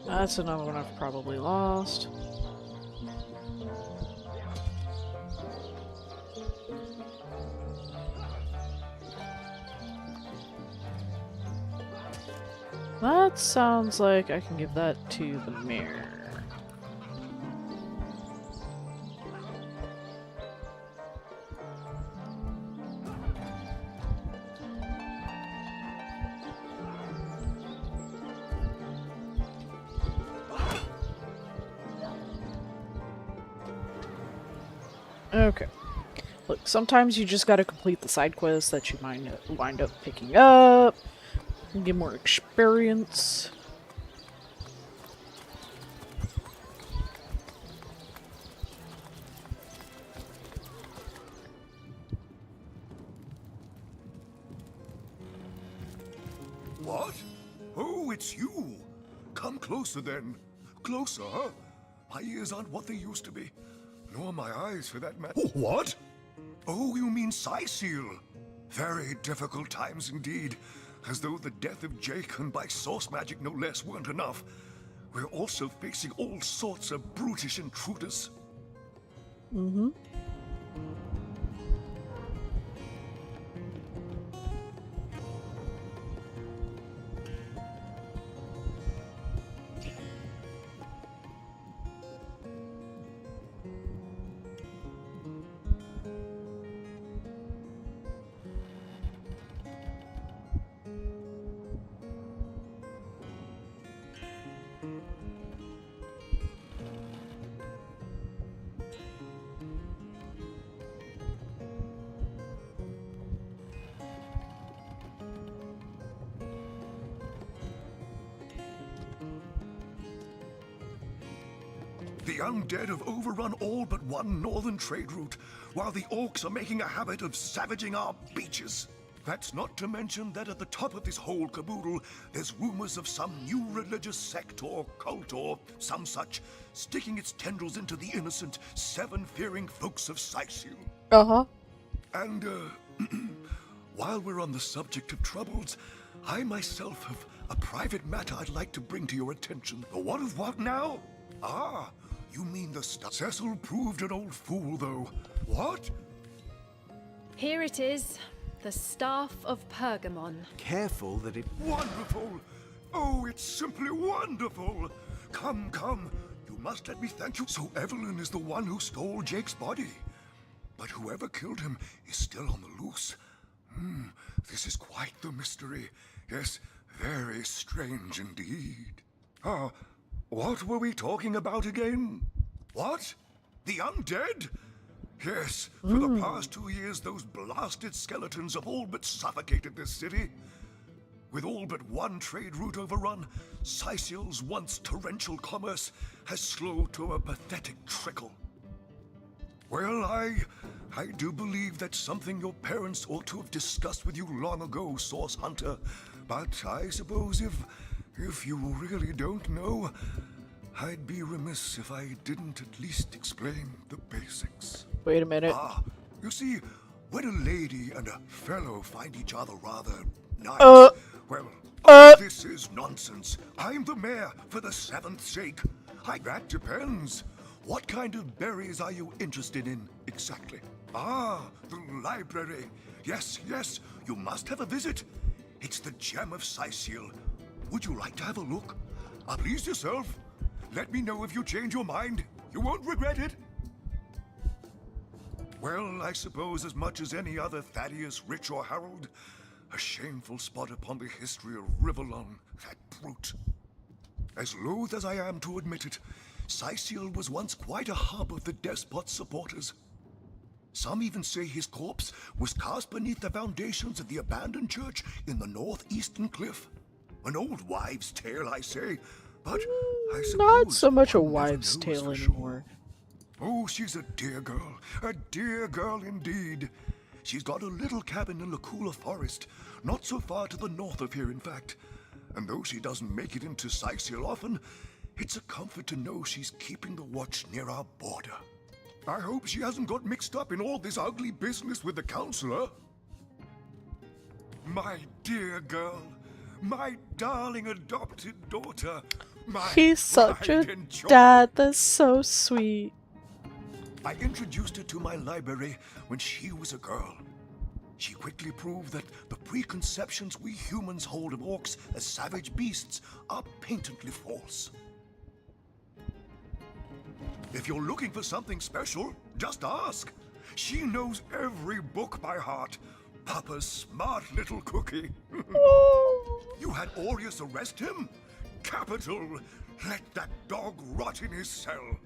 That's another one I've probably lost. That sounds like I can give that to the mayor. Okay. Look, sometimes you just gotta complete the side quests that you might wind up picking up and get more experience. What? Oh, it's you. Come closer then. Closer, huh? My ears aren't what they used to be. Nor my eyes, for that matter. Oh, what? Oh, you mean Syceal. Very difficult times indeed. As though the death of Jake, and by source magic no less, weren't enough. We're also facing all sorts of brutish intruders. Mm-hmm. The undead have overrun all but one northern trade route, while the orcs are making a habit of savaging our beaches. That's not to mention that at the top of this whole caboodle, there's rumors of some new religious sect or cult or some such sticking its tendrils into the innocent, seven-fearing folks of Sicil. Uh-huh. And, while we're on the subject of troubles, I myself have a private matter I'd like to bring to your attention. What of what now? Ah, you mean the stuff. Cecil proved an old fool, though. What? Here it is. The Staff of Pergamon. Careful that it... Wonderful! Oh, it's simply wonderful! Come, come. You must let me thank you. So Evelyn is the one who stole Jake's body. But whoever killed him is still on the loose. This is quite the mystery. Yes, very strange indeed. Ah, what were we talking about again? What? The undead? Yes, for the past 2 years, those blasted skeletons have all but suffocated this city. With all but one trade route overrun, Sicil's once torrential commerce has slowed to a pathetic trickle. Well, I do believe that's something your parents ought to have discussed with you long ago, Source Hunter. But I suppose if you really don't know, I'd be remiss if I didn't at least explain the basics. Wait a minute. Ah, you see, when a lady and a fellow find each other rather nice, this is nonsense. I'm the mayor for the 7th sake. That depends. What kind of berries are you interested in, exactly? Ah, the library. Yes, yes, you must have a visit. It's the gem of Sicil. Would you like to have a look? Please yourself. Let me know if you change your mind. You won't regret it. Well, I suppose as much as any other Thaddeus, Rich, or Harold, a shameful spot upon the history of Rivellon, that brute. As loath as I am to admit it, Sicil was once quite a hub of the despot's supporters. Some even say his corpse was cast beneath the foundations of the abandoned church in the northeastern cliff. An old wives' tale, I say, but I suppose not so much a wives' tale anymore. Oh, she's a dear girl indeed. She's got a little cabin in Lacula Forest, not so far to the north of here, in fact. And though she doesn't make it into Sicil often, it's a comfort to know she's keeping the watch near our border. I hope she hasn't got mixed up in all this ugly business with the counselor. My dear girl, my darling adopted daughter, my He's such pride a and joy. dad, that's so sweet. I introduced her to my library when she was a girl. She quickly proved that the preconceptions we humans hold of orcs as savage beasts are patently false. If you're looking for something special, just ask. She knows every book by heart. Papa's smart little cookie. You had Aureus arrest him? Capital! Let that dog rot in his cell.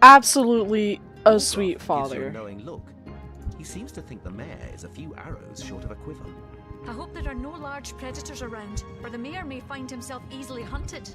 Absolutely a Warcraft sweet gives you father. a knowing look. He seems to think the mayor is a few arrows short of a quiver. I hope there are no large predators around, or the mayor may find himself easily hunted.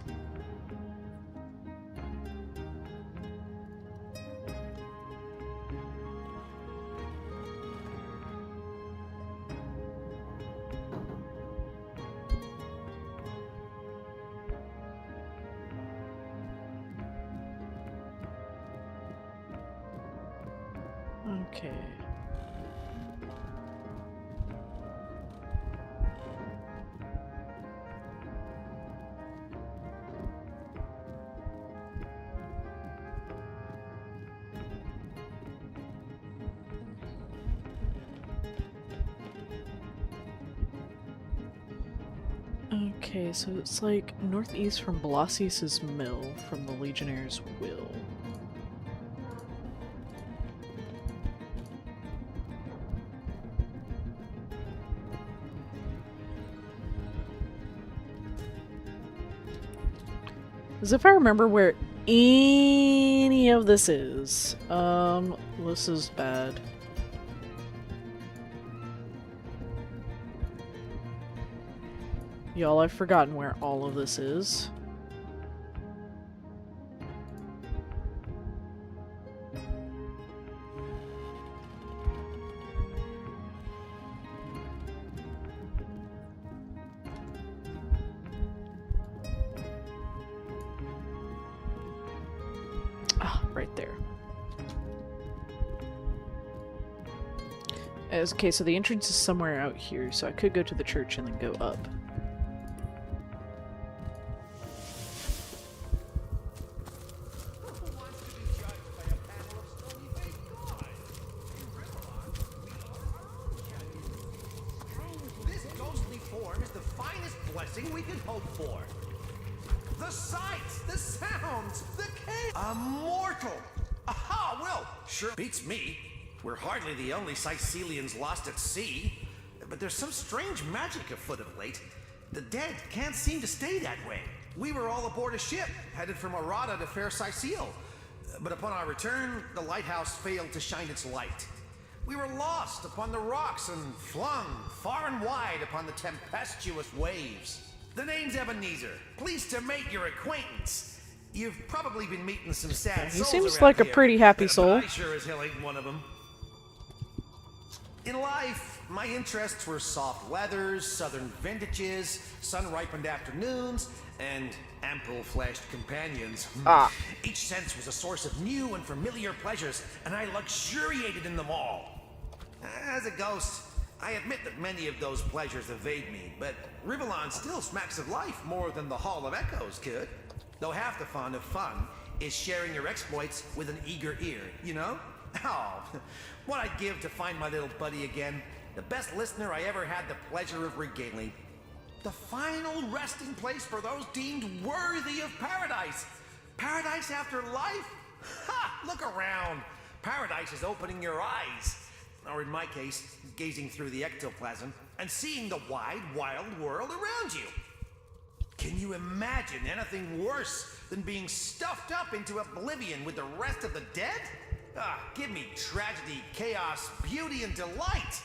Okay. Okay, so it's like northeast from Blasius's mill, from the Legionnaire's will. As if I remember where any of this is. This is bad. Y'all, I've forgotten where all of this is. right there. Okay, so the entrance is somewhere out here, so I could go to the church and then go up. This ghostly form is the finest blessing we could hope for. The sights, the sounds, the chaos. Immortal! Aha, well, sure beats me. We're hardly the only Sicilians lost at sea. But there's some strange magic afoot of late. The dead can't seem to stay that way. We were all aboard a ship, headed from Arata to fair Sicile. But upon our return, the lighthouse failed to shine its light. We were lost upon the rocks and flung far and wide upon the tempestuous waves. The name's Ebenezer. Pleased to make your acquaintance. You've probably been meeting some sad He souls seems around like a here, pretty happy but soul. I sure as hell ain't one of them. In life, my interests were soft weathers, southern vintages, sun-ripened afternoons, and ample-fleshed companions. Each sense was a source of new and familiar pleasures, and I luxuriated in them all. As a ghost, I admit that many of those pleasures evade me, but Rivellon still smacks of life more than the Hall of Echoes could. Though half the fun of fun is sharing your exploits with an eager ear, you know? Oh, what I'd give to find my little buddy again. The best listener I ever had the pleasure of regaling. The final resting place for those deemed worthy of paradise. Paradise after life? Ha! Look around. Paradise is opening your eyes. Or in my case, gazing through the ectoplasm and seeing the wide, wild world around you. Can you imagine anything worse than being stuffed up into oblivion with the rest of the dead? Give me tragedy, chaos, beauty, and delight.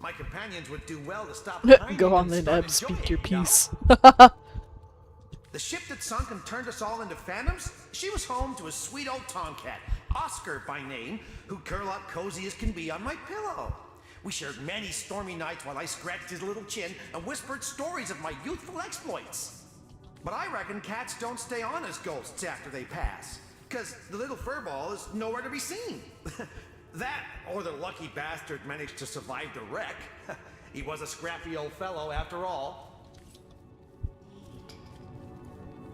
My companions would do well to stop Go on then, Eb, speak your piece. The ship that sunk and turned us all into phantoms, she was home to a sweet old tomcat, Oscar by name, who'd curl up cozy as can be on my pillow. We shared many stormy nights while I scratched his little chin and whispered stories of my youthful exploits. But I reckon cats don't stay on as ghosts after they pass, because the little furball is nowhere to be seen. That, or the lucky bastard managed to survive the wreck. He was a scrappy old fellow after all.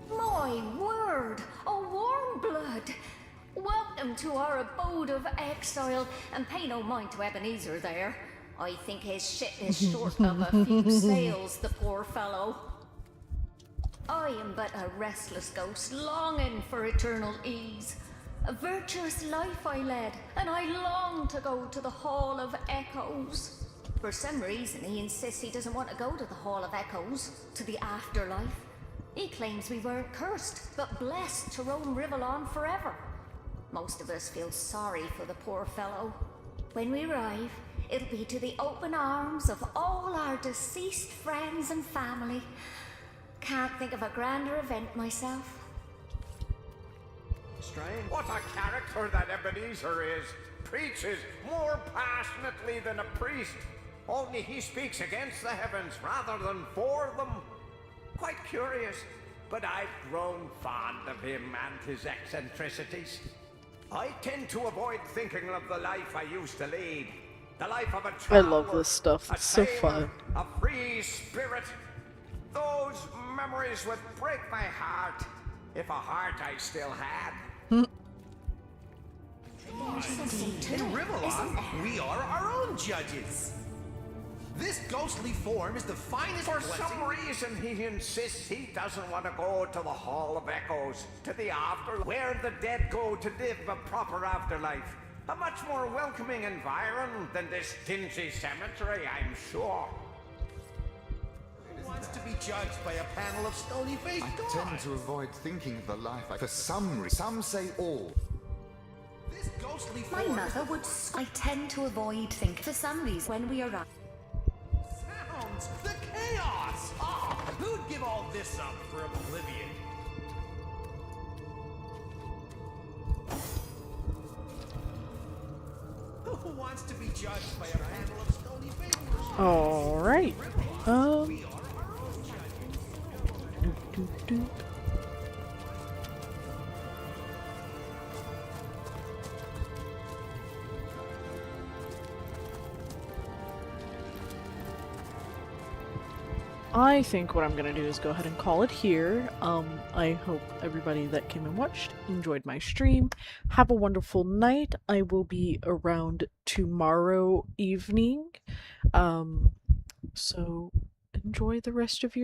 My word! A warm blood! Welcome to our abode of exile, and pay no mind to Ebenezer there. I think his ship is short of a few sails, the poor fellow. I am but a restless ghost, longing for eternal ease. A virtuous life I led, and I long to go to the Hall of Echoes. For some reason, he insists he doesn't want to go to the Hall of Echoes, to the afterlife. He claims we weren't cursed, but blessed to roam Rivellon forever. Most of us feel sorry for the poor fellow. When we arrive, it'll be to the open arms of all our deceased friends and family. Can't think of a grander event myself. Strange. What a character that Ebenezer is. Preaches more passionately than a priest. Only he speaks against the heavens rather than for them. Quite curious, but I've grown fond of him and his eccentricities. I tend to avoid thinking of the life I used to lead. The life of a I traveler, love this stuff. It's so fun. a free spirit. Those memories would break my heart, if a heart I still had. In Rivellon, we are our own judges. This ghostly form is the finest For blessing. some reason, he insists he doesn't want to go to the Hall of Echoes, to the afterlife, where the dead go to live a proper afterlife. A much more welcoming environment than this dingy cemetery, I'm sure. Who wants to be judged by a panel of stony-faced I gods? tend to avoid thinking of the life for some reason. Some say all. This ghostly My form mother would. I tend to avoid think for some reason when we arrive. sounds, the chaos. Who'd give all this up for oblivion? Who wants to be judged by a panel of stony-faced gods? Alright. I think what I'm gonna do is go ahead and call it here. I hope everybody that came and watched enjoyed my stream. Have a wonderful night. I will be around tomorrow evening. So enjoy the rest of your